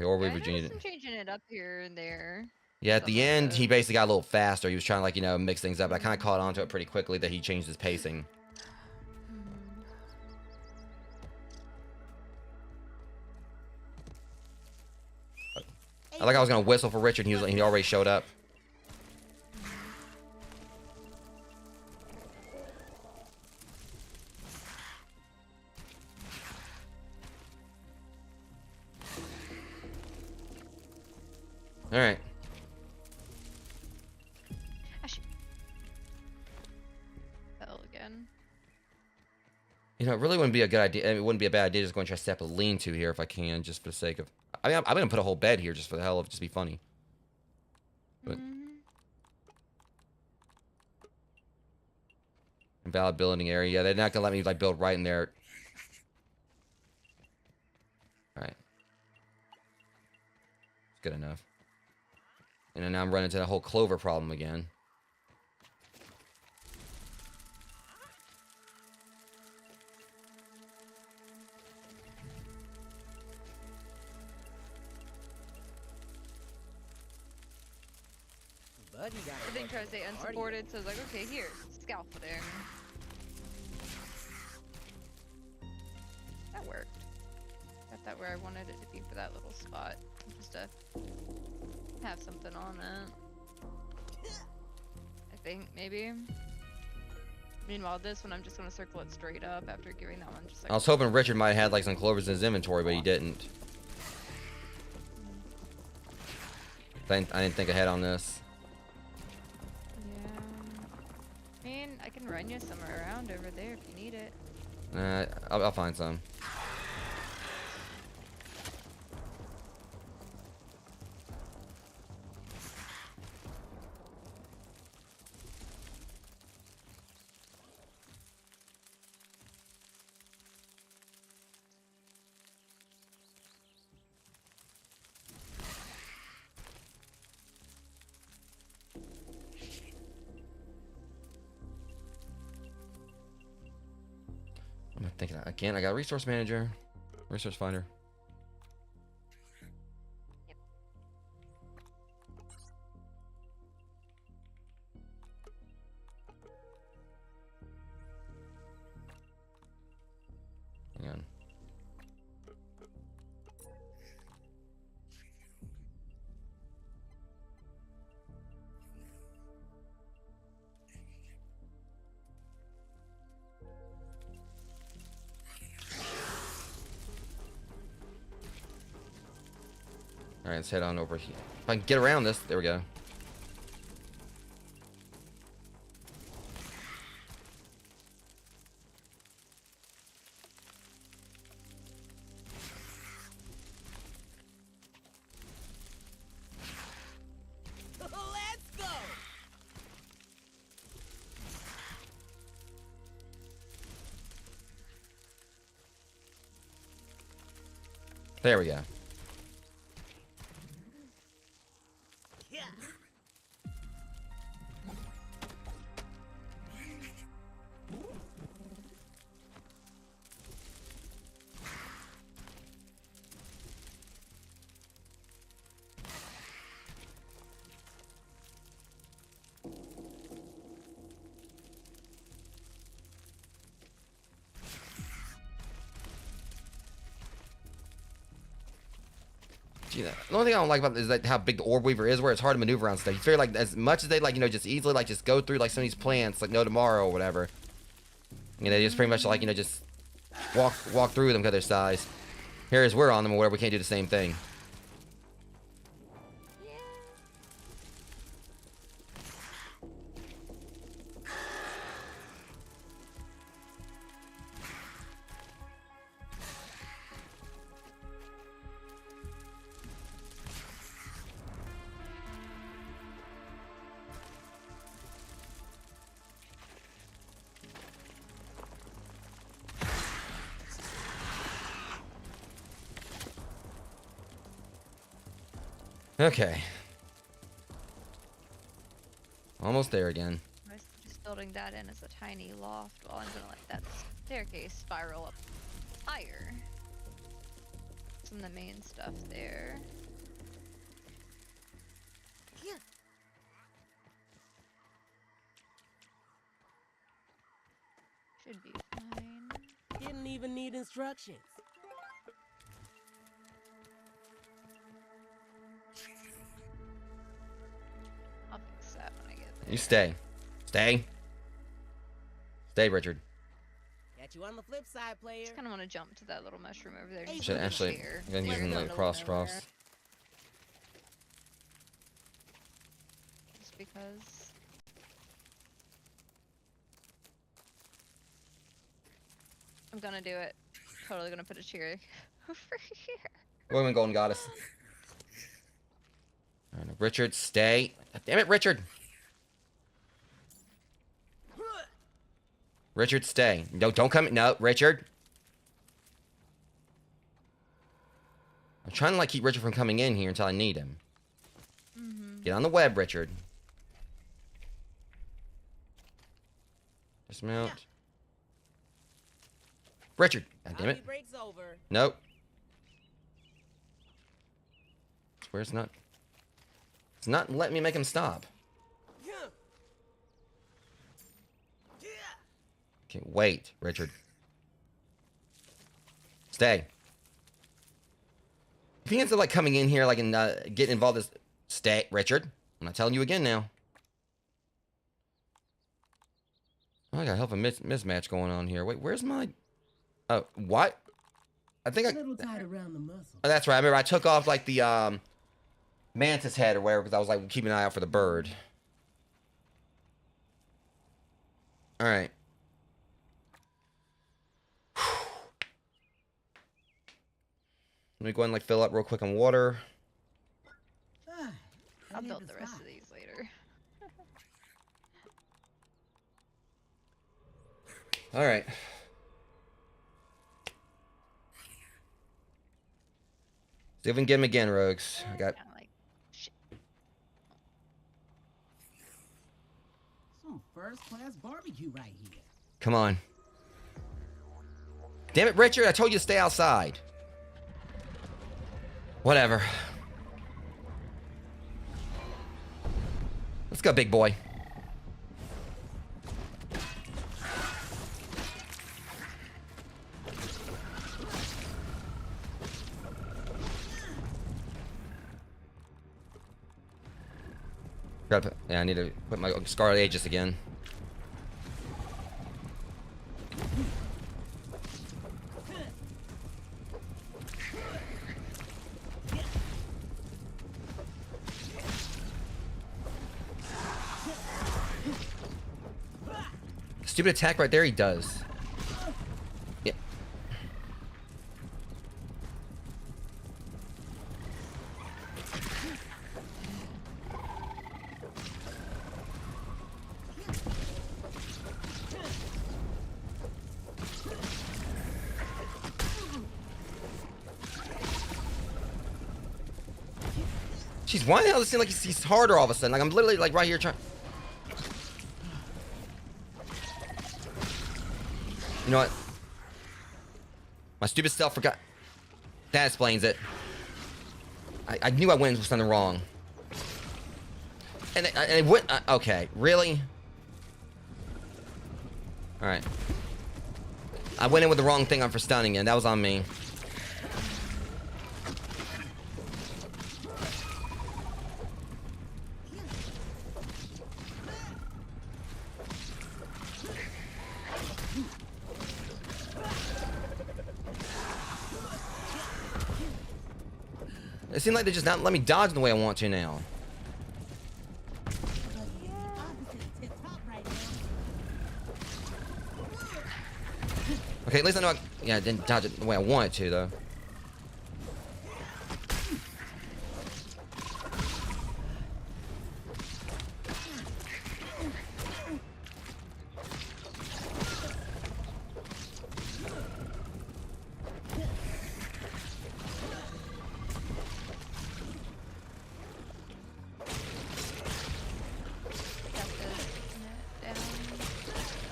or we Yeah, I Virginia. noticed him changing it up here and there. Yeah, at Stuff the like end, that. he basically got a little faster. He was trying to like mix things up. I kind of caught on to it pretty quickly that he changed his pacing. I like I was gonna whistle for Richard. And he already showed up. All right. I should fell again. It really wouldn't be a good idea. It wouldn't be a bad idea just going to try to step a lean-to here if I can, just for the sake of. I mean, I'm gonna put a whole bed here just for the hell of just be funny. But invalid building area. Yeah, they're not gonna let me like build right in there. All right. It's good enough. And then now I'm running into the whole clover problem again. I think try to say unsupported, so I was like, okay, here, scaffolding. That worked. Got that where I wanted it to be for that little spot. Just to have something on it. I think, maybe. Meanwhile, this one I'm just gonna circle it straight up after giving that one just like. I was hoping Richard might have had like some clovers in his inventory, but he didn't. I didn't think ahead on this. I mean, I can run you somewhere around over there if you need it. I'll find some. I'm thinking again. I got resource manager, resource finder. Yep. Hang on. Alright, let's head on over here. If I can get around this, there we go. Let's go. There we go. You know, the only thing I don't like about it is that how big the orb weaver is, where it's hard to maneuver around stuff. You figure like as much as they like, you know, just easily like just go through like some of these plants, like no tomorrow or whatever. You know, they just pretty much like, you know, just walk through them because their size. Here's we're on them or whatever, we can't do the same thing. Okay. Almost there again. I was just building that in as a tiny loft while I'm gonna let that staircase spiral up higher. Some of the main stuff there. Should be fine. Didn't even need instructions. I'll fix that when I get there. You stay. Stay. Stay, Richard. Got you on the flip side, player. Just kind of want to jump to that little mushroom over there. Hey, Should actually Here. I'm Like, using no, like no, cross. Just because. I'm gonna do it. Totally gonna put a chair over here. Women Golden Goddess. All right, Richard, stay. Damn it, Richard. Richard, stay. No, don't come. No, Richard. I'm trying to like keep Richard from coming in here until I need him. Get on the web, Richard. Dismount. Richard. God damn it. Break's over. Nope. Where's it's not letting me make him stop. Okay, wait, Richard. Stay. If he ends up like coming in here, like and getting involved, this stay, Richard. I'm not telling you again now. Oh, I got a hell of a mismatch going on here. Wait, where's my? Oh, what? I think A little tight around the muscle. Oh, that's right. I remember I took off like the mantis head or whatever because I was like keeping an eye out for the bird. All right. Let me go ahead and like fill up real quick on water. I'll build the rest of these later. All right. See if we can get him again, Rogues. I got. Kinda like, shit. Some first-class barbecue right here. Come on. Damn it, Richard! I told you to stay outside. Whatever. Let's go, big boy. Yeah, I need to put my Scarlet Aegis again. Stupid attack right there he does. Yeah. Jeez, why the hell does it seem like he's harder all of a sudden? Like I'm literally like right here trying. You know what? My stupid self forgot. That explains it. I knew I went into something wrong. And it went. Okay, really? All right. I went in with the wrong thing on for stunning, and that was on me. It seems like they're just not letting me dodge the way I want to now. Okay, at least I know I didn't dodge it the way I wanted to, though.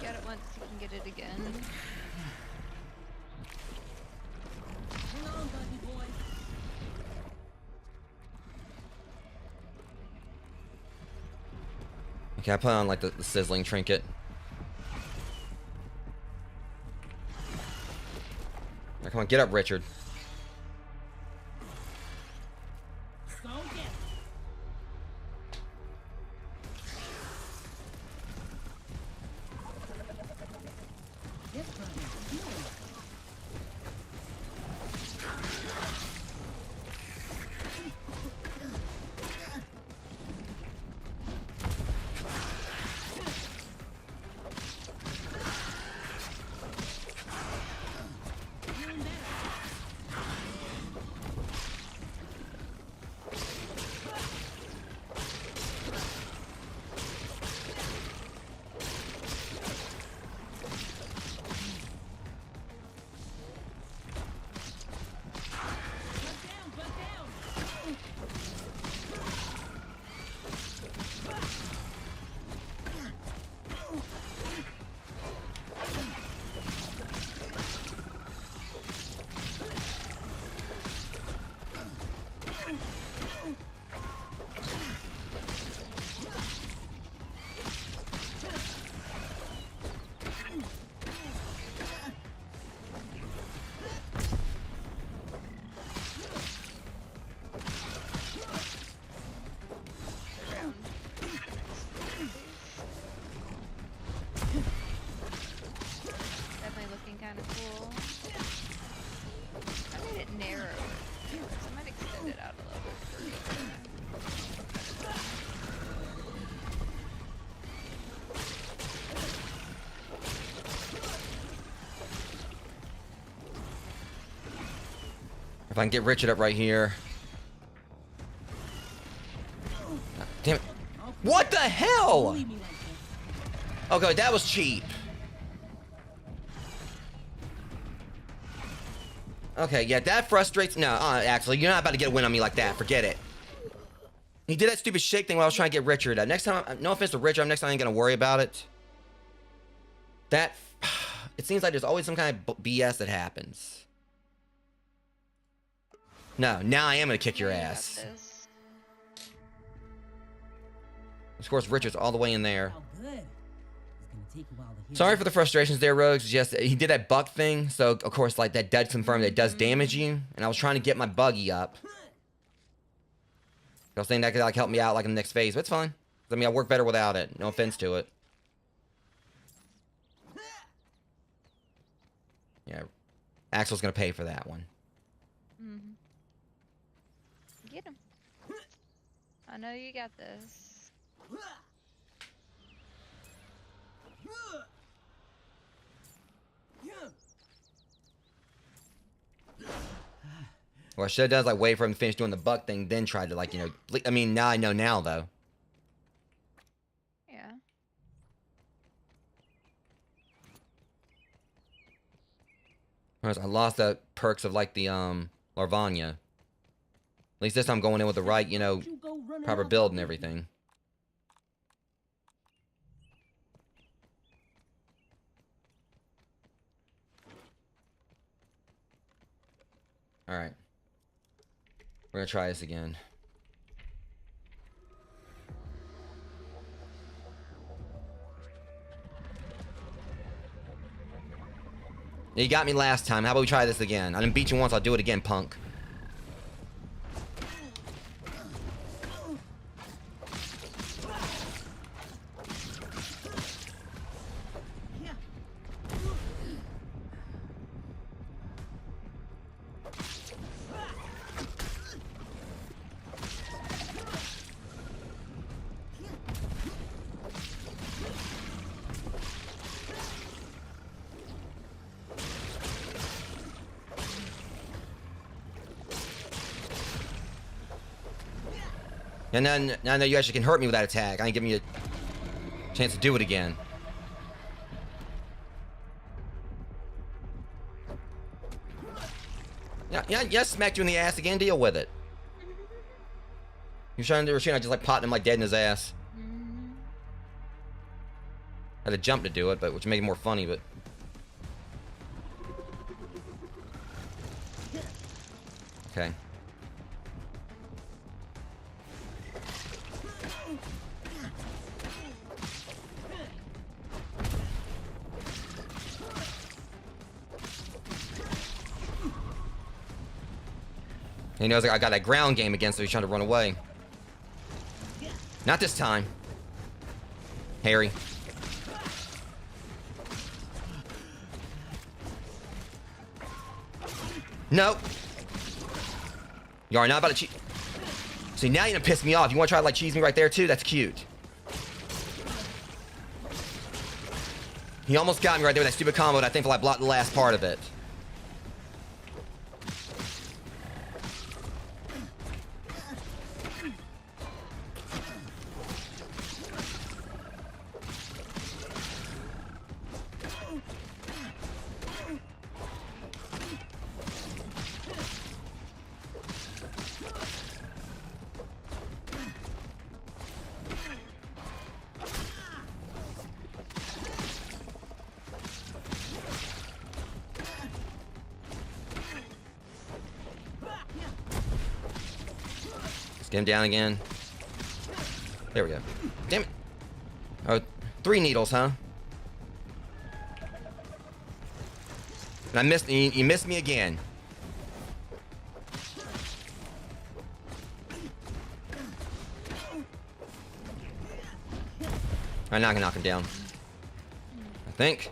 Get it once, you can get it again. Hang on, buddy boy. Okay, I put on like the sizzling trinket. Now, come on, get up, Richard. Go get it. This brother's healing. Doing better. Butt down. Around. Definitely looking kind of cool. I made it narrower, so I might extend it out a little bit further. If I can get Richard up right here. Ah, damn it. What the hell? Leave me like this. Okay, that was cheap. Okay, yeah, that frustrates. No, actually, you're not about to get a win on me like that. Forget it. He did that stupid shake thing while I was trying to get Richard. Next time, no offense to Richard, next time I ain't gonna worry about it. That, it seems like there's always some kind of BS that happens. No, now I am gonna kick your Yeah, you got ass. this. Of course, Richard's all the way in there. How good. It's gonna take a while to heal. Sorry for the frustrations there, Rogues. Just he did that buck thing, so of course, like that does confirm that it does damage you. And I was trying to get my buggy up. I was thinking that could like help me out like in the next phase, but it's fine. I mean, I work better without it. No offense to it. Yeah, Axel's gonna pay for that one. Mm-hmm. Get him. I know you got this. Or I should have done is like wait for him to finish doing the buck thing, then try to like, you know, I mean, now I know now though. Yeah. Whereas I lost the perks of like the Larvania. At least this time I'm going in with the right, you know, You go running proper off build on and me. everything. Alright. We're gonna try this again. You got me last time. How about we try this again? I didn't beat you once, I'll do it again, punk. Yeah. And then now that you actually can hurt me with that attack, I ain't giving you a chance to do it again. Yeah, smacked you in the ass again. Deal with it. You're trying to do a machine, I just like potting him like dead in his ass. I had to jump to do it, but which made it more funny, but. Okay. He knows I got that ground game again, so he's trying to run away. Not this time. Harry. Nope. You are not about to cheat. See, now you're gonna piss me off. You wanna try to like cheese me right there too? That's cute. He almost got me right there with that stupid combo, and I think I blocked the last part of it. Get him down again. There we go. Damn it. Oh, 3 needles, huh? And I missed. You missed me again. I'm not gonna knock him down. I think.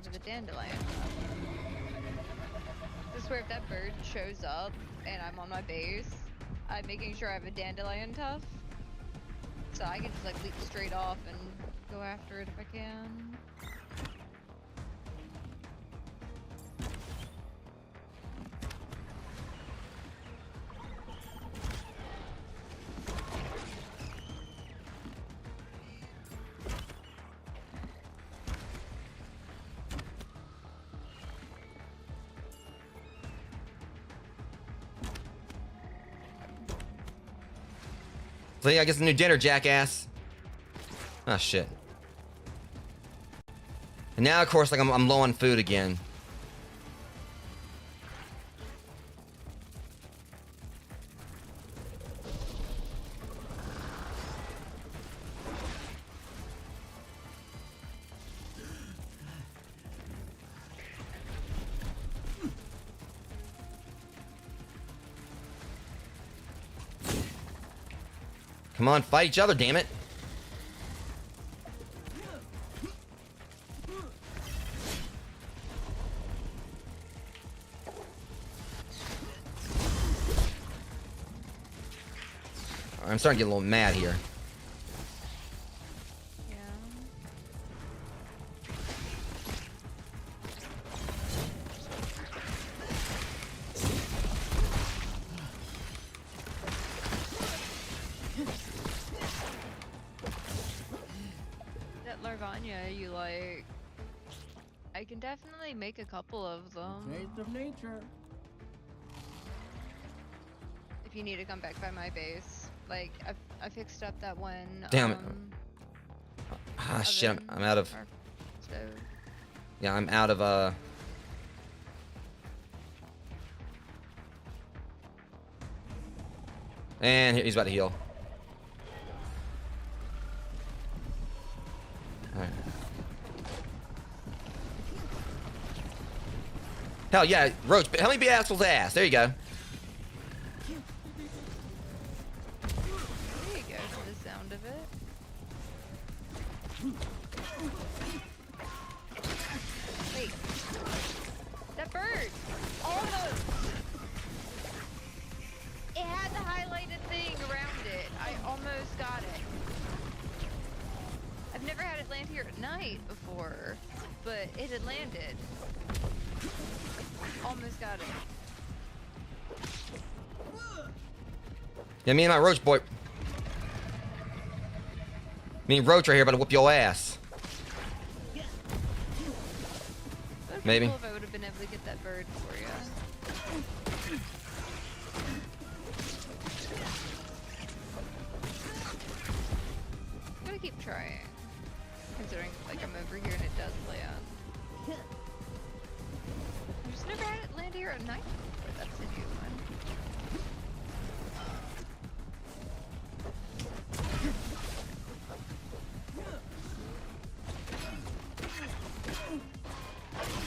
For the dandelion. This is where if that bird shows up and I'm on my base, I'm making sure I have a dandelion tuff, so I can just like leap straight off and go after it if I can. So yeah, I guess a new dinner, jackass. Oh shit. And now, of course, like I'm low on food again. Come on, fight each other, damn it. I'm starting to get a little mad here. Yeah. That Larvania, you like... I can definitely make a couple of them. Taste of nature. If you need to come back by my base. Like, I fixed up that one, Damn it. Ah, shit, I'm out of... So... Yeah, I'm out of, And he's about to heal. Alright. Hell yeah, Roach, help me beat Asshole's ass. There you go. There you go, for the sound of it. That bird! Almost! It had the highlighted thing around it. I almost got it. I've never had it land here at night before, but it had landed. Almost got it. Yeah, me and my roach boy. Me and Roach are here, about to whoop your ass. Maybe. Cool if I would have been able to get that bird for you. I'm gonna keep trying, considering like I'm over here and it does land. I've just never had it land here at night before. That's a new one.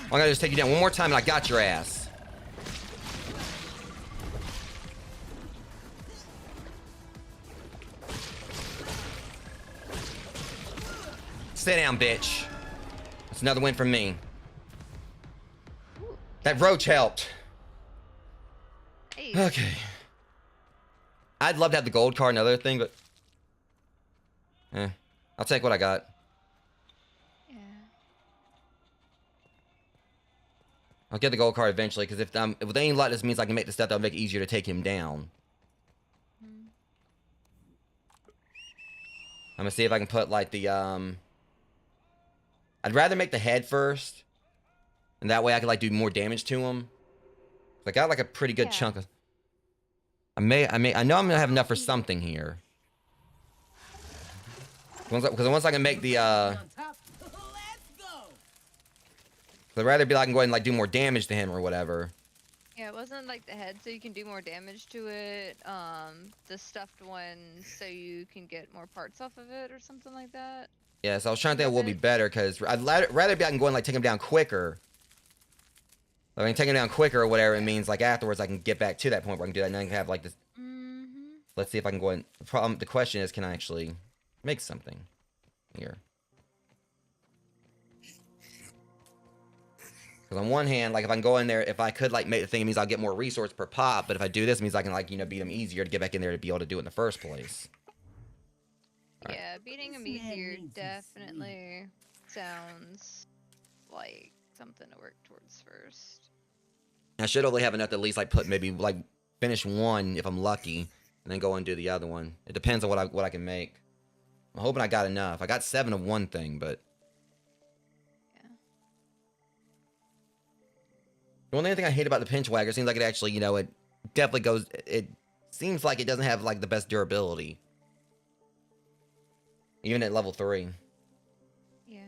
I'm gonna just take you down one more time and I got your ass. Stay down, bitch. That's another win from me. That roach helped. Hey. Okay. I'd love to have the gold card and other thing, but I'll take what I got. Yeah. I'll get the gold card eventually, because if with any luck, this means I can make the stuff that'll make it easier to take him down. Hmm. I'm gonna see if I can put like the I'd rather make the head first, and that way I can like do more damage to him. I got like a pretty good chunk of. I know I'm gonna have enough for something here. Because once I can make the On top. Let's go. I'd rather be like I can go ahead and like do more damage to him or whatever. Yeah, it wasn't like the head, so you can do more damage to it. The stuffed one, so you can get more parts off of it or something like that. Yeah, so I was trying to think it will be better, because I'd rather be I can go and like take him down quicker. I mean, take him down quicker or whatever it means, like afterwards I can get back to that point where I can do that, and then I can have like this. Let's see if I can go in. The question is, can I actually make something here? Because on one hand, like if I can go in there, if I could like make the thing, it means I'll get more resource per pop. But if I do this, it means I can like beat them easier to get back in there to be able to do it in the first place. Right. Yeah, beating them easier definitely sounds like something to work towards first. I should only have enough to at least like put maybe like finish one if I'm lucky, and then go and do the other one. It depends on what I can make. I'm hoping I got enough. I got 7 of one thing, but Yeah. the only thing I hate about the pinch wagger seems like it actually, it definitely goes. It seems like it doesn't have like the best durability, even at level 3. Yeah.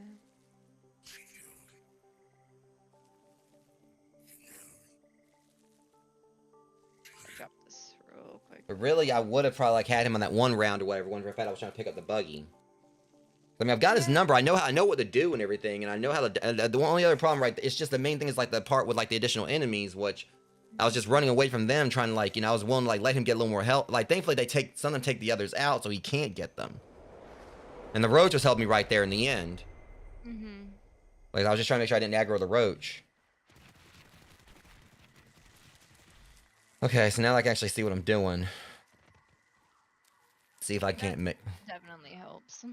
Drop this real quick. But really, I would have probably like had him on that one round or whatever. One for a fact I was trying to pick up the buggy. I mean, I've got his number. I know what to do and everything, and I know how to. The only other problem, right? It's just the main thing is like the part with like the additional enemies, which I was just running away from them, trying to like I was willing to like let him get a little more help. Like thankfully some of them take the others out, so he can't get them. And the roach just helped me right there in the end. Like I was just trying to make sure I didn't aggro the roach. Okay, so now I can actually see what I'm doing. See if I can't make. Definitely helps.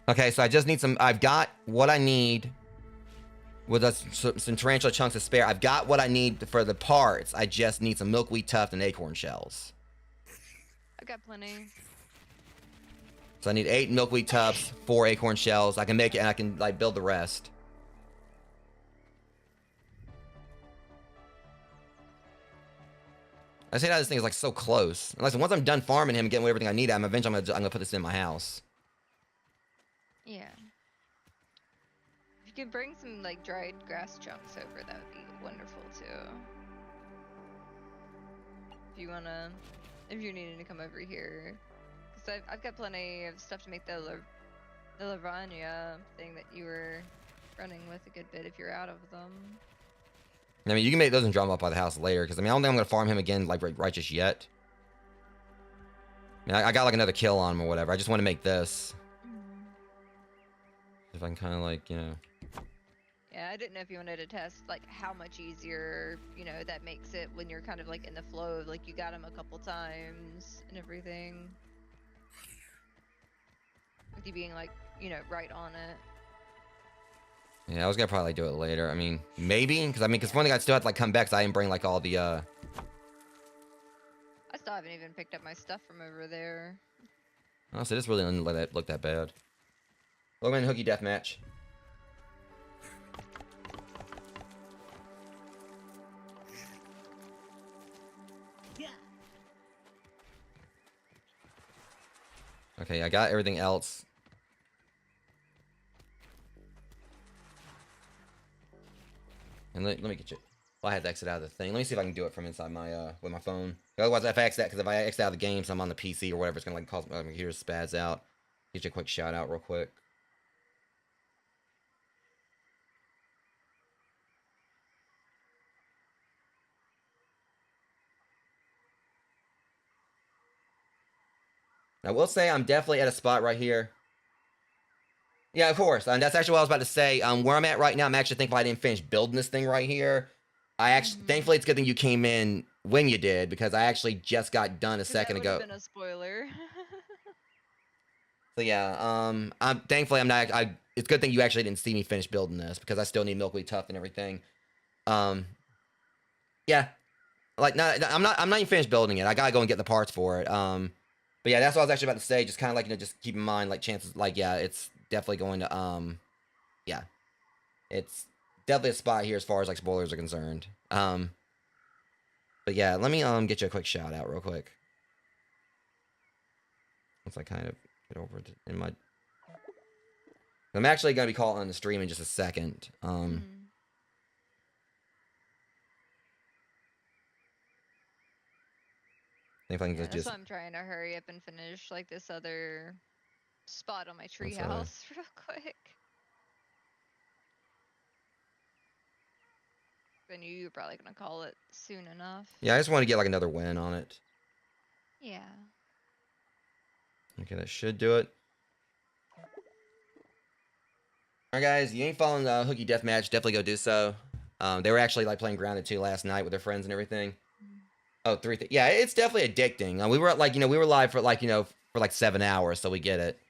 Okay, so I just need some. I've got what I need. With some tarantula chunks to spare. I've got what I need for the parts. I just need some milkweed tuft and acorn shells. I've got plenty. So I need 8 milkweed tufts, 4 acorn shells. I can make it, and I can like build the rest. I say that this thing is like so close. Unless once I'm done farming him and getting everything I need, I'm gonna put this in my house. Yeah. If you could bring some like dried grass chunks over, that would be wonderful too. If you're needing to come over here, because I've got plenty of stuff to make the lasagna thing that you were running with a good bit if you're out of them. I mean, you can make those and drop them off by the house later, because I mean, I don't think I'm gonna farm him again like right just yet. I mean, I got like another kill on him or whatever. I just want to make this. If I can kind of like, Yeah, I didn't know if you wanted to test like how much easier, you know, that makes it when you're kind of like in the flow of like you got him a couple times and everything. With you being like, you know, right on it. Yeah, I was gonna probably do it later. I mean, maybe, because one thing I still have to like come back, 'cause I didn't bring like all the I still haven't even picked up my stuff from over there. Oh, so this really didn't let it look that bad. Logan Hooky Deathmatch. Okay, I got everything else. And let me get you. Well, I had to exit out of the thing. Let me see if I can do it from inside my with my phone. Otherwise, if I exit, because if I exit out of the game, so I'm on the PC or whatever, it's gonna like cause my computer to spaz out. Get you a quick shout out real quick. I will say I'm definitely at a spot right here. Yeah, of course. And that's actually what I was about to say. Where I'm at right now, I'm actually thankful I didn't finish building this thing right here. Thankfully, it's a good thing you came in when you did, because I actually just got done a second ago. That would have been a spoiler. So yeah, thankfully I'm not. It's a good thing you actually didn't see me finish building this, because I still need Milkweed Tuft and everything. Yeah, like I'm not even finished building it. I gotta go and get the parts for it. But yeah, that's what I was actually about to say. Just kind of like, just keep in mind, like, chances, like, yeah, it's definitely going to, yeah, it's definitely a spot here as far as like spoilers are concerned. But yeah, let me get you a quick shout out real quick. Once I kind of get over it in my. I'm actually gonna be calling on the stream in just a second. If I can That's why I'm trying to hurry up and finish like this other spot on my treehouse real quick. I knew you were probably gonna call it soon enough. Yeah, I just want to get like another win on it. Yeah. Okay, that should do it. Alright guys, you ain't following Hooky Deathmatch, definitely go do so. They were actually like playing Grounded 2 last night with their friends and everything. Oh, yeah, it's definitely addicting. We were at like, we were live for like, for like 7 hours, so we get it.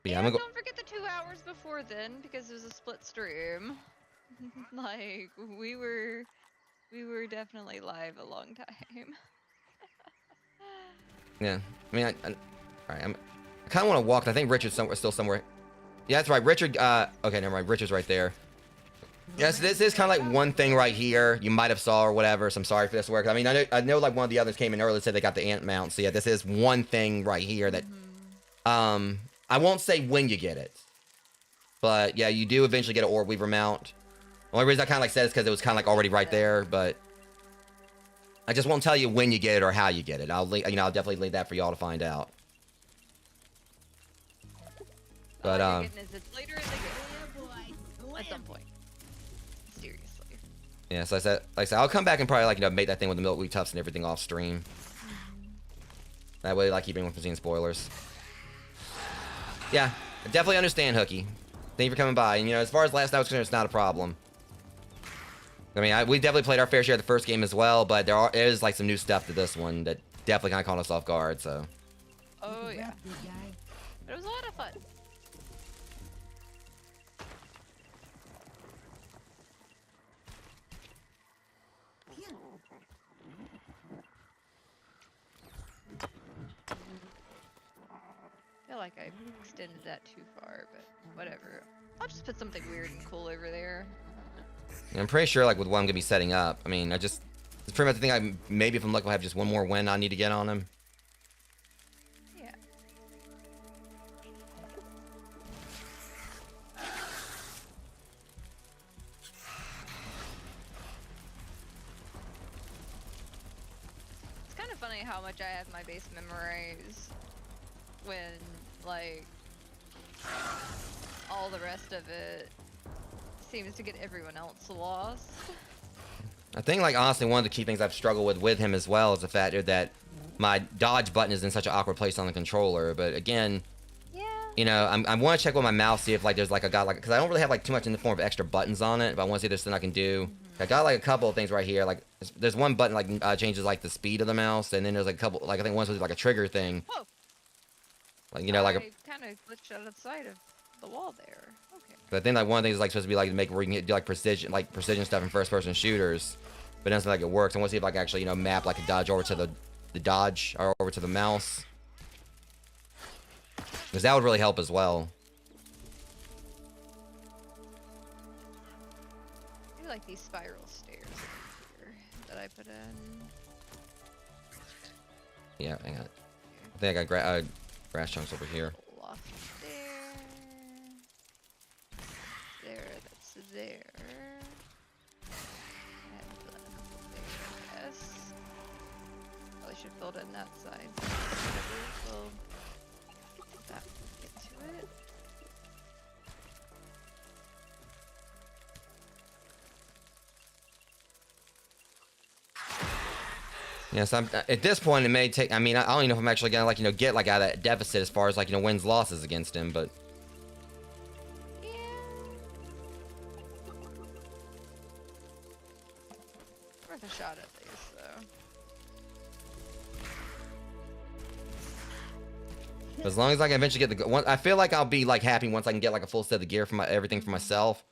But yeah, I'm gonna don't forget the 2 hours before then, because it was a split stream. Like, we were definitely live a long time. Yeah, I mean, alright, I kind of want to walk. I think Richard's still somewhere. Yeah, that's right. Richard, okay, never mind. Richard's right there. Yes, this is kind of like one thing right here you might have saw or whatever, so I'm sorry for this work. I mean, I know like one of the others came in earlier and said they got the ant mount, so yeah, this is one thing right here that, I won't say when you get it, but yeah, you do eventually get an Orb Weaver mount. The only reason I kind of like said is because it was kind of like already right there, but I just won't tell you when you get it or how you get it. I'll definitely leave that for y'all to find out. But it's later in the game. At some point. Seriously. Yeah, so like I said, I'll come back and probably like make that thing with the Milkweed Tufts and everything off stream. That way, like, keep anyone from seeing spoilers. Yeah, I definitely understand, Hooky. Thank you for coming by. And as far as last night was concerned, it's not a problem. I mean, we definitely played our fair share of the first game as well, but there is like some new stuff to this one that definitely kind of caught us off guard. So. Oh yeah. But it was a lot of fun. I feel like I extended that too far, but whatever. I'll just put something weird and cool over there. Yeah, I'm pretty sure, like, with what I'm gonna be setting up. I mean, it's pretty much the thing. Maybe if I'm lucky, I'll have just one more win I need to get on him. Yeah. It's kind of funny how much I have my base memorized when, like, all the rest of it seems to get everyone else lost. I think, like, honestly, one of the key things I've struggled with him as well is the fact that my dodge button is in such an awkward place on the controller. But again, yeah, You know, I want to check with my mouse, see if like there's like because I don't really have like too much in the form of extra buttons on it. But I want to see if there's something I can do. I got like a couple of things right here. Like there's one button like changes like the speed of the mouse, and then there's like a couple like I think one's like a trigger thing. Whoa. Like you know like a. I kind of glitched out of sight of the wall there. Okay. But I think like one of the things is like supposed to be like to make where you can do like precision stuff in first person shooters. But it doesn't like it works. I want to see if I can actually map like a dodge over to the dodge or over to the mouse. Because that would really help as well. I like these spiral stairs here that I put in. Yeah, hang on. I think I got grass chunks over here. Loft there. There, that's there. And a couple there, yes. Probably should build in that side. We'll get to it. Yes, at this point it may take. I mean, I don't even know if I'm actually gonna get like out of that deficit as far as like wins losses against him, but. Yeah. Worth a shot at least, though. As long as I can eventually get I feel like I'll be like happy once I can get like a full set of gear for everything for myself,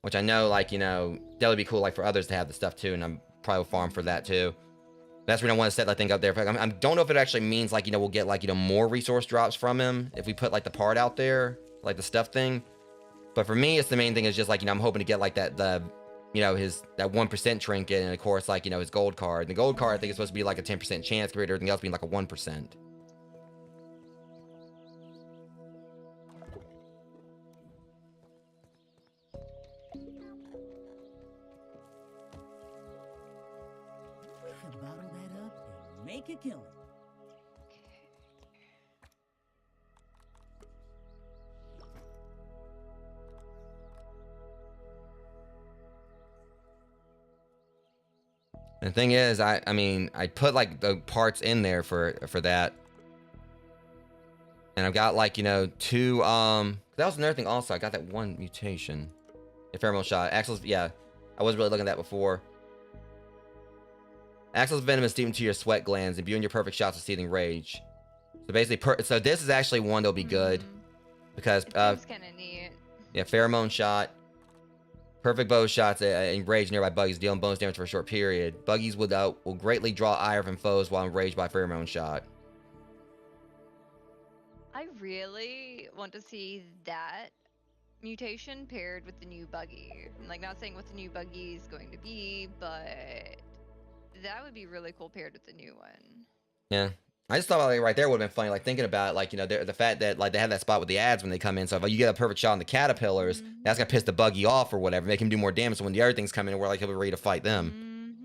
which I know like that would be cool like for others to have the stuff too, and I'm probably will farm for that too. That's when I want to set that thing up there. I don't know if it actually means like we'll get like more resource drops from him if we put like the part out there, like the stuff thing. But for me, it's the main thing is just like I'm hoping to get like that his that 1% trinket, and of course like his gold card. And the gold card I think is supposed to be like a 10% chance compared to everything else being like a 1%. Bottle that up and make a killing. And the thing is, I mean, I put like the parts in there for that, and I've got like two. That was another thing. Also, I got that one mutation, a pheromone shot. Axel's, yeah, I was really looking at that before. Axel's venom is deep into your sweat glands, imbuing your perfect shots with seething rage. So basically, so this is actually one that'll be good because It's kind of neat. yeah, pheromone shot. Perfect bow shots enrage nearby buggies, dealing bonus damage for a short period. Buggies will greatly draw ire from foes while enraged by pheromone shot. I really want to see that mutation paired with the new buggy. I'm like not saying what the new buggy is going to be, but that would be really cool paired with the new one. Yeah. I just thought like right there would have been funny, like thinking about like the fact that like they have that spot with the ads when they come in. So if you get a perfect shot on the caterpillars, that's gonna piss the buggy off or whatever, make him do more damage. So when the other things come in, we're like he'll be ready to fight them.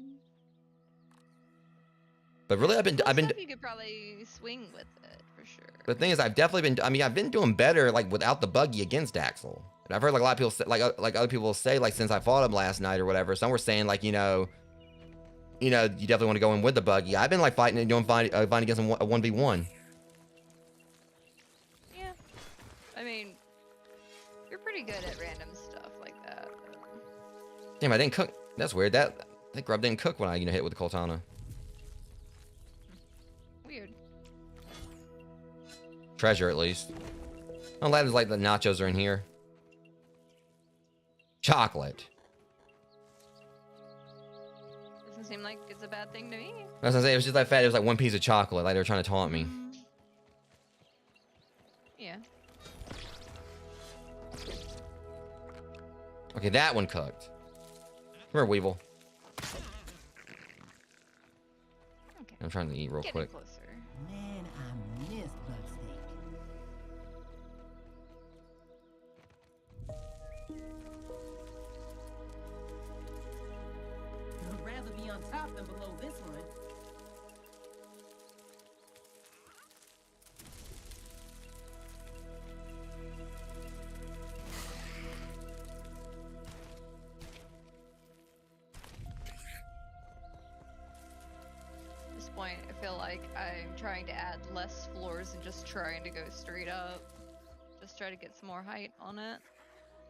But really, I've been. You could probably swing with it for sure. The thing is, I've definitely been. I mean, I've been doing better like without the buggy against Axel. And I've heard like a lot of people say, like other people say like since I fought him last night or whatever. Some were saying like you definitely want to go in with the buggy. I've been like fighting and doing fine against him a 1v1. Yeah. I mean, you're pretty good at random stuff like that. Damn, I didn't cook. That's weird. That grub didn't cook when I hit with the Coltana. Weird. Treasure at least. I'm glad there's like the nachos are in here. Chocolate. Doesn't seem like it's a bad thing to me. I was gonna say it was just that fat. It was like one piece of chocolate. Like they were trying to taunt me. Yeah. Okay, that one cooked. Come here, Weevil. Okay. I'm trying to eat real quick. Closer. Man, I missed bug steak. I'd rather be on top than below this one. At this point, I feel like I'm trying to add less floors and just trying to go straight up. try to get some more height on it.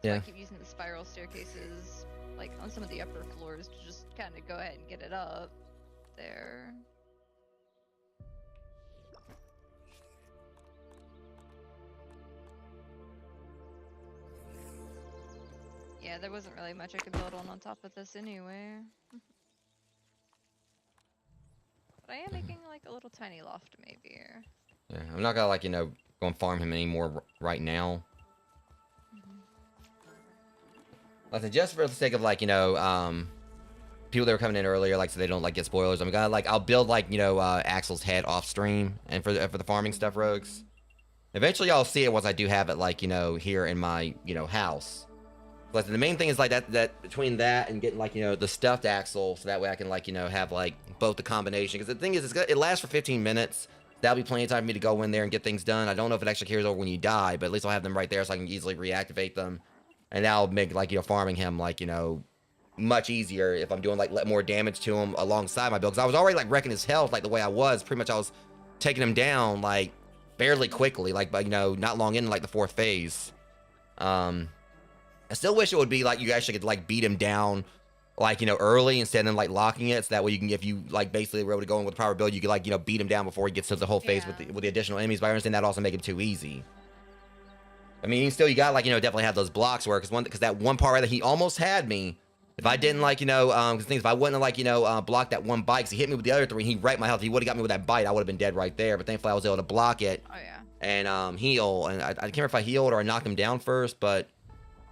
So Yeah. I keep using the spiral staircases, like on some of the upper floors, to just kind of go ahead and get it up there. Yeah, there wasn't really much I could build on top of this anyway. But I am making like a little tiny loft maybe. Yeah, I'm not gonna like, you know, go and farm him anymore right now. Like, just for the sake of like, you know, people that were coming in earlier, like, so they don't like get spoilers. I'm gonna like, I'll build like, you know, Axel's head off stream and for the farming stuff, rogues. Eventually, I'll see it once I do have it, like, you know, here in my, you know, house. But the main thing is like that between that and getting like, you know, the stuffed Axel, so that way I can like, you know, have like both the combination. Because the thing is, it lasts for 15 minutes. That'll be plenty of time for me to go in there and get things done. I don't know if it actually carries over when you die, but at least I'll have them right there so I can easily reactivate them. And that'll make like, you know, farming him like, you know, much easier if I'm doing like more damage to him alongside my build. Because I was already like wrecking his health like the way I was. Pretty much I was taking him down like fairly quickly, like, but you know, not long into like the 4th phase. I still wish it would be like you actually could like beat him down like, you know, early instead of like locking it, so that way you can, if you like basically were able to go in with power build, you could like, you know, beat him down before he gets to the whole phase with the additional enemies. But I understand that also make it too easy. I mean, still you got like, you know, definitely have those blocks where because that one part right there, he almost had me. If I didn't like, you know, because things, if I wouldn't have like, you know, blocked that one bite, because he hit me with the other 3, he wrecked my health. If he would have got me with that bite, I would have been dead right there. But thankfully I was able to block it. Oh yeah. And heal. And I can't remember if I healed or I knocked him down first, but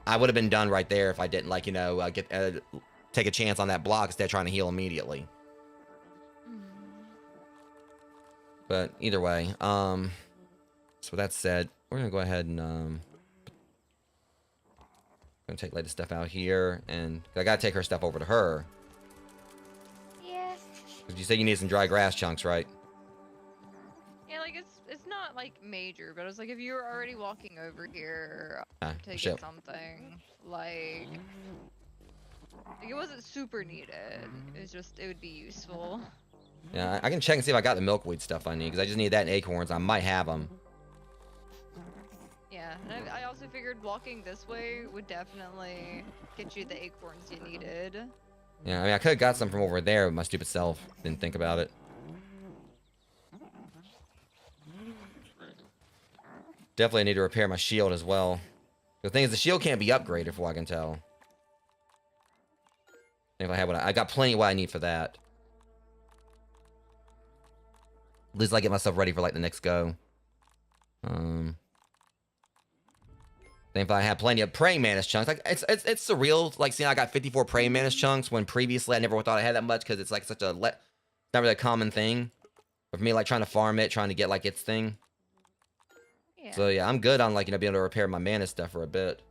I would have been done right there if I didn't like, you know, take a chance on that block instead of trying to heal immediately. But either way, so with that said, we're gonna go ahead and gonna take Lady's stuff out here, and I gotta take her stuff over to her. Yeah. Cause you said you need some dry grass chunks, right? Yeah, like it's not like major, but I was like, if you were already walking over here to shit. get something, like it wasn't super needed. It was just, it would be useful. Yeah, I can check and see if I got the milkweed stuff I need, because I just need that and acorns. I might have them. Yeah, and I also figured walking this way would definitely get you the acorns you needed. Yeah, I mean, I could have got some from over there, but my stupid self didn't think about it. Definitely need to repair my shield as well. The thing is, the shield can't be upgraded, from what I can tell. If I have what I got, plenty of what I need for that. At least I get myself ready for like the next go. Then if I have plenty of praying mantis chunks, like it's surreal, like seeing I got 54 praying mantis chunks when previously I never thought I had that much, because it's like such a not really a common thing. But for me, like trying to farm it, trying to get like its thing. Yeah. So yeah, I'm good on like, you know, being able to repair my mantis stuff for a bit.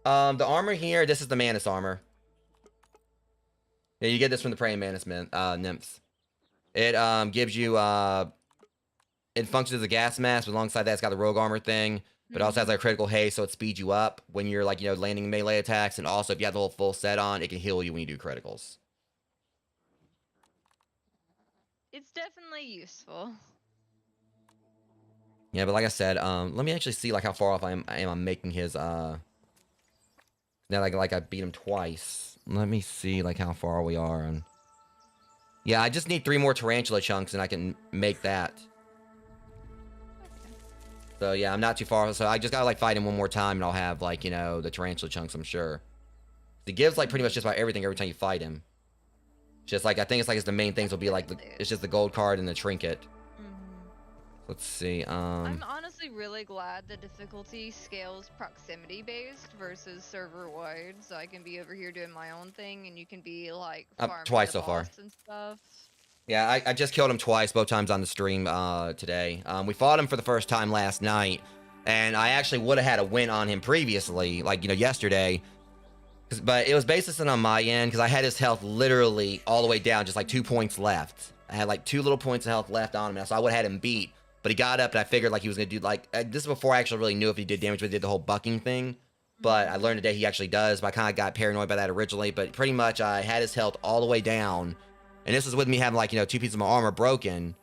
The armor here, this is the mantis armor. Yeah, you get this from the praying mantis nymphs. It gives you it functions as a gas mask, but alongside that it's got the rogue armor thing, but it also has like critical haste, so it speeds you up when you're like, you know, landing melee attacks, and also if you have the whole full set on, it can heal you when you do criticals. It's definitely useful. Yeah, but like I said, let me actually see like how far off I am on making his now like I beat him twice. Let me see like how far we are on. Yeah, I just need 3 more tarantula chunks and I can make that. So yeah, I'm not too far. So I just gotta like fight him one more time and I'll have like, you know, the tarantula chunks, I'm sure. It gives like pretty much just about everything every time you fight him. Just like, I think it's like, it's the main things will be like, it's just the gold card and the trinket. Let's see, I'm honestly really glad the difficulty scales proximity based versus server wide, so I can be over here doing my own thing and you can be like farming twice the so far. boss and stuff. Yeah, I just killed him twice, both times on the stream today. We fought him for the first time last night, and I actually would have had a win on him previously, like, you know, yesterday. But it was basically on my end, because I had his health literally all the way down, just like 2 points left. I had like 2 little points of health left on him, so I would have had him beat. But he got up, and I figured like he was going to do like, this is before I actually really knew if he did damage, but he did the whole bucking thing. But I learned today he actually does, but I kind of got paranoid by that originally. But pretty much I had his health all the way down. And this was with me having like, you know, 2 pieces of my armor broken.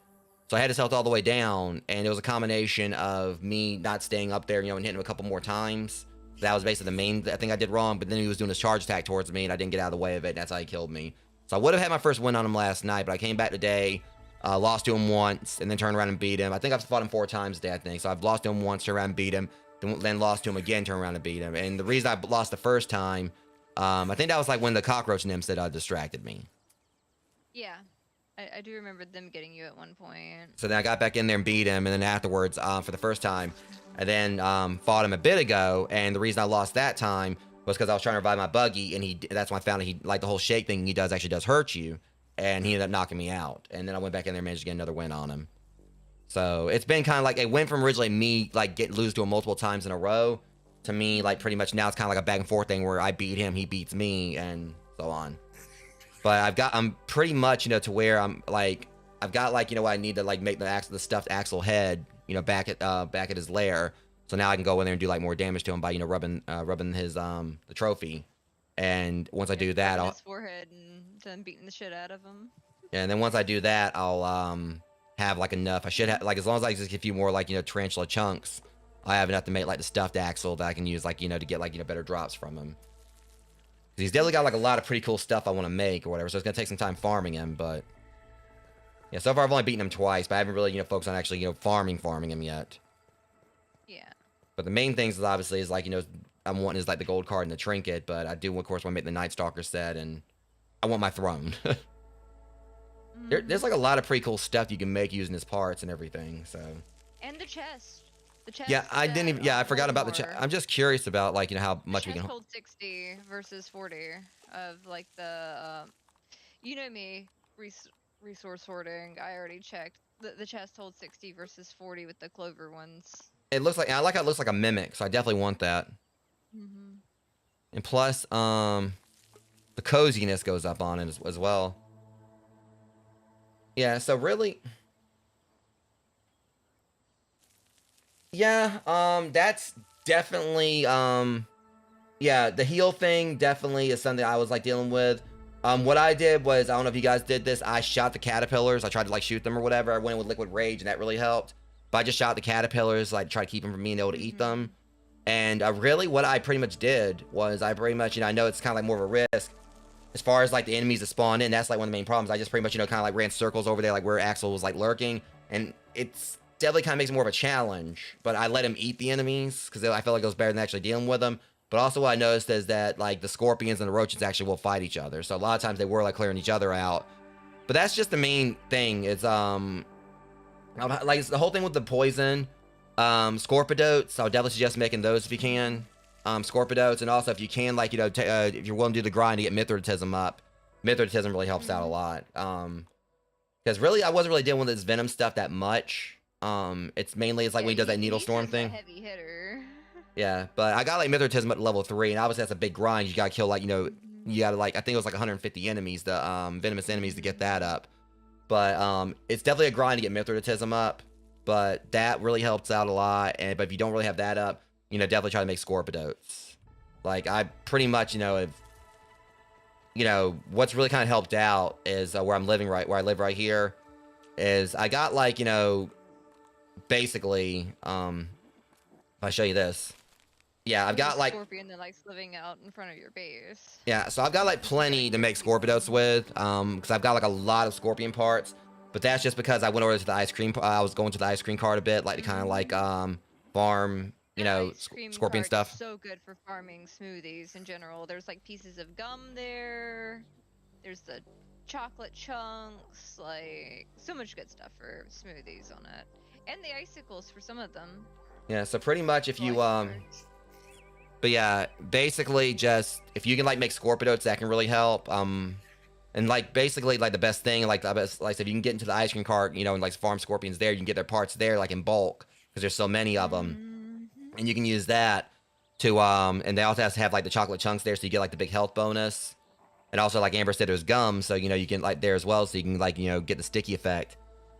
So I had his health all the way down, and it was a combination of me not staying up there, you know, and hitting him a couple more times. That was basically the main thing I did wrong, but then he was doing his charge attack towards me, and I didn't get out of the way of it, and that's how he killed me. So I would have had my first win on him last night, but I came back today, lost to him once, and then turned around and beat him. I think I've fought him 4 times today, I think. So I've lost to him once, turned around and beat him, then lost to him again, turned around and beat him. And the reason I lost the first time, I think that was like when the cockroach nymphs that distracted me. Yeah. I do remember them getting you at one point. So then I got back in there and beat him, and then afterwards, for the first time, I then fought him a bit ago, and the reason I lost that time was because I was trying to revive my buggy, and that's when I found he, like, the whole shake thing he does actually does hurt you, and he ended up knocking me out. And then I went back in there and managed to get another win on him. So it's been kind of like, it went from originally me, like, lose to him multiple times in a row, to me, like, pretty much now it's kind of like a back and forth thing where I beat him, he beats me, and so on. But I'm pretty much, you know, to where I'm like, I've got, like, you know, I need to, like, make the stuffed Axel head, you know, back at his lair. So now I can go in there and do, like, more damage to him by, you know, rubbing his the trophy. And once I do that, I'll his forehead and then beating the shit out of him. Yeah, and then once I do that, I'll have, like, enough. I should have, like, as long as I just get a few more, like, you know, tarantula chunks, I have enough to make, like, the stuffed Axel that I can use, like, you know, to get, like, you know, better drops from him. He's definitely got, like, a lot of pretty cool stuff I want to make or whatever, so it's gonna take some time farming him, but yeah, so far I've only beaten him twice, but I haven't really, you know, focused on actually, you know, farming him yet. Yeah. But the main things is obviously is, like, you know, I'm wanting is, like, the gold card and the trinket, but I do, of course, want to make the Night Stalker set, and I want my throne. There's, like, a lot of pretty cool stuff you can make using his parts and everything, so. And the chest. The chest. Yeah, I didn't even. Yeah, I forgot about the chest. I'm just curious about, like, you know, how much we can hold 60 versus 40 of, like, the you know me, resource hoarding. I already checked. The chest holds 60 versus 40 with the clover ones. It looks like, I like how it looks like a mimic, so I definitely want that. And plus, the coziness goes up on it as well. Yeah, so really, yeah, that's definitely, yeah, the heal thing definitely is something I was, like, dealing with. What I did was, I don't know if you guys did this, I shot the caterpillars. I tried to, like, shoot them or whatever. I went in with liquid rage, and that really helped. But I just shot the caterpillars, like, try to keep them from being able to eat them. And really what I pretty much did was I pretty much, you know, I know it's kind of like more of a risk as far as, like, the enemies that spawn in. That's, like, one of the main problems. I just pretty much, you know, kind of, like, ran circles over there, like, where Axel was, like, lurking. And it's definitely kind of makes it more of a challenge. But I let him eat the enemies because I felt like it was better than actually dealing with them. But also what I noticed is that, like, the scorpions and the roaches actually will fight each other. So a lot of times they were, like, clearing each other out. But that's just the main thing. It's, like, it's the whole thing with the poison. Scorpidotes, I would definitely suggest making those if you can. Scorpidotes, and also if you can, like, you know, if you're willing to do the grind to get Mithridatism up, Mithridatism really helps out a lot. Because really, I wasn't really dealing with this Venom stuff that much. It's mainly, it's like when he does that Needle Storm thing. Heavy hitter. Yeah, but I got, like, Mithridatism at level 3, and obviously that's a big grind. You gotta kill, like, you know, you gotta, like, I think it was like 150 enemies, the venomous enemies to get that up. But it's definitely a grind to get Mithridatism up. But that really helps out a lot. But if you don't really have that up, you know, definitely try to make Scorpidotes. Like, I pretty much, you know, what's really kind of helped out is where I live right here, is I got, like, you know, basically, if I show you this, yeah, I've got, like, scorpion that likes living out in front of your base. Yeah, so I've got, like, plenty to make Scorpidotes with, because I've got, like, a lot of scorpion parts. But that's just because I went over to the ice cream. I was going to the ice cream cart a bit, like, to kind of, like, farm, you know, scorpion stuff. So good for farming smoothies in general. There's, like, pieces of gum there. There's the chocolate chunks, like, so much good stuff for smoothies on it, and the icicles for some of them. Yeah, so pretty much if you but yeah, basically just if you can, like, make Scorpidotes, that can really help. And, like, basically, like, the best thing, like, if you can get into the ice cream cart, you know, and, like, farm scorpions there, you can get their parts there, like, in bulk, because there's so many of them. And you can use that to, and they also have to have, like, the chocolate chunks there, so you get, like, the big health bonus. And also, like Amber said, there's gum, so, you know, you can, like, there as well, so you can, like, you know, get the sticky effect.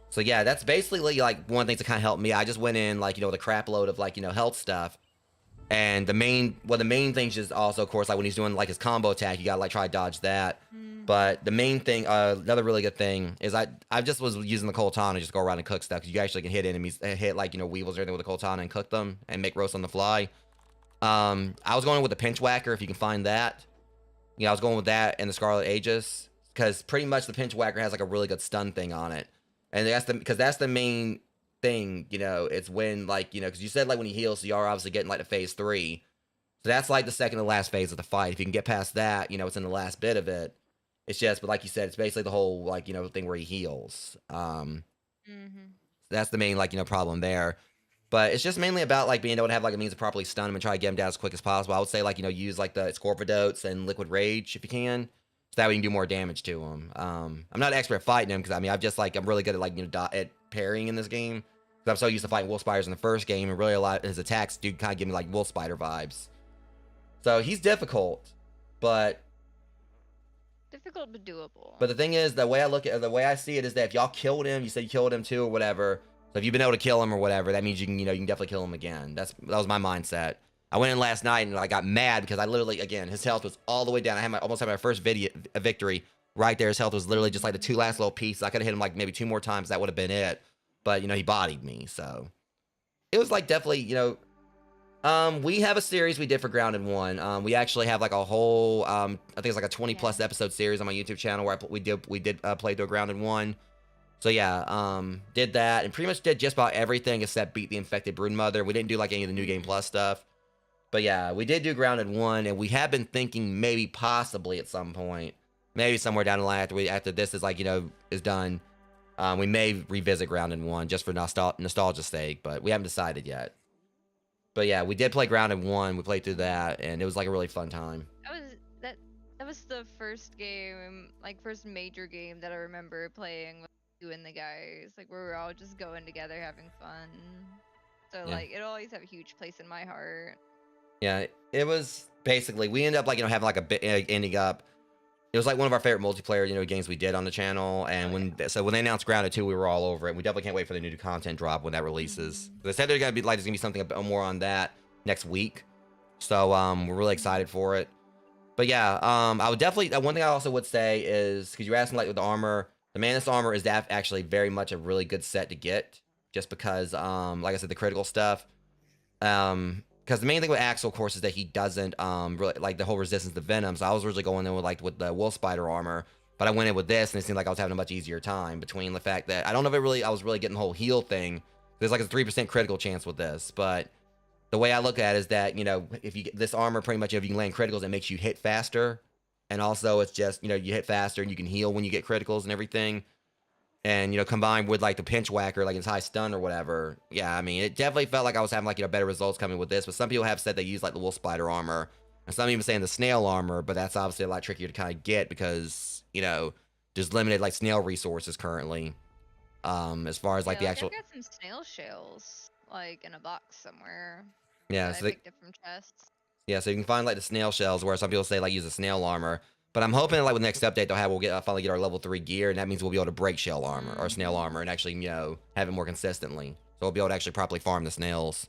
So, yeah, that's basically, like, one of the things that kind of helped me. I just went in, like, you know, with a crap load of, like, you know, health stuff. And the main thing's just also, of course, like when he's doing like his combo attack, you gotta like try to dodge that. But the main thing, another really good thing is I just was using the Coltana to just go around and cook stuff, because you actually can hit enemies, hit like, you know, weevils or anything with the Coltana and cook them and make roast on the fly. I was going with the pinch whacker, if you can find that. You know, I was going with that and the Scarlet Aegis, because pretty much the pinch whacker has like a really good stun thing on it, and that's the main thing. You know, it's when, like, you know, because you said like when he heals, so you are obviously getting like the phase 3, so that's like the second to last phase of the fight. If you can get past that, you know, it's in the last bit of it. It's just, but like you said, it's basically the whole, like, you know, thing where he heals. That's the main, like, you know, problem there. But it's just mainly about like being able to have like a means to properly stun him and try to get him down as quick as possible. I would say, like, you know, use like the Scorpidotes and Liquid Rage if you can, so that way you can do more damage to him. I'm not an expert at fighting him, because I mean, I'm really good at, like, you know, at parrying in this game, because I'm so used to fighting wolf spiders in the first game, and really a lot of his attacks do kind of give me like wolf spider vibes. So he's difficult, but Difficult but doable. But the thing is, the way I see it is that if y'all killed him, you said you killed him too or whatever. So if you've been able to kill him or whatever, that means you can, you know, you can definitely kill him again. That was my mindset. I went in last night and I got mad because I literally, again, his health was all the way down. I almost had my first victory right there. His health was literally just like the two last little pieces. I could have hit him like maybe 2 more times. That would have been it. But, you know, he bodied me. So it was like definitely, you know, we have a series we did for Grounded 1. We actually have like a whole, I think it's like a 20+ episode series on my YouTube channel where we did play through Grounded 1. So yeah, did that and pretty much did just about everything except beat the infected broodmother. We didn't do like any of the New Game Plus stuff. But yeah, we did do Grounded 1, and we have been thinking maybe possibly at some point, maybe somewhere down the line after this is, like, you know, is done, we may revisit Grounded 1 just for nostalgia's sake, but we haven't decided yet. But yeah, we did play Grounded 1. We played through that, and it was like a really fun time. That was the first game, like first major game that I remember playing with you and the guys. Like, where we were all just going together having fun. So Yeah. like, it'll always have a huge place in my heart. Yeah, it was basically, we ended up, like, you know, having like a bit ending up. It was like one of our favorite multiplayer, you know, games we did on the channel, and when they announced Grounded 2, we were all over it. We definitely can't wait for the new content drop when that releases. They said there's gonna be something a bit more on that next week, so we're really excited for it. But yeah, I would definitely, one thing I also would say is, because you're asking like with the armor, the Manus armor is actually very much a really good set to get, just because like I said, the critical stuff. Because the main thing with Axel, of course, is that he doesn't really like the whole resistance to venom. So I was originally going in with the wolf spider armor, but I went in with this, and it seemed like I was having a much easier time, between the fact that I don't know if I was really getting the whole heal thing. There's like a 3% critical chance with this, but the way I look at it is that, you know, if you get this armor, pretty much if you can land criticals, it makes you hit faster, and also it's just, you know, you hit faster and you can heal when you get criticals and everything. And, you know, combined with like the pinch whacker, like his high stun or whatever. Yeah, I mean, it definitely felt like I was having, like, you know, better results coming with this. But some people have said they use like the wolf spider armor, and some even saying the snail armor, but that's obviously a lot trickier to kind of get because, you know, there's limited like snail resources currently. As far as like the actual. I've got some snail shells like in a box somewhere. Yeah, so I picked up from chests. Yeah, so you can find like the snail shells, where some people say like use the snail armor. But I'm hoping like with the next update we'll finally get our level 3 gear, and that means we'll be able to break shell armor or snail armor and actually, you know, have it more consistently. So we'll be able to actually properly farm the snails.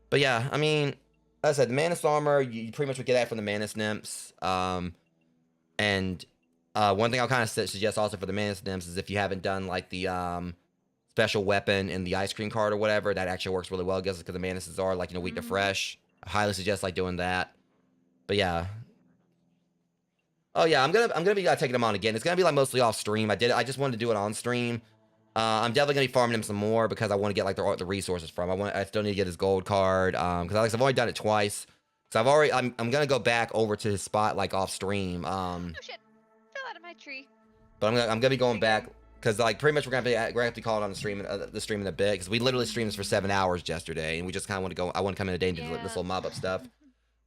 But yeah, I mean, like I said, the Manus armor, you pretty much would get that from the Manus nymphs. And one thing I'll kind of suggest also for the Manus nymphs is if you haven't done like the special weapon in the ice cream card or whatever, that actually works really well, because the Manuses are like, you know, weak to fresh. I highly suggest like doing that. But yeah. Oh yeah, I'm gonna be taking them on again. It's gonna be like mostly off stream. I just wanted to do it on stream. I'm definitely gonna be farming him some more because I want to get like the resources from. I still need to get his gold card. Because I've already done it twice. So I'm gonna go back over to his spot like off stream. Oh shit! Fell out of my tree. But I'm gonna be going back because like pretty much we're gonna have to call it on the stream in a bit, because we literally streamed this for 7 hours yesterday, and we just kind of want to go. I want to come in today and do this little mob up stuff.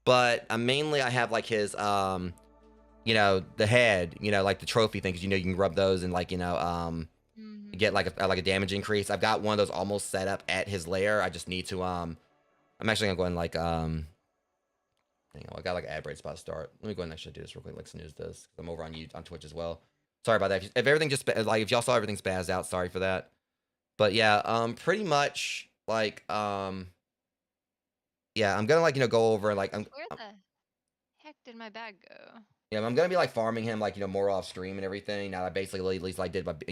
But mainly I have like his you know, the head, you know, like the trophy thing, because, you know, you can rub those and like, you know, get like a damage increase. I've got one of those almost set up at his lair. I just need to I'm actually gonna go and like hang on, I got like an ad break spot to start. Let me go ahead and actually do this real quick, like Snooze does. I'm over on Twitch as well. Sorry about that. If everything just like, if y'all saw everything spazzed out, sorry for that. But yeah, pretty much like yeah, I'm gonna like go over and like Where the heck did my bag go? yeah, I'm gonna be like farming him like more off stream and everything. Now I basically at least like did, but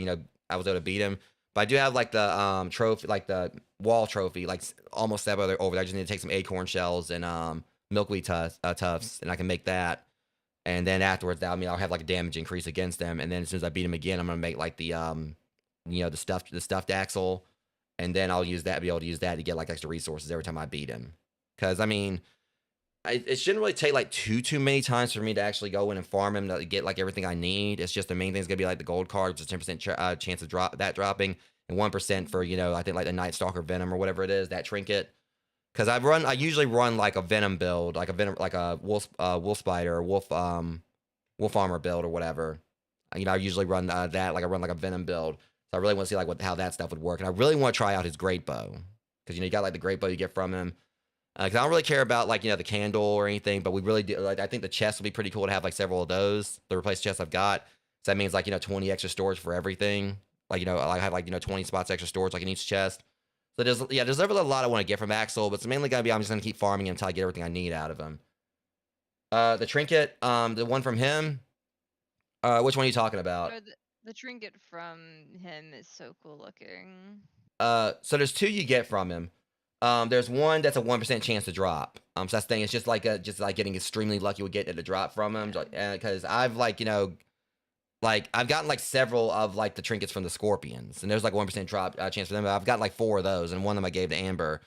I was able to beat him. But I do have like the trophy, like the wall trophy, like almost step over there. I just need to take some acorn shells and milkweed tufts, and I can make that. And then afterwards, that I'll have like a damage increase against them. And then as soon as I beat him again, I'm gonna make like the the stuffed axle, and then I'll be able to use that to get like extra resources every time I beat him. Because I mean, it shouldn't really take like too many times for me to actually go in and farm him to get like everything I need. It's just the main thing is gonna be like the gold card, which is 10% chance of dropping, and 1% for I think like the Night Stalker Venom or whatever it is, that trinket. Because I usually run like a Venom build, like a wolf spider or wolf armor build or whatever. I usually run that, like I run like a Venom build. So I really want to see like how that stuff would work, and I really want to try out his great bow because you got like the great bow you get from him. Because I don't really care about like the candle or anything, but we really do. Like I think the chest would be pretty cool to have like several of those. The replace chests I've got, so that means like 20 extra storage for everything. Like I have like 20 spots extra storage like in each chest. So there's a lot I want to get from Axel, but it's mainly gonna be I'm just gonna keep farming him until I get everything I need out of him. The trinket, the one from him. Which one are you talking about? Or the trinket from him is so cool looking. So there's two you get from him. There's one that's a 1% chance to drop. So that's the thing. It's just like getting extremely lucky with getting it to drop from him. Because I've I've gotten like several of like the trinkets from the scorpions, and there's like 1% drop chance for them. But I've got like 4 of those, and one of them I gave to Amber.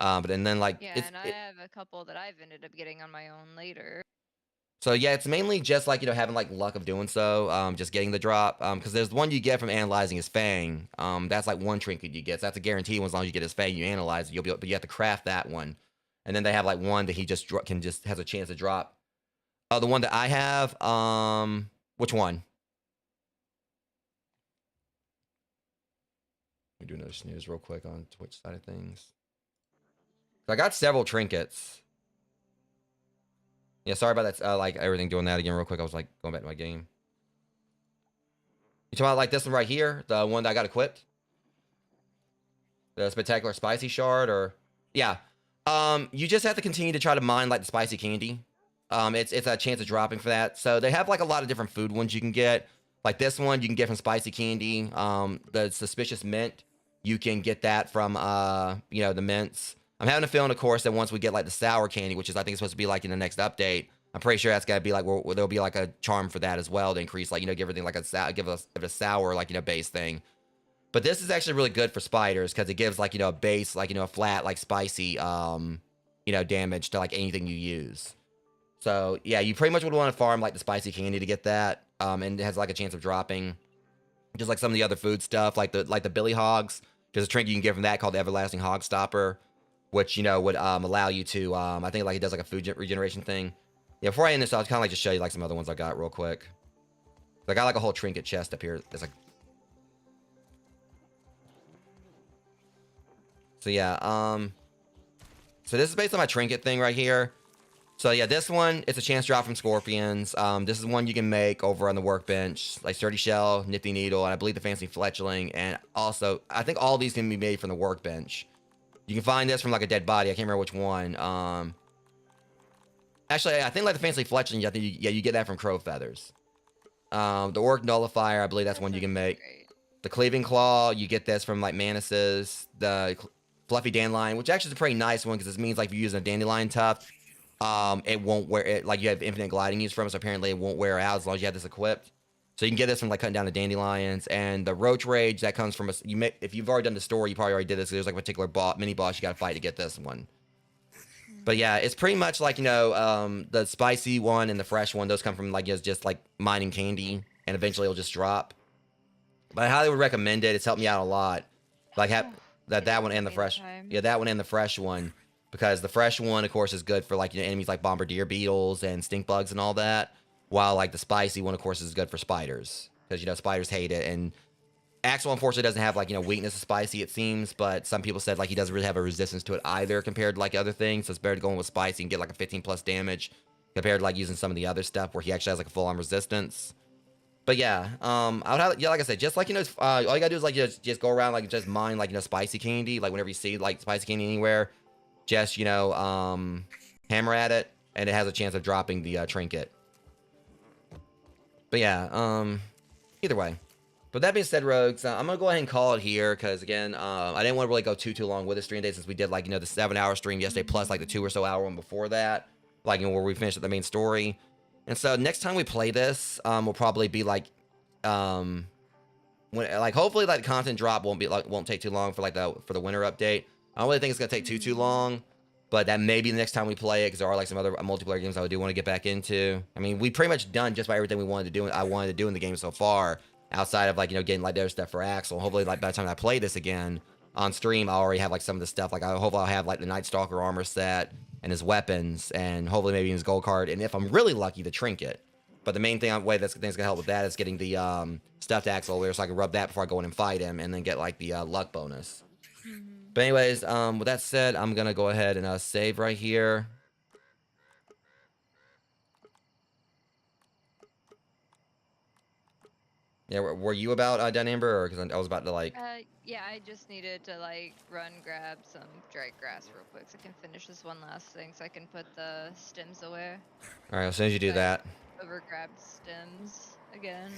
But and then like yeah, and I have a couple that I've ended up getting on my own later. So yeah, it's mainly just like having like luck of doing so, just getting the drop. Because there's one you get from analyzing his fang. That's like one trinket you get. So that's a guarantee. As long as you get his fang, you analyze it, you'll be able, but you have to craft that one. And then they have like one that he just has a chance to drop. The one that I have, which one? Let me do another snooze real quick on Twitch side of things. So I got several trinkets. Yeah, sorry about that. Like everything doing that again real quick. I was like going back to my game. You talking about like this one right here? The one that I got equipped? The spectacular spicy shard, or yeah. You just have to continue to try to mine like the spicy candy. It's a chance of dropping for that. So they have like a lot of different food ones you can get. Like this one you can get from spicy candy. The suspicious mint, you can get that from the mints. I'm having a feeling, of course, that once we get like the sour candy, which is I think it's supposed to be like in the next update, I'm pretty sure that's gonna be like where there'll be like a charm for that as well to increase like give everything like give a sour like base thing. But this is actually really good for spiders because it gives like a base like a flat like spicy damage to like anything you use. So yeah, you pretty much would want to farm like the spicy candy to get that, and it has like a chance of dropping, just like some of the other food stuff like the billy hogs. There's a trinket you can get from that called the everlasting hog stopper, which would allow you to I think like it does like a food regeneration thing. Yeah, before I end this, I'll kind of like just show you like some other ones I got real quick. I got like a whole trinket chest up here. It's like, so yeah, so this is based on my trinket thing right here. So yeah, this one, it's a chance drop from scorpions. This is one you can make over on the workbench, like sturdy shell, nifty needle, and I believe the fancy fletchling, and also I think all these can be made from the workbench. You can find this from like a dead body. I can't remember which one. Actually, I think like the fancy fletchling, I think you get that from crow feathers. The orc nullifier, I believe that's one you can make. Great. The cleaving claw, you get this from like manises. The fluffy dandelion, which actually is a pretty nice one because this means like if you're using a dandelion tuft, it won't wear it. Like you have infinite gliding use from it, so apparently it won't wear out as long as you have this equipped. So you can get this from like cutting down the dandelions. And the roach rage, that comes from if you've already done the story, you probably already did this. There's like a particular mini boss you got to fight to get this one. But yeah, it's pretty much like the spicy one and the fresh one. Those come from like just like mining candy, and eventually it'll just drop. But I highly would recommend it. It's helped me out a lot. Like that one and the fresh, that one and the fresh one, because the fresh one, of course, is good for like enemies like bombardier beetles and stink bugs and all that. While like the spicy one, of course, is good for spiders because spiders hate it. And Axel unfortunately doesn't have like weakness to spicy, it seems, but some people said like he doesn't really have a resistance to it either compared to like other things. So it's better to go in with spicy and get like a 15+ damage compared to like using some of the other stuff where he actually has like a full-on resistance. But yeah, I would have, like I said, just like all you gotta do is like just go around like just mine like spicy candy, like whenever you see like spicy candy anywhere, just, you know, hammer at it, and it has a chance of dropping the trinket. But yeah, either way. But that being said, Rogues, I'm gonna go ahead and call it here because again, I didn't want to really go too long with the stream day since we did like, you know, the 7-hour stream yesterday plus like the 2 or so hour one before that, like, you know, where we finished the main story. And so next time we play this, will probably be like, when like hopefully like content drop won't take too long for like the winter update. I don't really think it's gonna take too long, but that may be the next time we play it because there are like some other multiplayer games I do want to get back into. I mean, we pretty much done just about everything we wanted to do. I wanted to do in the game so far, outside of like, you know, getting like their stuff for Axel. Hopefully, like by the time I play this again on stream, I already have like some of the stuff. Like hopefully I'll have like the Night Stalker armor set and his weapons, and hopefully maybe his gold card, and if I'm really lucky, the trinket. But the main thing that's gonna help with that is getting the stuffed Axel there, so I can rub that before I go in and fight him, and then get like the luck bonus. But anyways, with that said, I'm gonna go ahead and save right here. Yeah, were you about done, Amber, or because I was about to like? Yeah, I just needed to like grab some dry grass real quick so I can finish this one last thing so I can put the stems away. All right, as soon as you do that. Overgrabbed stems again.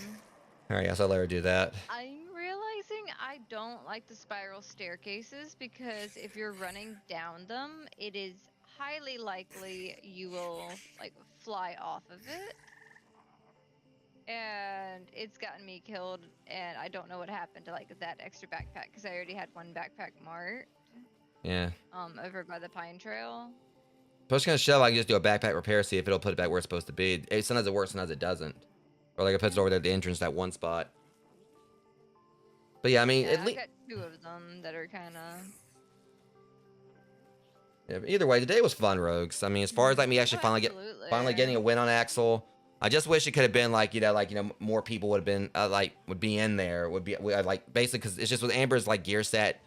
All right, yes, I'll let her do that. I'm realizing I don't like the spiral staircases because if you're running down them, it is highly likely you will like fly off of it. And it's gotten me killed, and I don't know what happened to like that extra backpack because I already had one backpack marked. Yeah. Over by the pine trail. Push gonna shove. I can just do a backpack repair, see if it'll put it back where it's supposed to be. Sometimes it works, sometimes it doesn't. Or like it puts it over there at the entrance, that one spot. But yeah, I mean, yeah, I got 2 of them that are kind of. Yeah, either way, today was fun, Rogues. I mean, as far as like me actually finally getting a win on Axel, I just wish it could have been like, you know, more people would have been would be in there, like basically because it's just with Amber's like gear set,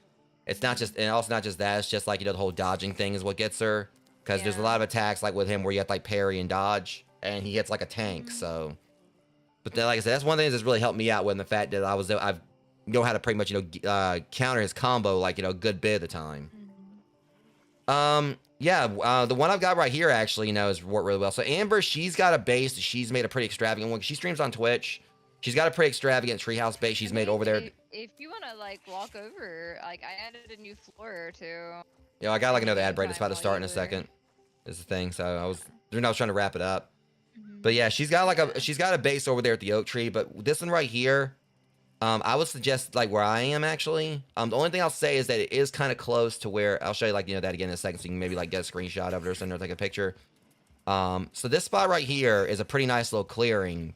it's not just, and also not just that, it's just like, you know, the whole dodging thing is what gets her, because there's a lot of attacks like with him where you have to like parry and dodge, and he hits like a tank. So, but then like I said, that's one thing that's really helped me out with the fact that I've know how to pretty much, you know, counter his combo like, you know, a good bit of the time. Yeah, the one I've got right here actually, you know, has worked really well. So Amber, she's got a base. She's made a pretty extravagant one. She streams on Twitch. She's got a pretty extravagant treehouse base she's made over there. If you want to like walk over, like I added a new floor or 2. Yeah, I got like another ad break that's about to start in a second. Is the thing. So I was trying to wrap it up. But yeah, she's got a base over there at the oak tree. But this one right here, I would suggest like where I am actually. The only thing I'll say is that it is kind of close to where I'll show you like, you know, that again in a second, so you can maybe like get a screenshot of it or something or take a picture. So this spot right here is a pretty nice little clearing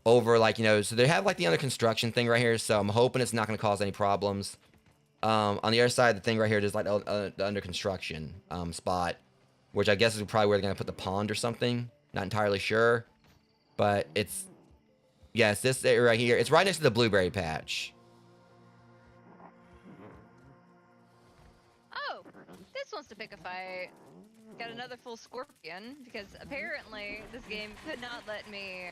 over like, you know, so they have like the under construction thing right here. So I'm hoping it's not going to cause any problems. On the other side of the thing right here, there's like the under construction spot, which I guess is probably where they're going to put the pond or something. Not entirely sure, but it's. Yes, this area right here. It's right next to the blueberry patch. Oh, this wants to pick a fight. Got another full scorpion because apparently this game could not let me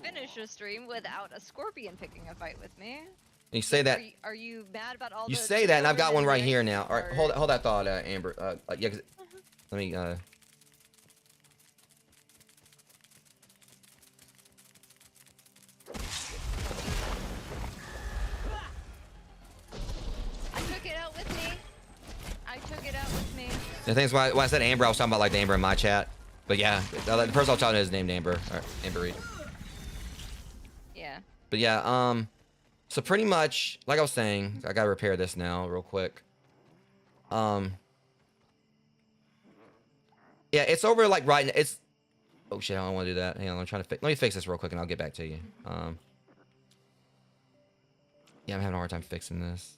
finish a stream without a scorpion picking a fight with me. You say that. Are you mad about all? You say that, and I've got one right here now. All right, hold that thought, Amber. Yeah, let me. The thing is, when I said Amber, I was talking about like the Amber in my chat. But yeah, the person I was talking to is named Amber. Or Amber Reed. Yeah. But yeah, so pretty much, like I was saying, I gotta repair this now real quick. Yeah, it's over like right. It's. Oh shit! I don't want to do that. Hang on, I'm trying to. Let me fix this real quick, and I'll get back to you. Yeah, I'm having a hard time fixing this.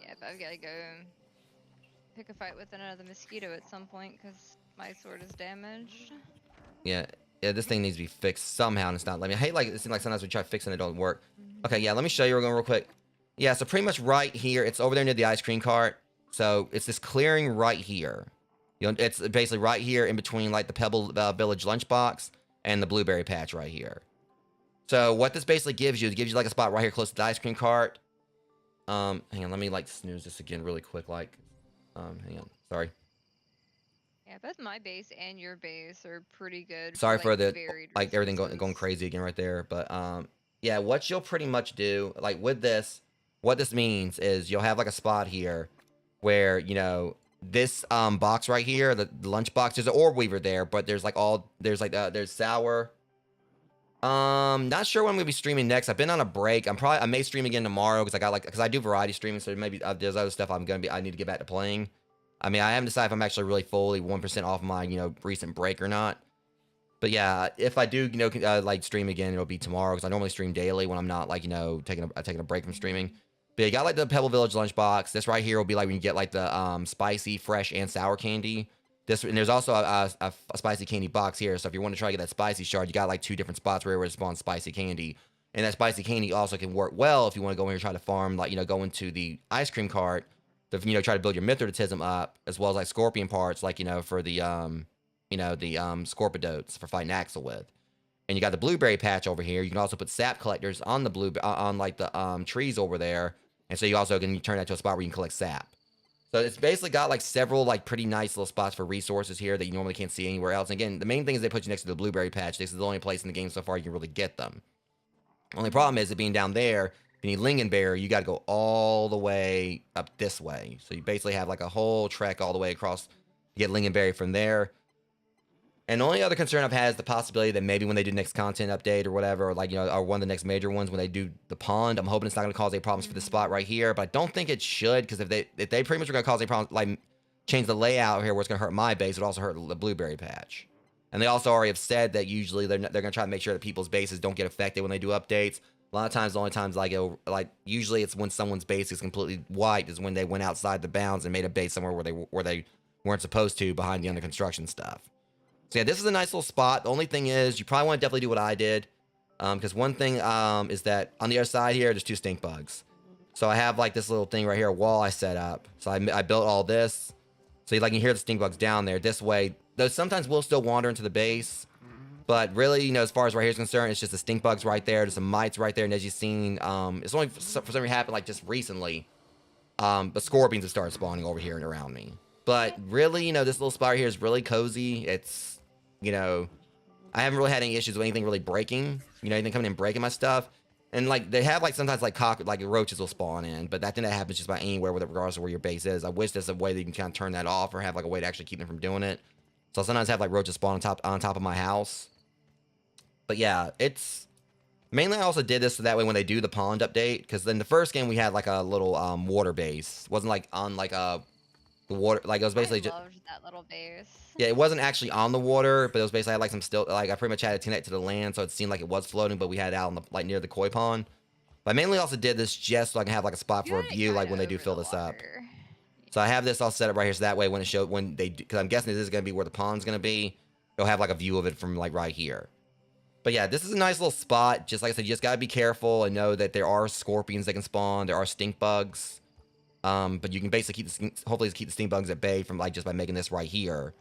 Yeah, but I've got to go pick a fight with another mosquito at some point because my sword is damaged. Yeah, this thing needs to be fixed somehow, and it's not letting me. I hate like it seems like sometimes we try fixing it, don't work. Okay, yeah, let me show you real quick. Yeah, so pretty much right here, it's over there near the ice cream cart. So it's this clearing right here. You know, it's basically right here in between like the Pebble Village lunchbox and the blueberry patch right here. So what this basically gives you is it gives you like a spot right here close to the ice cream cart. Hang on, let me like snooze this again really quick, like. Hang on. Sorry. Yeah, both my base and your base are pretty good for Sorry like for the varied like everything going resources. crazy again right there. But yeah, what you'll pretty much do like with this, what this means is you'll have like a spot here where you know this box right here, the lunch box. There's an orb weaver there, but there's like there's sour. Not sure when I'm gonna be streaming next. I've been on a break. I may stream again tomorrow because I got because I do variety streaming, so maybe there's other stuff I need to get back to playing. I mean, I haven't decided if I'm actually really fully 1% off my recent break or not. But yeah, if I do like stream again, it'll be tomorrow because I normally stream daily when I'm not like taking a break from streaming. But you got like the Pebble Village lunchbox. This right here will be like when you get like the spicy, fresh, and sour candy. And there's also a spicy candy box here. So if you want to try to get that spicy shard, you got like 2 different spots where it spawns spicy candy. And that spicy candy also can work well if you want to go in here and try to farm, like, go into the ice cream cart to, try to build your Mithridatism up, as well as like scorpion parts, like, for the, Scorpidotes for fighting Axel with. And you got the blueberry patch over here. You can also put sap collectors on the on like the trees over there. And so you also can turn that to a spot where you can collect sap. So it's basically got like several like pretty nice little spots for resources here that you normally can't see anywhere else. And again, the main thing is they put you next to the blueberry patch. This is the only place in the game so far you can really get them. Only problem is it being down there, if you need lingonberry, you got to go all the way up this way. So you basically have like a whole trek all the way across to get lingonberry from there. And the only other concern I've had is the possibility that maybe when they do next content update or whatever, or like, or one of the next major ones when they do the pond, I'm hoping it's not going to cause any problems for this spot right here. But I don't think it should, because if they pretty much are going to cause any problems, like change the layout here where it's going to hurt my base, it would also hurt the blueberry patch. And they also already have said that usually they're going to try to make sure that people's bases don't get affected when they do updates. A lot of times, the only times usually it's when someone's base is completely white is when they went outside the bounds and made a base somewhere where they weren't supposed to behind the under construction stuff. So yeah, this is a nice little spot. The only thing is, you probably want to definitely do what I did. Because one thing is that on the other side here, there's 2 stink bugs. So I have like this little thing right here, a wall I set up. So I built all this. So you hear the stink bugs down there. This way, those sometimes will still wander into the base. But really, as far as right here is concerned, it's just the stink bugs right there. There's some mites right there. And as you've seen, it's only for some reason happened like just recently. But scorpions have started spawning over here and around me. But really, this little spot right here is really cozy. It's, I haven't really had any issues with anything really breaking, anything coming in breaking my stuff. And like they have sometimes roaches will spawn in, but that happens just about anywhere regardless of where your base is. I wish there's a way that you can kind of turn that off or have like a way to actually keep them from doing it. So I sometimes have like roaches spawn on top of my house. But yeah, it's mainly I also did this so that way when they do the pond update, because in the first game we had like a little water base. It wasn't like on like the water, like it was basically just. I loved that little base. Yeah, it wasn't actually on the water, but it was basically I had like some still I pretty much had it connect to the land, so it seemed like it was floating, but we had it out on the near the koi pond. But I mainly also did this just so I can have like a spot for a view when they do fill this up. So I have this all set up right here, so that way when they do, because I'm guessing this is gonna be where the pond's gonna be, you'll have like a view of it from like right here. But yeah, this is a nice little spot. Just like I said, you just gotta be careful and know that there are scorpions that can spawn, there are stink bugs. But you can basically hopefully keep the stink bugs at bay from just by making this right here.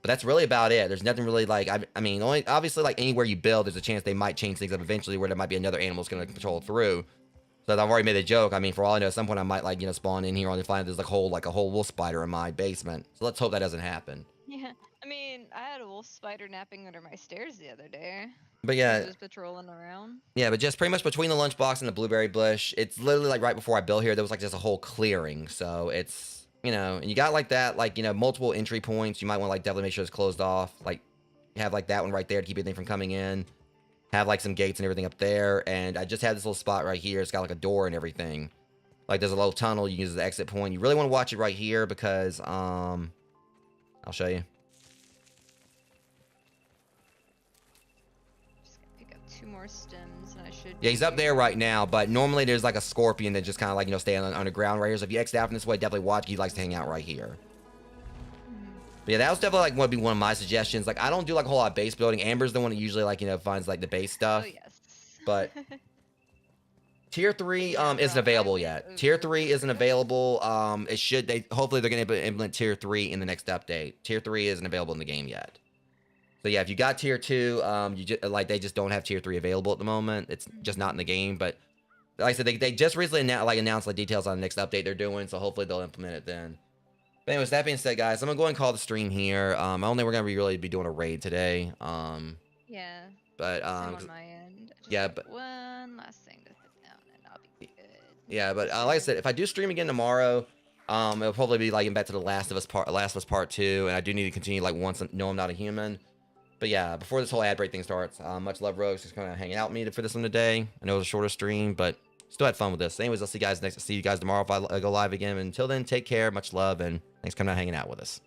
But that's really about it. There's nothing really I mean, only obviously anywhere you build, there's a chance they might change things up eventually where there might be another animal that's going to patrol through. So I've already made a joke. I mean, for all I know, at some point I might spawn in here only find there's a whole wolf spider in my basement. So let's hope that doesn't happen. Yeah, I mean, I had a wolf spider napping under my stairs the other day. But yeah, he was patrolling around. Yeah, but just pretty much between the lunchbox and the blueberry bush, it's literally right before I built here, there was just a whole clearing. So it's and you got that multiple entry points. You might want to definitely make sure it's closed off. You have that one right there to keep anything from coming in. Have some gates and everything up there. And I just had this little spot right here. It's got a door and everything. There's a little tunnel you can use as the exit point. You really want to watch it right here because I'll show you. Just gonna pick up 2 more stems and I should. Yeah, he's up there right now, but normally there's a scorpion that just kind of stay on the ground right here. So if you exit out from this way, definitely watch. He likes to hang out right here. But yeah, that was definitely would be one of my suggestions. I don't do a whole lot of base building. Amber's the one that usually finds the base stuff. Oh yes. But tier 3 isn't available yet. Tier 3 isn't available. Hopefully they're gonna implement tier 3 in the next update. Tier 3 isn't available in the game yet. So yeah, if you got tier 2, they just don't have tier 3 available at the moment. It's just not in the game. But like I said, they just recently announced details on the next update they're doing. So hopefully they'll implement it then. But anyways, that being said, guys, I'm gonna go and call the stream here. I don't think we're gonna really be doing a raid today. Yeah. But Same on my end. I just yeah, got but one last thing to put down, and I'll be good. yeah, but like I said, if I do stream again tomorrow, it'll probably be like getting back to the Last of Us Part 2, and I do need to continue like once. No, I'm not a human. But yeah, before this whole ad break thing starts, much love, Rogues, just kind of hanging out with me for this one today. I know it was a shorter stream, but still had fun with this. Anyways, I'll see you guys tomorrow if I go live again. Until then, take care, much love, and thanks for coming out hanging out with us.